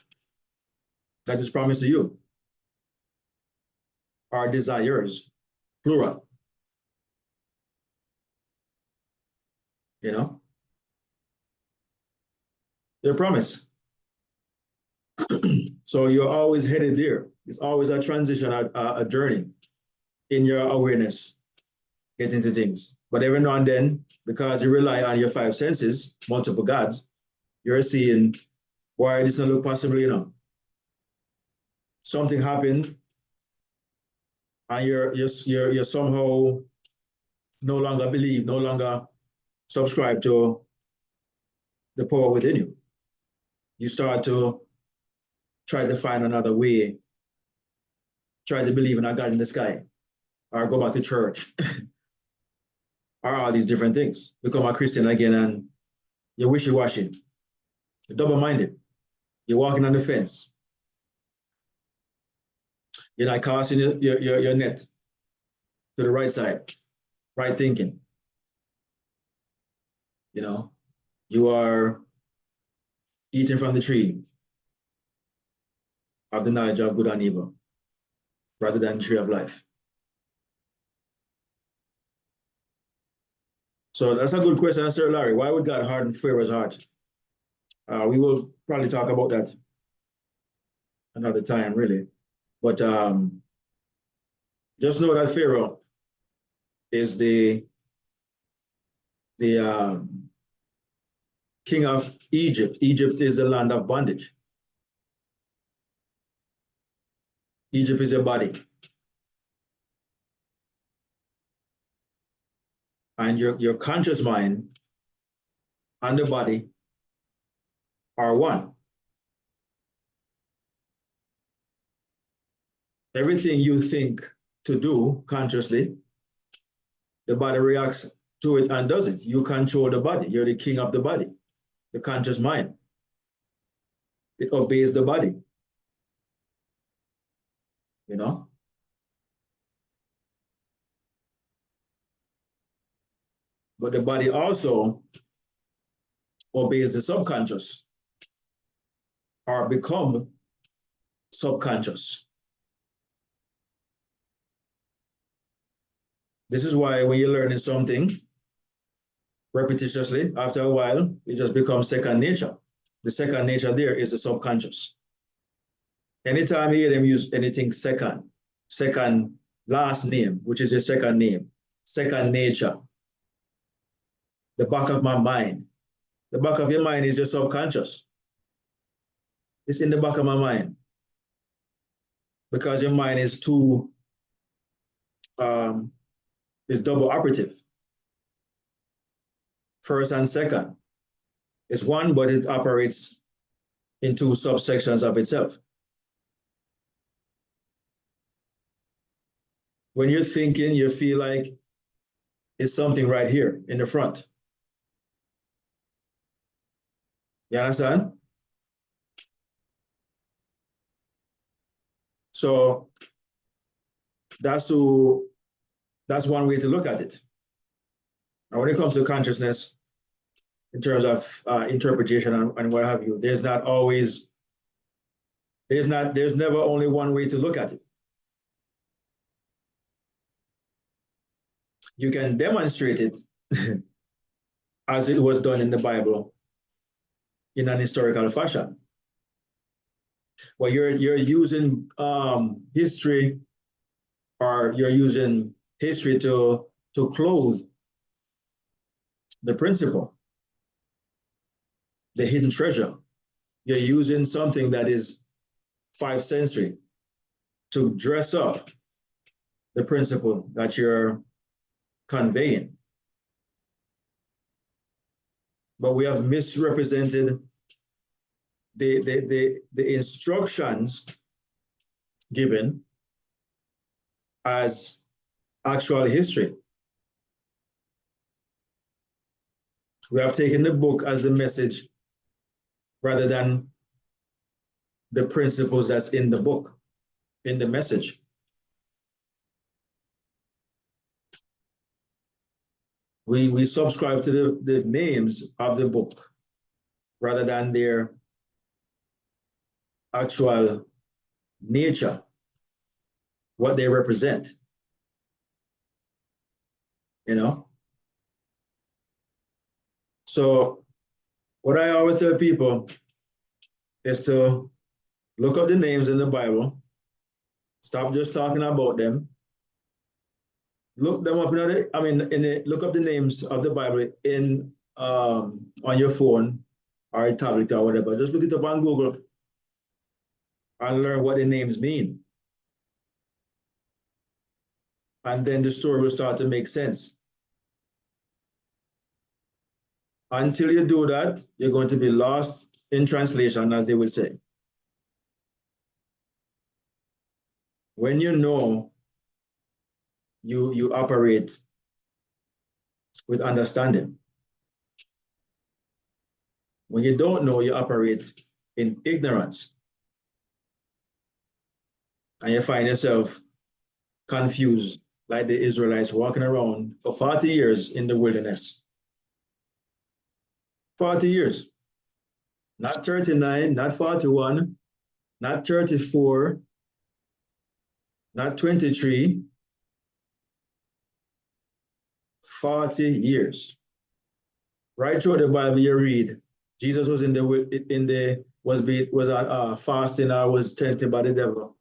That is promised to you. Our desires, plural. They're promised. So you're always headed there. It's always a transition, a journey in your awareness, getting to things. But every now and then, because you rely on your five senses, multiple gods, you're seeing why this doesn't look possible, Something happened, and you're somehow no longer believe, no longer subscribe to the power within you. You start to try to find another way, try to believe in a God in the sky, or go back to church, or all these different things. Become a Christian again, and you're wishy-washy. You're double-minded. You're walking on the fence. You're not casting your net to the right side, right thinking. You are eating from the tree of the knowledge of good and evil, rather than the tree of life. So that's a good question, Sir Larry. Why would God harden Pharaoh's heart? We will probably talk about that another time, really. But just know that Pharaoh is the king of Egypt. Egypt is the land of bondage. Egypt is your body. And your conscious mind and the body are one. Everything you think to do consciously, the body reacts to it and does it. You control the body. You're the king of the body, the conscious mind. It obeys the body. But the body also obeys the subconscious or become subconscious. This is why when you're learning something repetitiously, after a while, it just becomes second nature. The second nature there is the subconscious. Anytime you hear them use anything second last name, which is your second name, second nature, the back of my mind. The back of your mind is your subconscious. It's in the back of my mind. because your mind is too, is double operative. First and second. It's one, but it operates in two subsections of itself. When you're thinking, you feel like it's something right here in the front. You understand? So that's one way to look at it. And when it comes to consciousness, in terms of interpretation and what have you, there's never only one way to look at it. You can demonstrate it as it was done in the Bible in an historical fashion. Well, you're using history, or you're using history to clothe the principle, the hidden treasure. You're using something that is 5th century to dress up the principle that you're conveying. But we have misrepresented the instructions given as actual history. We have taken the book as the message rather than the principles that's in the book, in the message. We subscribe to the names of the book rather than their actual nature, what they represent. You know? So what I always tell people is to look up the names in the Bible, stop just talking about them, look them up look up the names of the Bible in on your phone or a tablet or whatever. Just look it up on Google and learn what the names mean. And then the story will start to make sense. Until you do that, you're going to be lost in translation, as they would say. When you know, you operate with understanding. When you don't know, you operate in ignorance. And you find yourself confused, like the Israelites walking around for 40 years in the wilderness. 40 years. Not 39, not 41, not 34, not 23, 40 years. Right through the Bible you read, Jesus was fasting or was tempted by the devil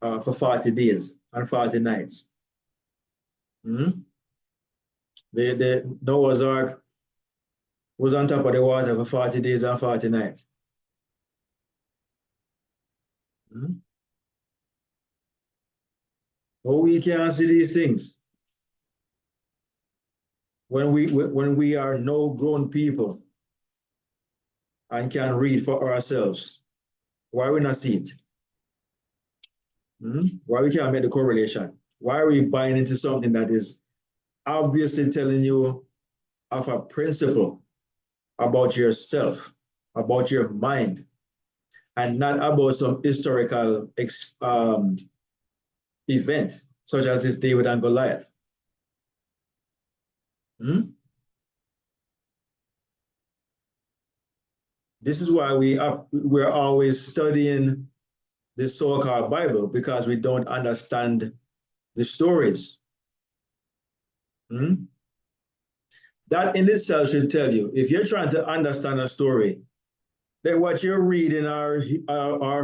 for 40 days and 40 nights. The Noah's Ark was on top of the water for 40 days and 40 nights. Oh, we can't see these things. When we are no grown people and can read for ourselves, why we not see it? Why we can't make the correlation? Why are we buying into something that is obviously telling you of a principle about yourself, about your mind, and not about some historical event, such as this David and Goliath? This is why we're always studying the so-called Bible, because we don't understand the stories. That in itself should tell you, if you're trying to understand a story, then what you're reading or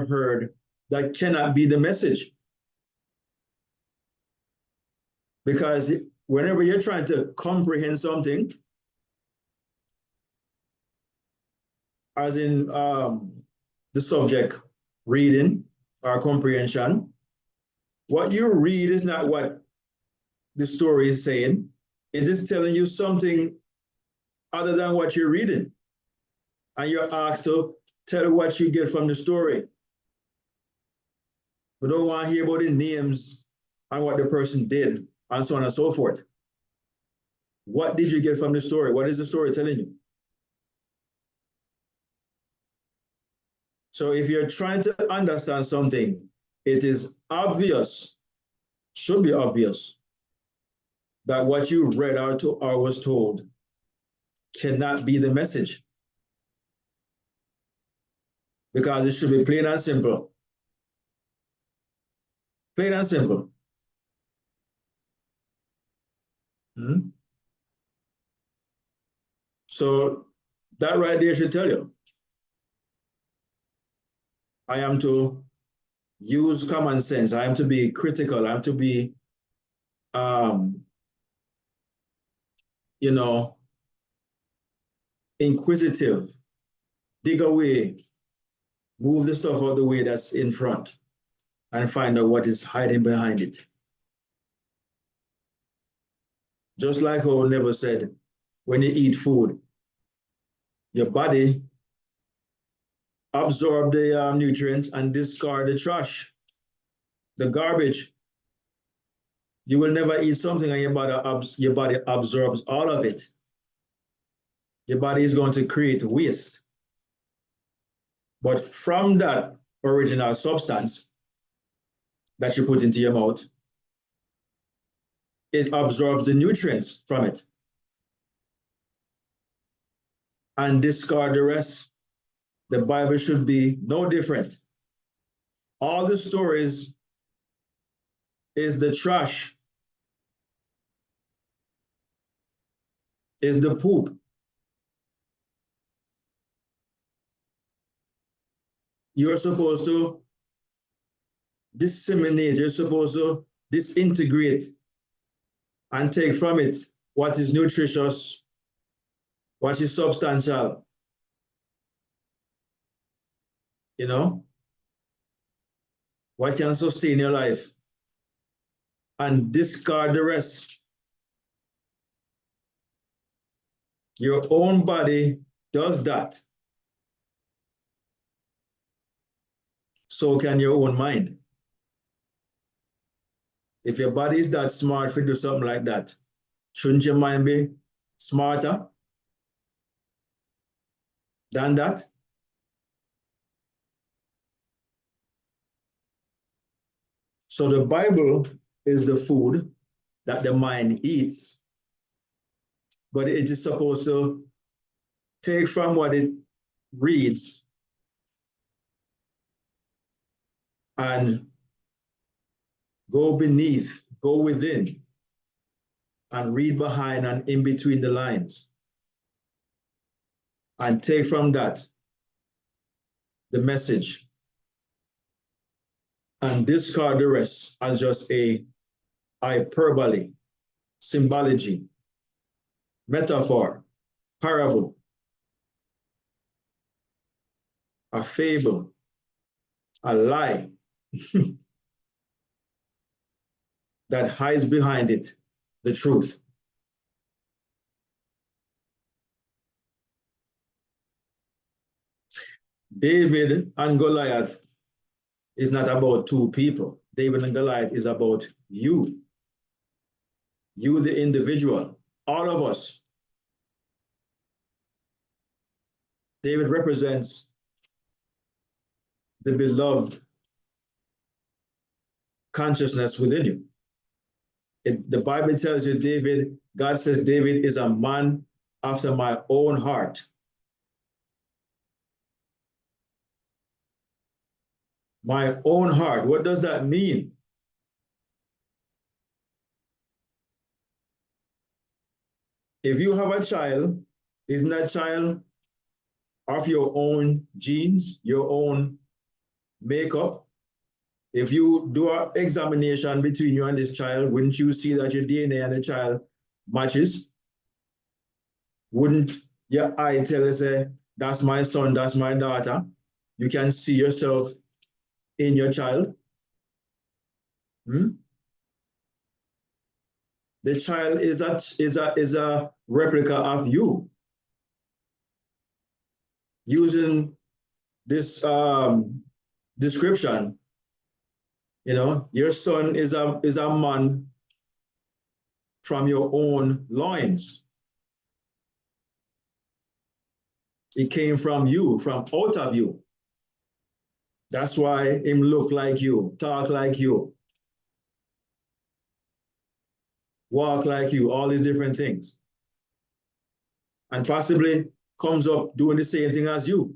heard, that cannot be the message. Because whenever you're trying to comprehend something, as in the subject reading, or comprehension. What you read is not what the story is saying. It is telling you something other than what you're reading. And you're asked to tell what you get from the story. We don't want to hear about the names and what the person did and so on and so forth. What did you get from the story? What is the story telling you? So if you're trying to understand something, it is obvious, should be obvious, that what you read or was told cannot be the message. Because it should be plain and simple. Plain and simple. Hmm? So that right there should tell you. I am to use common sense. I am to be critical. I am to be, inquisitive. Dig away. Move the stuff out of the way that's in front and find out what is hiding behind it. Just like how Never said, when you eat food, your body absorb the nutrients and discard the trash, the garbage. You will never eat something and your body absorbs all of it. Your body is going to create waste. But from that original substance that you put into your mouth, it absorbs the nutrients from it and discard the rest. The Bible should be no different. All the stories is the trash, is the poop. You're supposed to disseminate, you're supposed to disintegrate and take from it what is nutritious, what is substantial. You know, what can sustain your life, and discard the rest. Your own body does that. So can your own mind. If your body is that smart to do something like that, shouldn't your mind be smarter than that? So the Bible is the food that the mind eats, but it is supposed to take from what it reads and go beneath, go within, and read behind and in between the lines, and take from that the message and discard the rest as just a hyperbole, symbology, metaphor, parable, a fable, a lie that hides behind it the truth. David and Goliath is not about two people. David and Goliath is about you. You, the individual, all of us. David represents the beloved consciousness within you. The Bible tells you David, God says David is a man after my own heart. My own heart, what does that mean? If you have a child, isn't that child of your own genes, your own makeup? If you do an examination between you and this child, wouldn't you see that your DNA and the child matches? Wouldn't your eye tell you, say, that's my son, that's my daughter? You can see yourself in your child? Hmm? The child is a replica of you. Using this description, you know, your son is a man from your own loins. It came from you, from out of you. That's why him look like you, talk like you, walk like you, all these different things. And possibly comes up doing the same thing as you.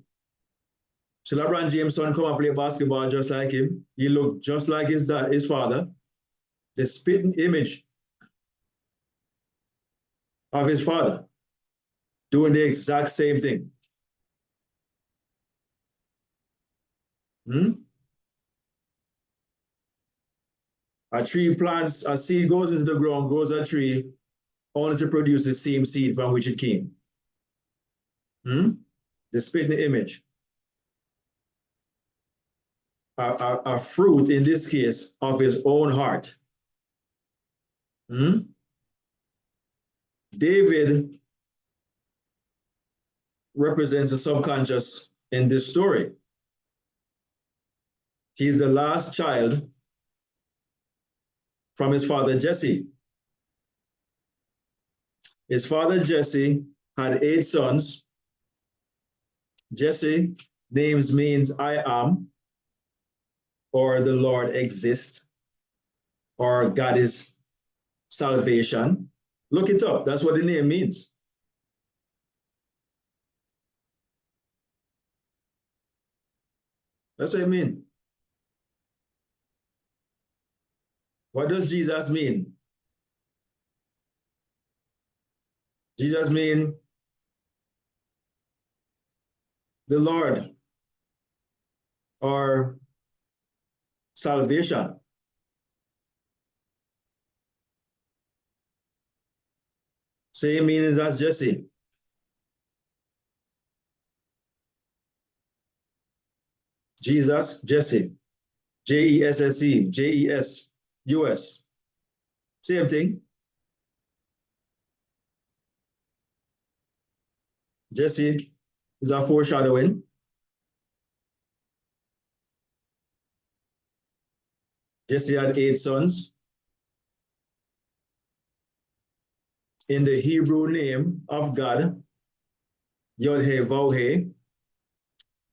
So LeBron James' son come and play basketball just like him. He looked just like his father. The spitting image of his father, doing the exact same thing. Hmm? A tree plants, a seed goes into the ground, grows a tree, only to produce the same seed from which it came. Hmm? The spitting image. A fruit, in this case, of his own heart. Hmm? David represents the subconscious in this story. He's the last child from his father Jesse. His father Jesse had 8 sons. Jesse names means I am, or the Lord exists, or God is salvation. Look it up. That's what the name means. That's what it means. What does Jesus mean? Jesus means the Lord, or salvation. Same meanings as Jesse. Jesus, Jesse. Jesse, JESUS. Same thing. Jesse is a foreshadowing. Jesse had 8 sons. In the Hebrew name of God, Yod-Heh-Vav-Heh,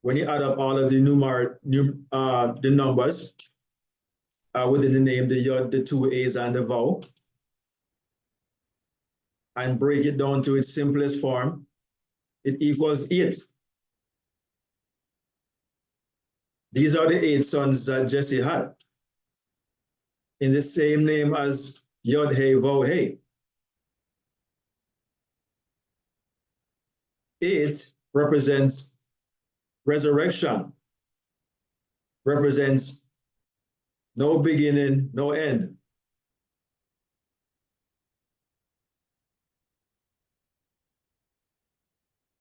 when you add up all of the the numbers within the name, the Yod, the 2 A's, and the Vav, and break it down to its simplest form, it equals 8. These are the 8 sons that Jesse had, in the same name as Yod-Heh-Vav-Heh. 8 represents resurrection, represents no beginning, no end.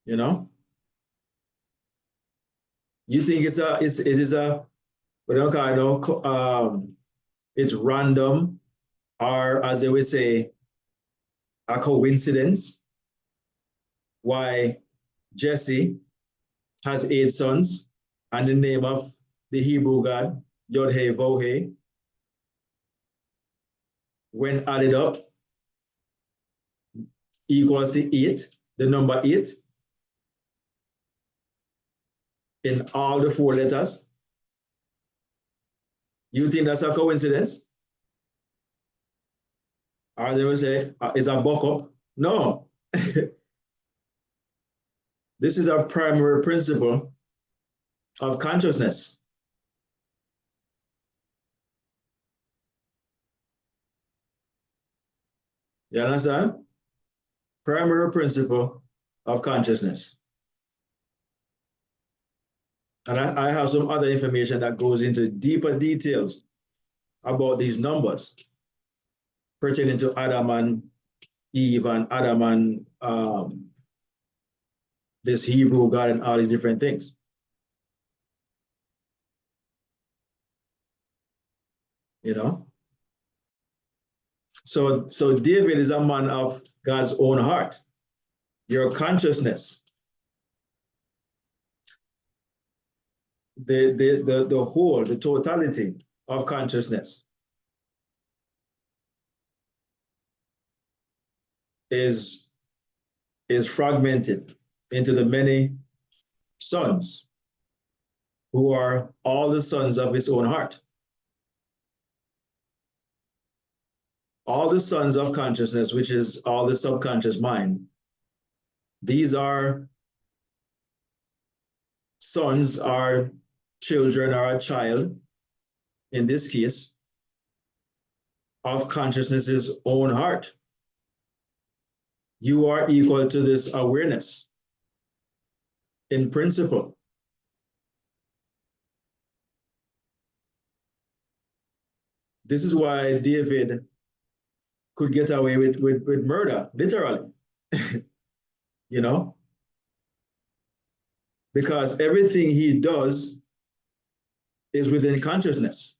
You know? You think it is a, what do you call it, it's random, or as they would say, a coincidence why Jesse has 8 sons and the name of the Hebrew God, Yod-Heh-Vav-Heh, when added up, equals to 8, the number 8, in all the 4 letters. You think that's a coincidence? Or they will say, it's a buck up? No. This is a primary principle of consciousness. You understand? Primary principle of consciousness. And I have some other information that goes into deeper details about these numbers pertaining to Adam and Eve and Adam and this Hebrew God and all these different things. you know. So David is a man of God's own heart. Your consciousness, the whole, the totality of consciousness is fragmented into the many sons who are all the sons of his own heart. All the sons of consciousness, which is all the subconscious mind, these are sons, are children, are a child, in this case, of consciousness's own heart. You are equal to this awareness in principle. This is why David could get away with murder, literally, you know, because everything he does is within consciousness.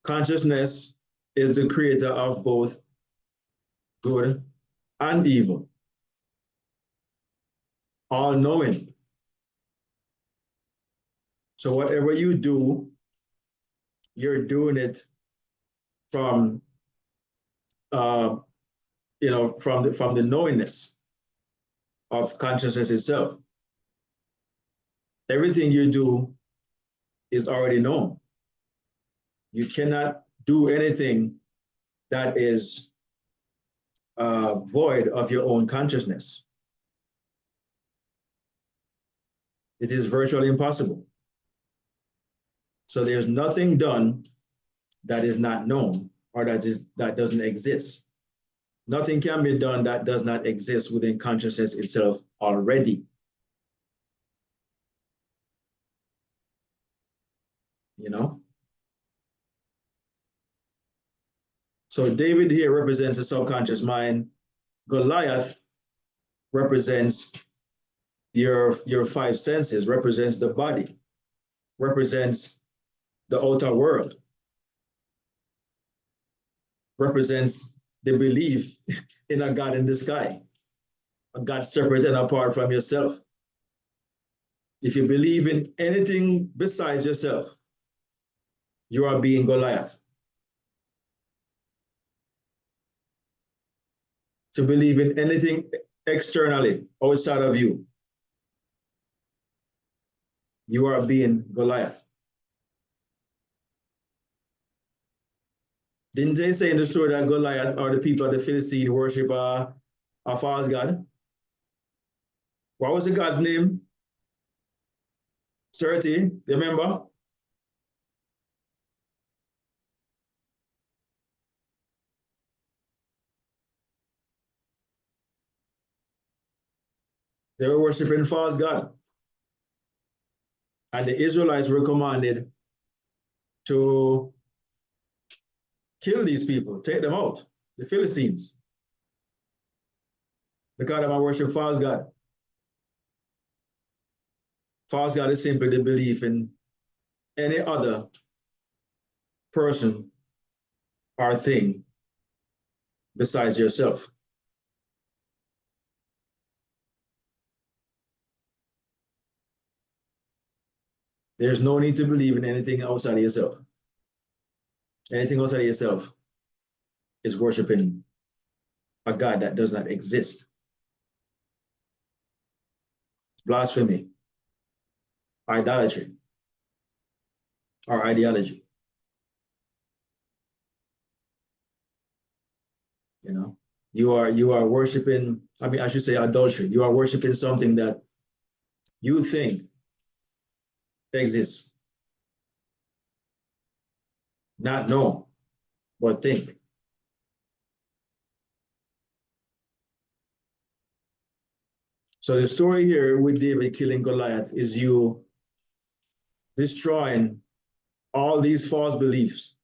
Consciousness is the creator of both good and evil, all knowing. So whatever you do, you're doing it from from the knowingness of consciousness itself. Everything you do is already known. You cannot do anything that is void of your own consciousness. It is virtually impossible. So there's nothing done that is not known or that doesn't exist. Nothing can be done that does not exist within consciousness itself already. You know? So David here represents the subconscious mind. Goliath represents your five senses, represents the body, represents the outer world, represents the belief in a God in the sky, a God separate and apart from yourself. If you believe in anything besides yourself, you are being Goliath. To believe in anything externally, outside of you, you are being Goliath. Didn't they say in the story that Goliath or the people of the Philistine worship a false god? What was the god's name? Certi, remember? They were worshiping false god. And the Israelites were commanded to kill these people, take them out, the Philistines, because they worship false god. False god is simply the belief in any other person or thing besides yourself. There's no need to believe in anything outside of yourself. Anything outside of yourself is worshiping a God that does not exist. Blasphemy, idolatry, or ideology. You know, you are worshiping, I mean, I should say adultery. You are worshiping something that you think exists. Not know, but think. So the story here with David killing Goliath is you destroying all these false beliefs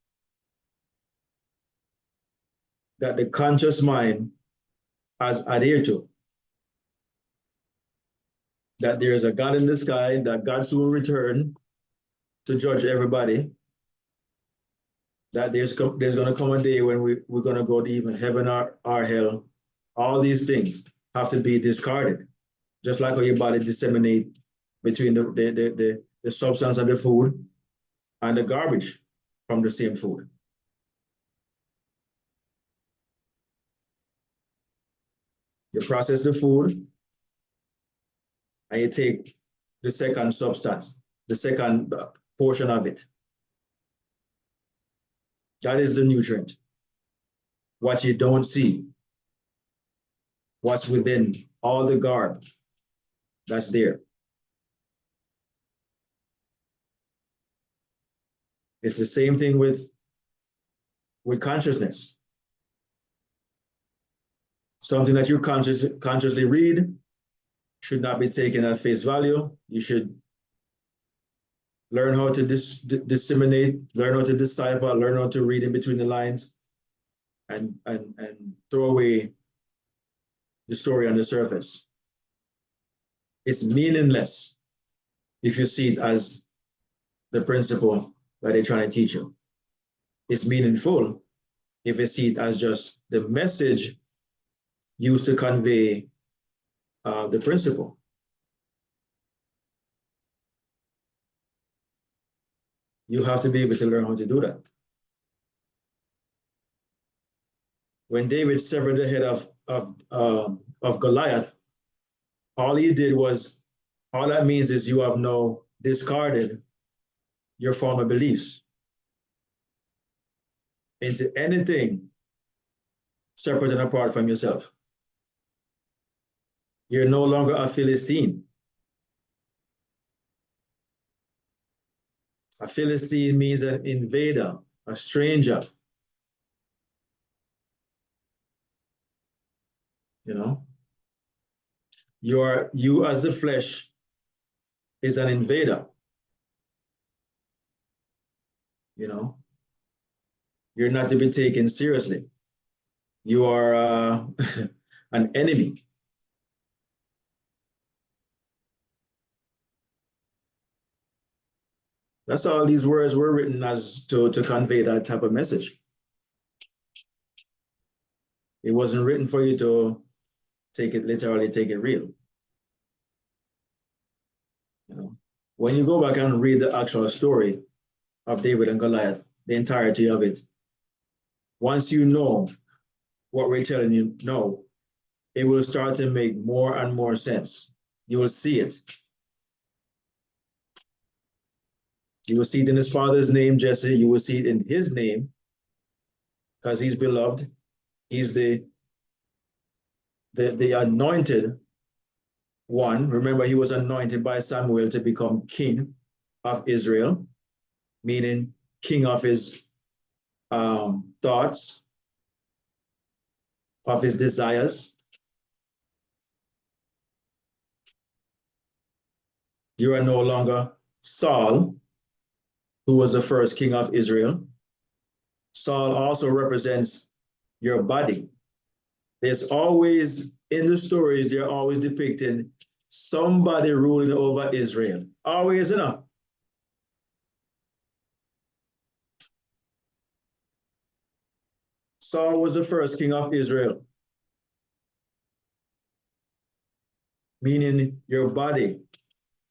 that the conscious mind has adhered to. That there is a God in the sky, that God soon will return to judge everybody, that there's going to come a day when we're going to go to even heaven or hell. All these things have to be discarded, just like how your body disseminate between the substance of the food and the garbage from the same food. You process the food and you take the second substance, the second portion of it. That is the nutrient. What you don't see, what's within all the garbage that's there. It's the same thing with consciousness. Something that you consciously read should not be taken at face value. You should learn how to disseminate, learn how to decipher, learn how to read in between the lines, and throw away the story on the surface. It's meaningless if you see it as the principle that they're trying to teach you. It's meaningful if you see it as just the message used to convey the principle. You have to be able to learn how to do that. When David severed the head of Goliath, all he did was, all that means is you have now discarded your former beliefs into anything separate and apart from yourself. You're no longer a Philistine. A Philistine means an invader, a stranger. You know, you as the flesh is an invader. You know, you're not to be taken seriously. You are an enemy. That's all these words were written as to convey that type of message. It wasn't written for you to take it literally, take it real. You know, when you go back and read the actual story of David and Goliath, the entirety of it, once you know what we're telling you now, it will start to make more and more sense. You will see it. You will see it in his father's name, Jesse. You will see it in his name, because he's beloved. He's the anointed one. Remember, he was anointed by Samuel to become king of Israel, meaning king of his thoughts, of his desires. You are no longer Saul, who was the first king of Israel. Saul also represents your body. There's always, in the stories, they're always depicting somebody ruling over Israel. Always, you know. Saul was the first king of Israel, meaning your body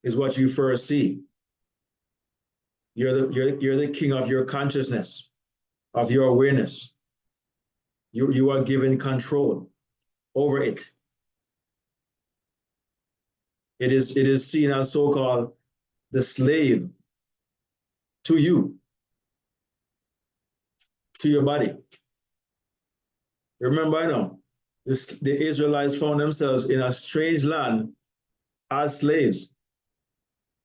is what you first see. You're the king of your consciousness, of your awareness. You are given control over it. It is seen as so-called the slave to you, to your body. Remember, I know, the Israelites found themselves in a strange land as slaves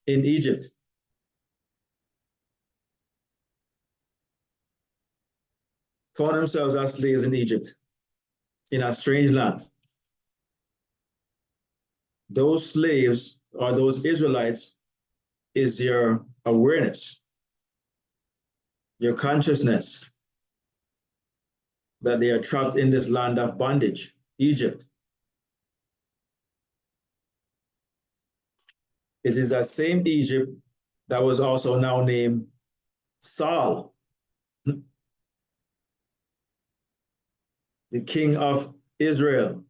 in Egypt. Found themselves as slaves in Egypt, in a strange land. Those slaves, or those Israelites, is your awareness, your consciousness, that they are trapped in this land of bondage, Egypt. It is that same Egypt that was also now named Saul. the king of Israel,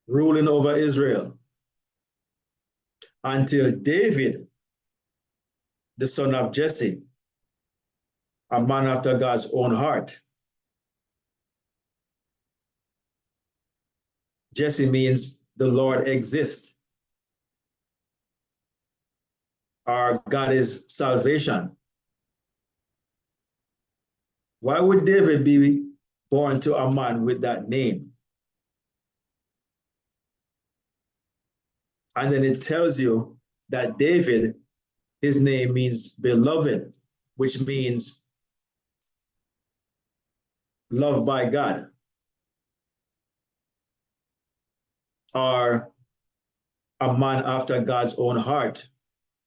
ruling over Israel, until David, the son of Jesse, a man after God's own heart. Jesse means the Lord exists. Our God is salvation. Why would David be born to a man with that name? And then it tells you that David, his name means beloved, which means loved by God, or a man after God's own heart,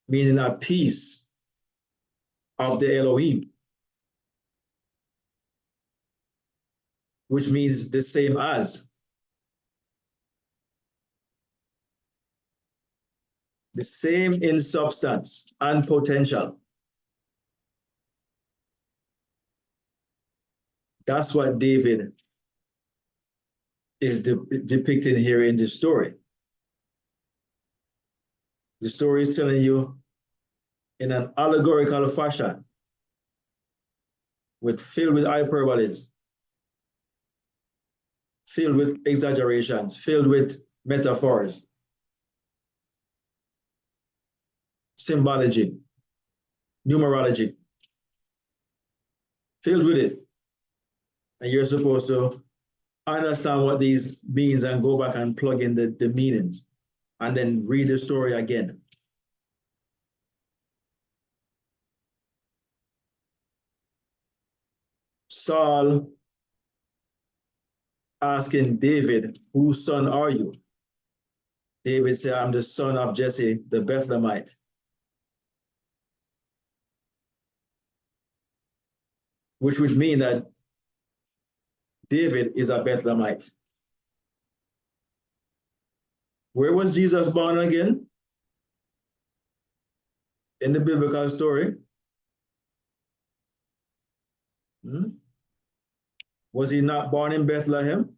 meaning a piece of the Elohim, which means the same as. The same in substance and potential. That's what David is depicting here in the story. The story is telling you in an allegorical fashion, filled with hyperboles, filled with exaggerations, filled with metaphors, symbology, numerology, filled with it. And you're supposed to understand what these means and go back and plug in the meanings and then read the story again. Saul asking David, whose son are you? David said, I'm the son of Jesse, the Bethlehemite. Which would mean that David is a Bethlehemite. Where was Jesus born again? In the biblical story? Was he not born in Bethlehem?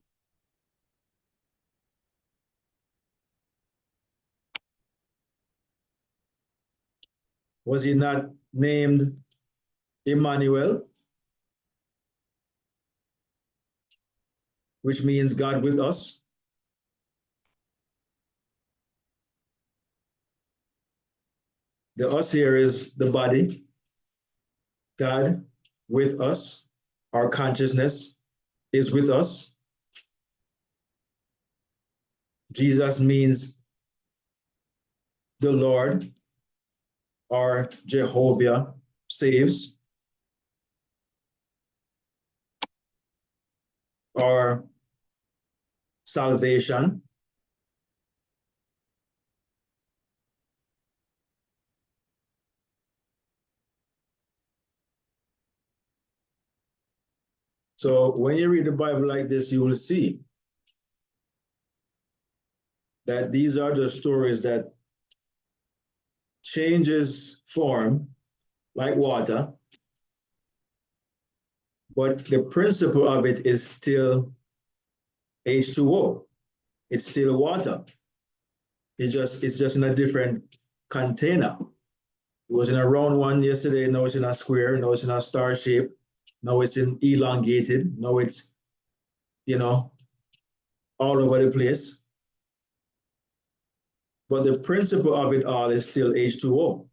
Was he not named Emmanuel? Which means God with us. The us here is the body. God with us. Our consciousness is with us. Jesus means the Lord or Jehovah saves, or salvation. So when you read the Bible like this, you will see that these are the stories that changes form like water, but the principle of it is still H2O. It's still water. It's just in a different container. It was in a round one yesterday, now it's in a square, now it's in a star shape, now it's in elongated, now it's, all over the place. But the principle of it all is still H2O.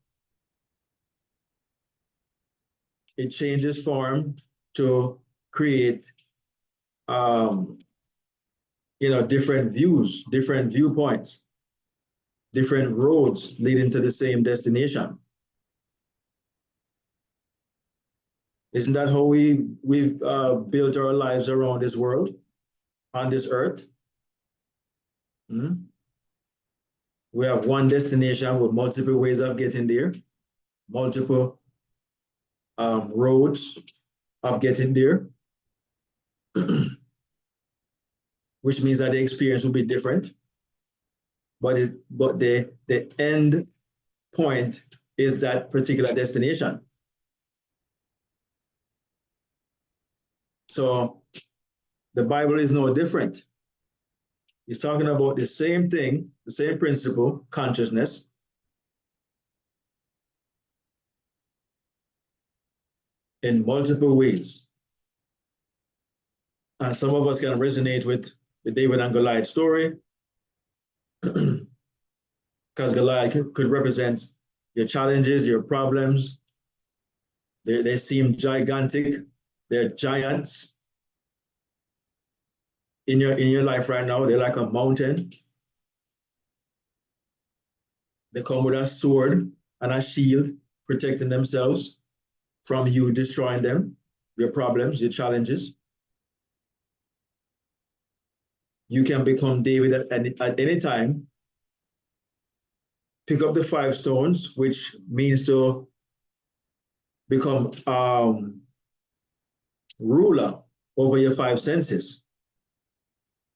It changes form to create, different views, different viewpoints, different roads leading to the same destination. Isn't that how we've built our lives around this world, on this earth? We have one destination with multiple ways of getting there, multiple roads of getting there, which means that the experience will be different. But the end point is that particular destination. So The Bible is no different. He's talking about the same thing, the same principle, consciousness. In multiple ways. And some of us can resonate with the David and Goliath story, because Goliath could represent your challenges, your problems. They seem gigantic. They're giants in your life right now. They're like a mountain. They come with a sword and a shield, protecting themselves from you destroying them, your problems, your challenges. You can become David at any time. Pick up the 5 stones, which means to become ruler over your 5 senses,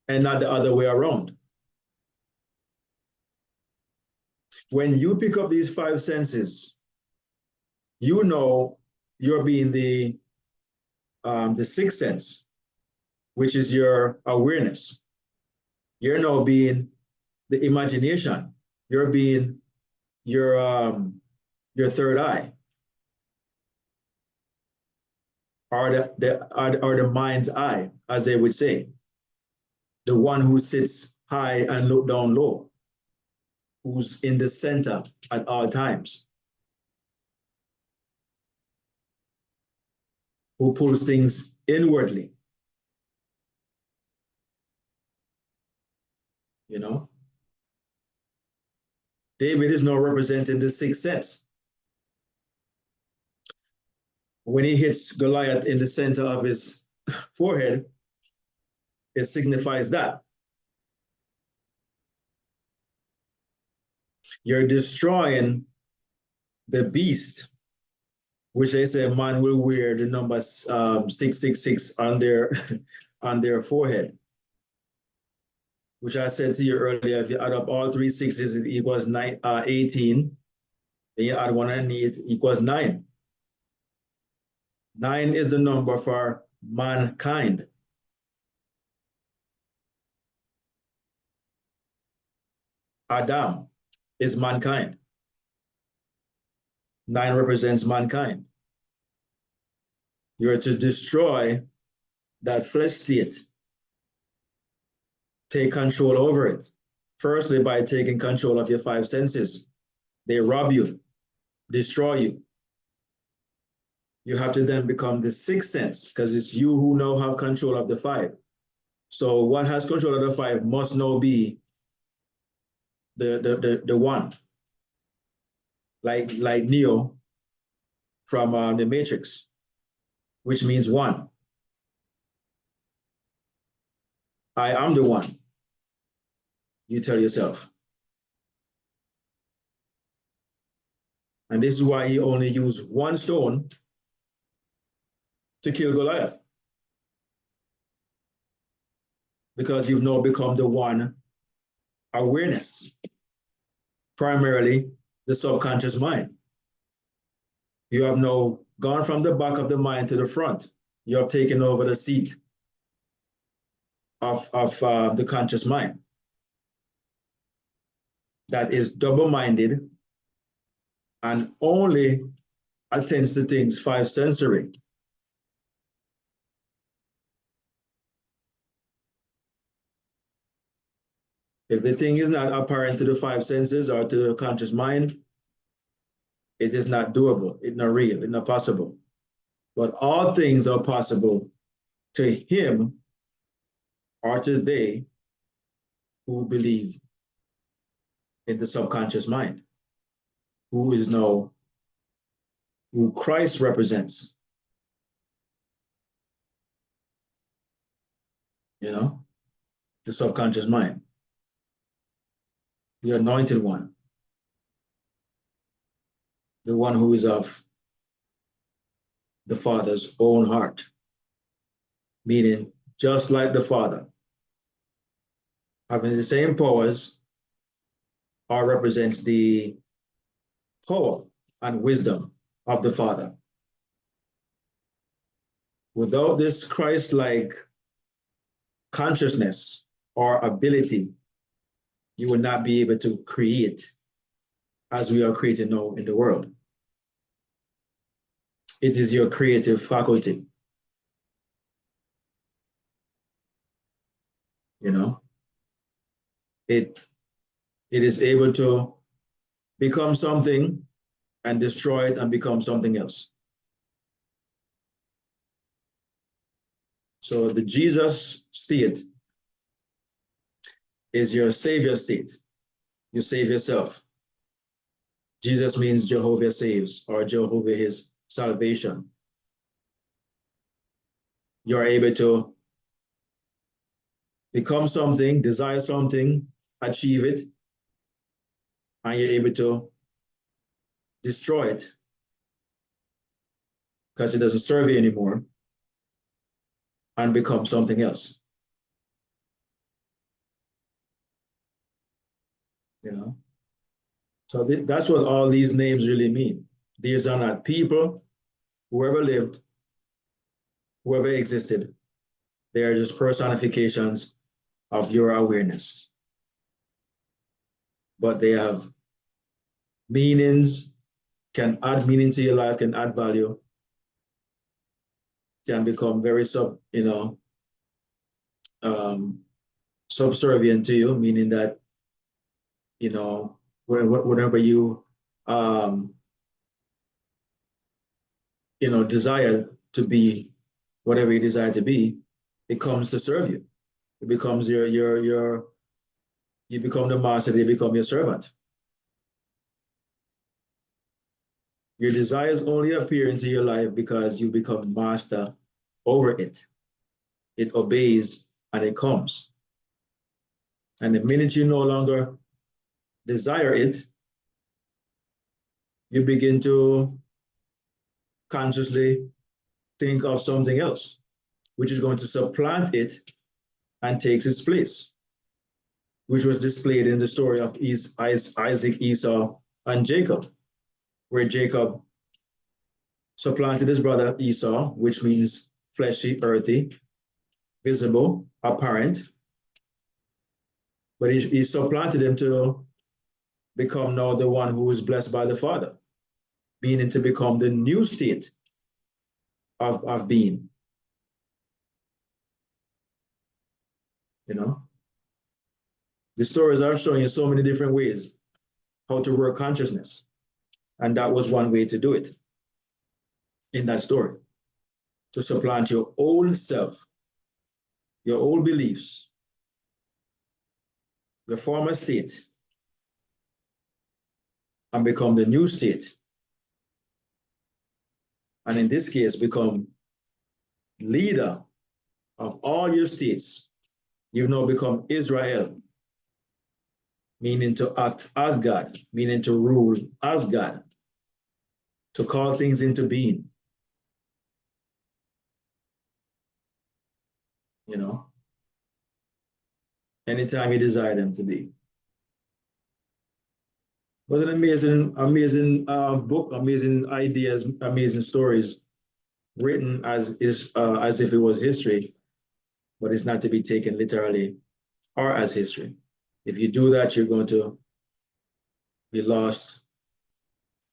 and not the other way around. When you pick up these 5 senses, you know you're being the 6th sense, which is your awareness. You're now being the imagination. You're being your 3rd eye, or the mind's eye, as they would say. The one who sits high and look down low, who's in the center at all times, who pulls things inwardly. You know? David is now representing the 6th sense. When he hits Goliath in the center of his forehead, it signifies that you're destroying the beast, which they say man will wear the number 666 on their on their forehead. Which I said to you earlier, if you add up all 3 sixes, it equals 18. Then you add 1 and 8 equals 9. 9 is the number for mankind. Adam is mankind. 9 represents mankind. You're to destroy that flesh state. Take control over it. Firstly, by taking control of your 5 senses. They rob you, destroy you. You have to then become the 6th sense, because it's you who now have control of the 5. So what has control of the 5 must now be the 1. Like Neo from the Matrix, which means 1. I am the 1. You tell yourself. And this is why he only used 1 stone to kill Goliath. Because you've now become the 1 awareness, primarily the subconscious mind. You have now gone from the back of the mind to the front. You have taken over the seat of the conscious mind. That is double-minded and only attends to things 5 sensory. If the thing is not apparent to the 5 senses or to the conscious mind, it is not doable, it's not real, it's not possible. But all things are possible to him or to they who believe in the subconscious mind, who is now, who Christ represents. You know, the subconscious mind, the anointed one, the one who is of the Father's own heart, meaning just like the Father, having the same powers, or represents the power and wisdom of the Father. Without this Christ-like consciousness or ability, you will not be able to create as we are creating now in the world. It is your creative faculty. You know, it is able to become something and destroy it and become something else. So the Jesus state is your savior state. You save yourself. Jesus means Jehovah saves, or Jehovah is salvation. You're able to become something, desire something, achieve it, and you're able to destroy it because it doesn't serve you anymore and become something else. You know? So that's what all these names really mean. These are not people, whoever lived, whoever existed. They are just personifications of your awareness. But they have meanings, can add meaning to your life, can add value, can become very subservient to you, meaning that, you know, whenever you, desire to be whatever you desire to be, it comes to serve you. It becomes you become the master, they become your servant. Your desires only appear into your life because you become master over it. It obeys and it comes. And the minute you no longer desire it, you begin to consciously think of something else, which is going to supplant it and takes its place, which was displayed in the story of Isaac, Esau, and Jacob, where Jacob supplanted his brother Esau, which means fleshy, earthy, visible, apparent. But he supplanted him to become now the one who is blessed by the Father, meaning to become the new state of being. You know? The stories are showing you so many different ways how to work consciousness. And that was one way to do it in that story, to supplant your old self, your old beliefs, the former state, and become the new state. And in this case, become leader of all your states. You've now become Israel, meaning to act as God, meaning to rule as God, to call things into being. You know, anytime you desire them to be. It was an amazing book, amazing ideas, amazing stories, written as if it was history, but it's not to be taken literally or as history. If you do that, you're going to be lost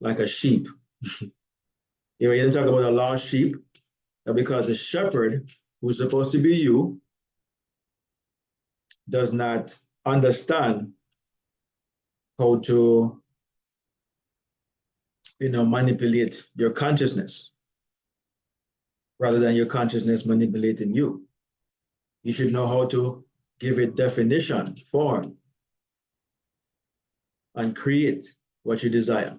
like a sheep. You know, you didn't talk about a lost sheep, because the shepherd, who's supposed to be you, does not understand how to, manipulate your consciousness rather than your consciousness manipulating you. You should know how to give it definition, form, and create what you desire.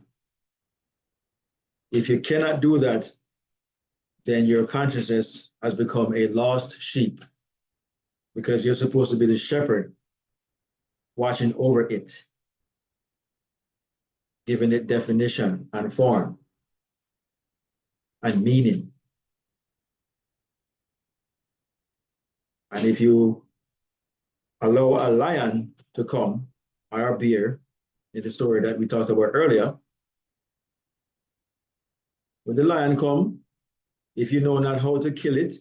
If you cannot do that, then your consciousness has become a lost sheep, because you're supposed to be the shepherd watching over it, giving it definition and form and meaning. And if you allow a lion to come, or a bear, in the story that we talked about earlier, when the lion come, if you know not how to kill it,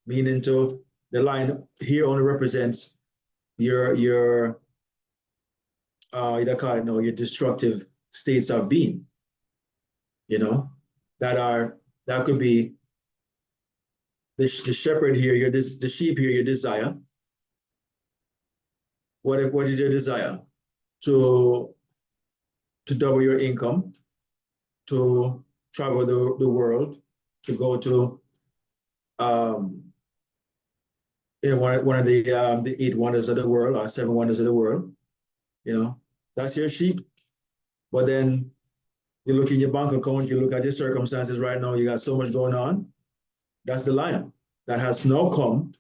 meaning to The lion here only represents your you call it, no, your destructive states of being, you know, that could be the shepherd here, the sheep here, your desire. What is your desire? To double your income, to travel the world, to go to one of the 8 wonders of the world or 7 wonders of the world. You know, that's your sheep. But then you look in your bank account, you look at your circumstances right now, you got so much going on. That's the lion that has now come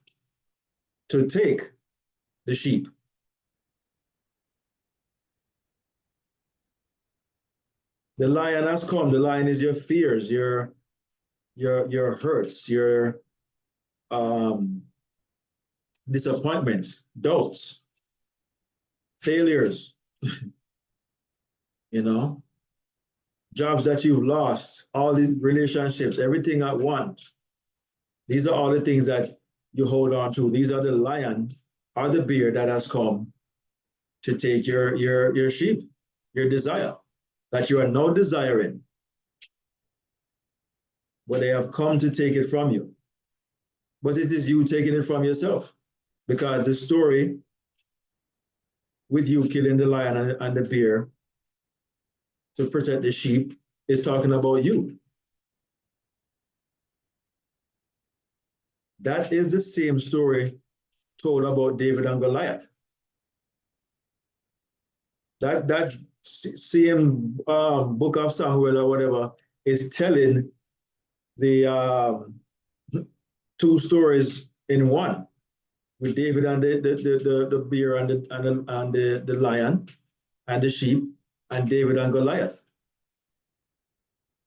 to take the sheep. The lion has come. The lion is your fears, your hurts, your disappointments, doubts, failures, you know, jobs that you've lost, all the relationships, everything at once. These are all the things that you hold on to. These are the lion or the bear that has come to take your sheep, your desire, that you are now desiring. But they have come to take it from you. But it is you taking it from yourself. Because the story with you killing the lion and the bear to protect the sheep is talking about you. That is the same story told about David and Goliath. That same book of Samuel or whatever is telling the 2 stories in one, with David and the bear and the lion and the sheep, and David and Goliath.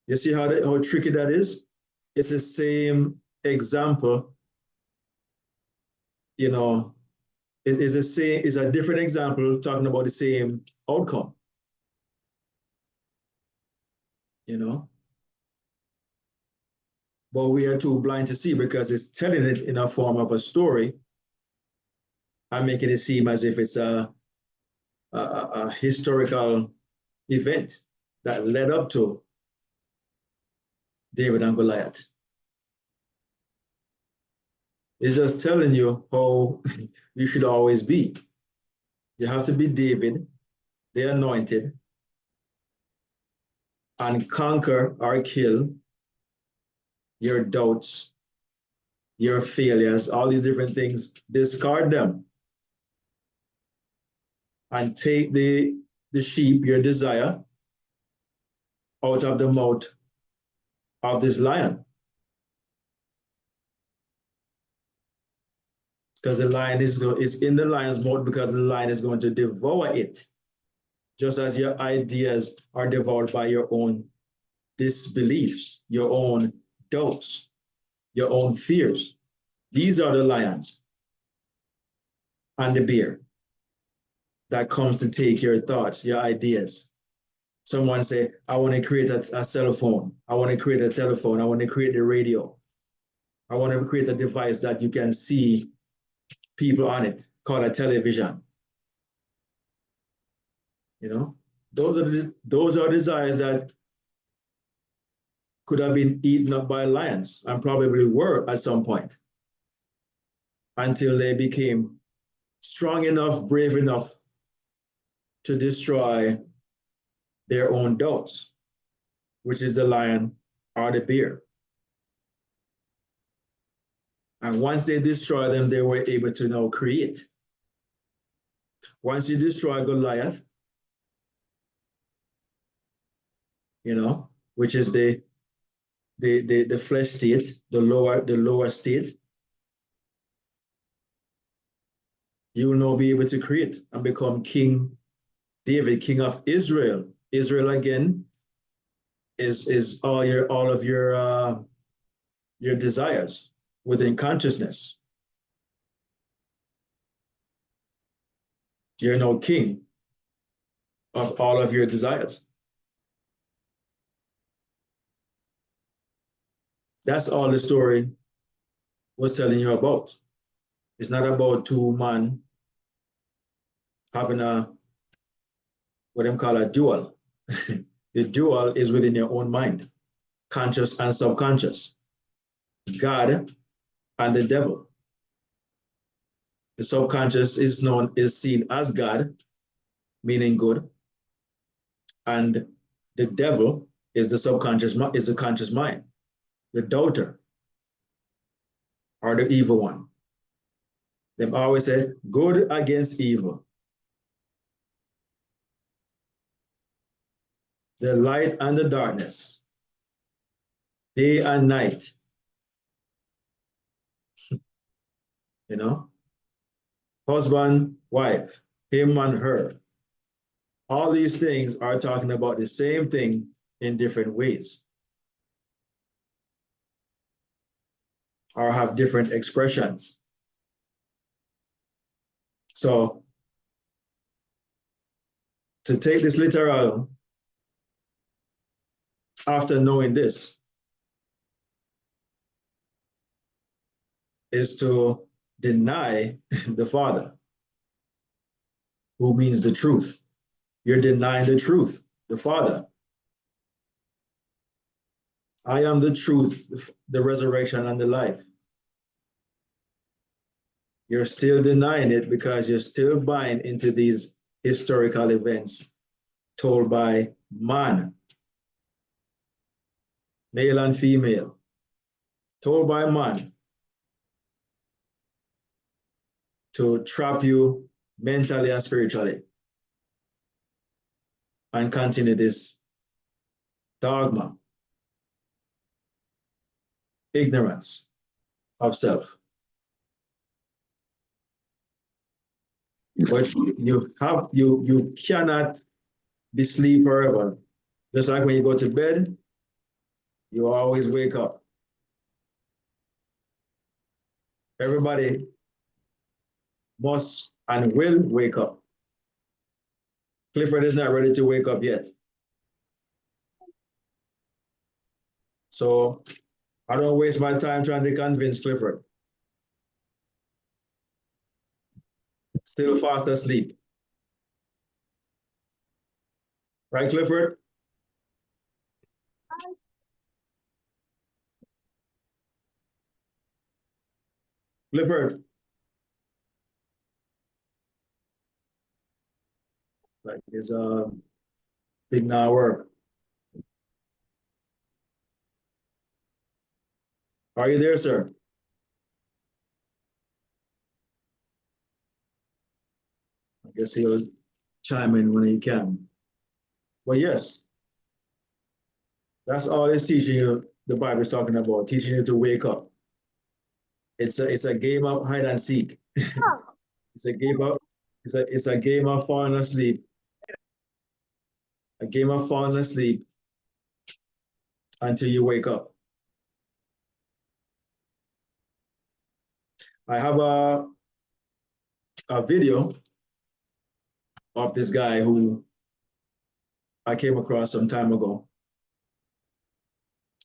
You see how tricky that is? It's the same example, you know, it's a different example talking about the same outcome, you know. But we are too blind to see because it's telling it in a form of a story and making it seem as if it's a historical event that led up to David and Goliath. It's just telling you how you should always be. You have to be David, the anointed, and conquer or kill your doubts, your failures, all these different things. Discard them and take the sheep, your desire, out of the mouth of this lion. Because the lion is in the lion's mouth, because the lion is going to devour it, just as your ideas are devoured by your own disbeliefs, your own doubts, your own fears. These are the lions and the bear that comes to take your thoughts, your ideas. Someone say, I want to create a cell phone. I want to create a telephone. I want to create a radio. I want to create a device that you can see people on it, called a television. You know, those are desires that could have been eaten up by lions and probably were at some point, until they became strong enough, brave enough to destroy their own doubts, which is the lion or the bear. And once they destroy them, they were able to now create. Once you destroy Goliath, you know, which is the flesh state, the lower state, you will now be able to create and become King David, King of Israel. Israel again is all of your desires within consciousness. You're now king of all of your desires. That's all the story was telling you about. It's not about two men having what them call a duel. The duel is within your own mind, conscious and subconscious. God and the devil. The subconscious is seen as God, meaning good, and the devil is the conscious mind, the doubter, or the evil one. They always say good against evil. The light and the darkness, day and night. You know, husband, wife, him and her. All these things are talking about the same thing in different ways, or have different expressions. So to take this literal, after knowing this, is to deny the Father, who means the truth. You're denying the truth, the Father. I am the truth, the resurrection, and the life. You're still denying it because you're still buying into these historical events told by man, male and female, told by man to trap you mentally and spiritually and continue this dogma, ignorance of self. But you cannot be asleep forever. Just like when you go to bed, you always wake up. Everybody must and will wake up. Clifford is not ready to wake up yet. So I don't waste my time trying to convince Clifford. Still fast asleep. Right, Clifford? Clifford. Like his big now work. Are you there, sir? I guess he'll chime in when he can. But yes, that's all it's teaching you. The Bible is talking about, teaching you to wake up. It's a game of hide and seek. It's a game of it's a game of falling asleep. A game of falling asleep until you wake up. I have a video of this guy who I came across some time ago.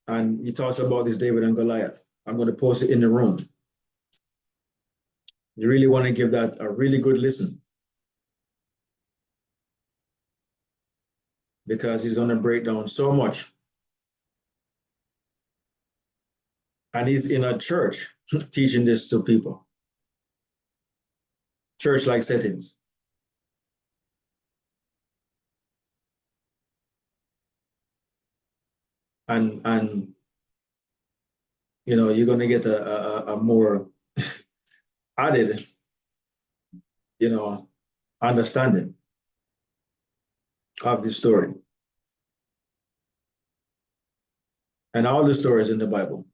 And he talks about this David and Goliath. I'm going to post it in the room. You really want to give that a really good listen, because he's going to break down so much. And he's in a church teaching this to people. Church-like settings. And you know, you're going to get a more added, you know, understanding of the story. And all the stories in the Bible.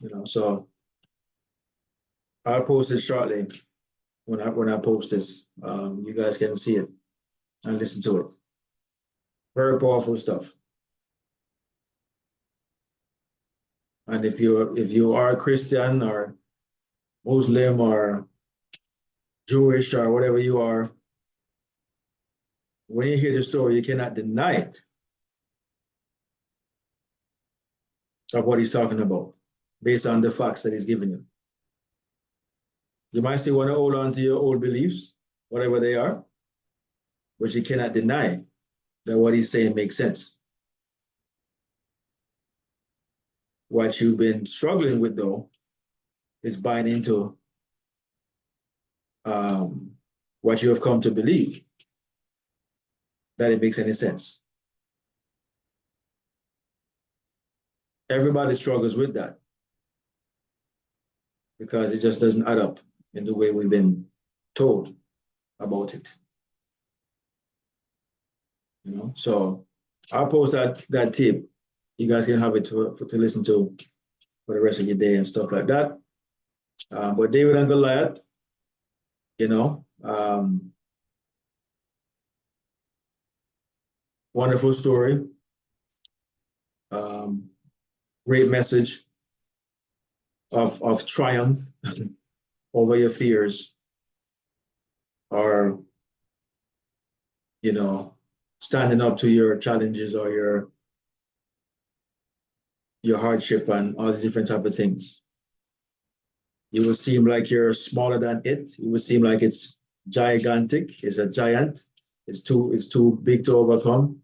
You know, so I'll post it shortly when I post this. You guys can see it and listen to it. Very powerful stuff. And if you are a Christian or Muslim or Jewish or whatever you are, when you hear the story, you cannot deny it. of what he's talking about based on the facts that he's giving you. You might still want to hold on to your old beliefs, whatever they are, but you cannot deny that what he's saying makes sense. What you've been struggling with, though, is buying into what you have come to believe, that it makes any sense. Everybody struggles with that because it just doesn't add up in the way we've been told about it. You know, so I'll post that tape. You guys can have it to listen to for the rest of your day and stuff like that. But David and Goliath, you know, wonderful story. Great message of triumph over your fears, or, you know, standing up to your challenges or your hardship and all these different type of things. It will seem like you're smaller than it. It will seem like it's gigantic. It's a giant. It's too big to overcome.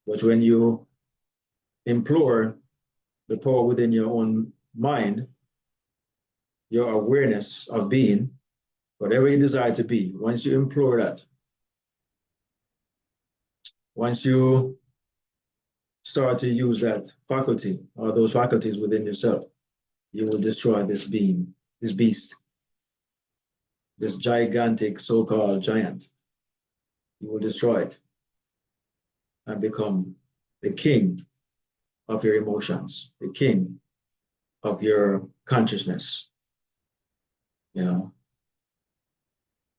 But when you implore the power within your own mind, your awareness of being, whatever you desire to be, once you implore that, once you start to use that faculty or those faculties within yourself, you will destroy this being, this beast, this gigantic so-called giant. You will destroy it and become the king of your emotions, the king of your consciousness. You know,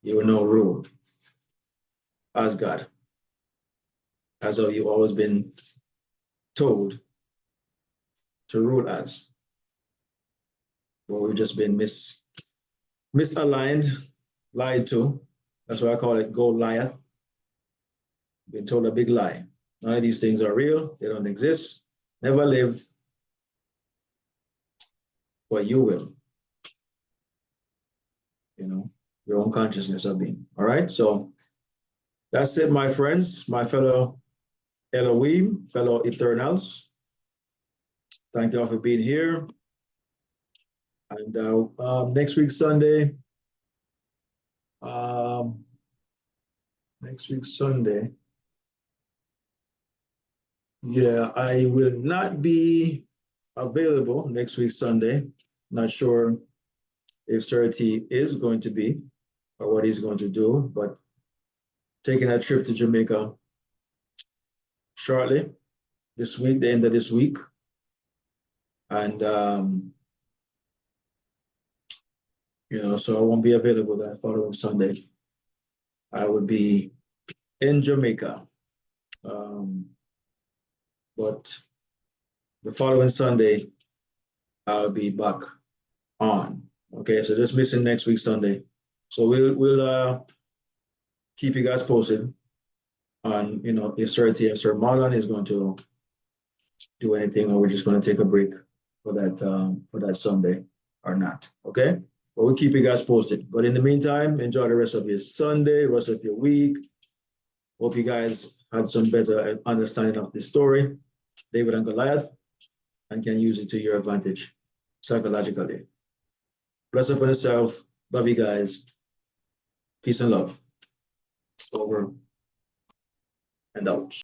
you will now rule as God, as though you've always been told to rule as. But we've just been misaligned, lied to. That's why I call it Goliath. Been told a big lie. None of these things are real. They don't exist. Never lived. But you will. You know, your own consciousness of being. All right. So that's it, my friends, my fellow Elohim, fellow Eternals. Thank you all for being here. And next week, Sunday, yeah, I will not be available next week, Sunday. Not sure if Sir T is going to be or what he's going to do, but taking a trip to Jamaica shortly this week, the end of this week. And, you know, so I won't be available that following Sunday. I would be in Jamaica. But the following Sunday, I'll be back on. Okay, so just missing next week, Sunday. So we'll keep you guys posted on, you know, if Sir T and Sir Marlon is going to do anything, or we're just going to take a break for that Sunday or not. Okay, but we'll keep you guys posted. But in the meantime, enjoy the rest of your Sunday, rest of your week. Hope you guys had some better understanding of this story, David and Goliath, and can use it to your advantage psychologically. Bless up on yourself. Love you guys. Peace and love. Over and out.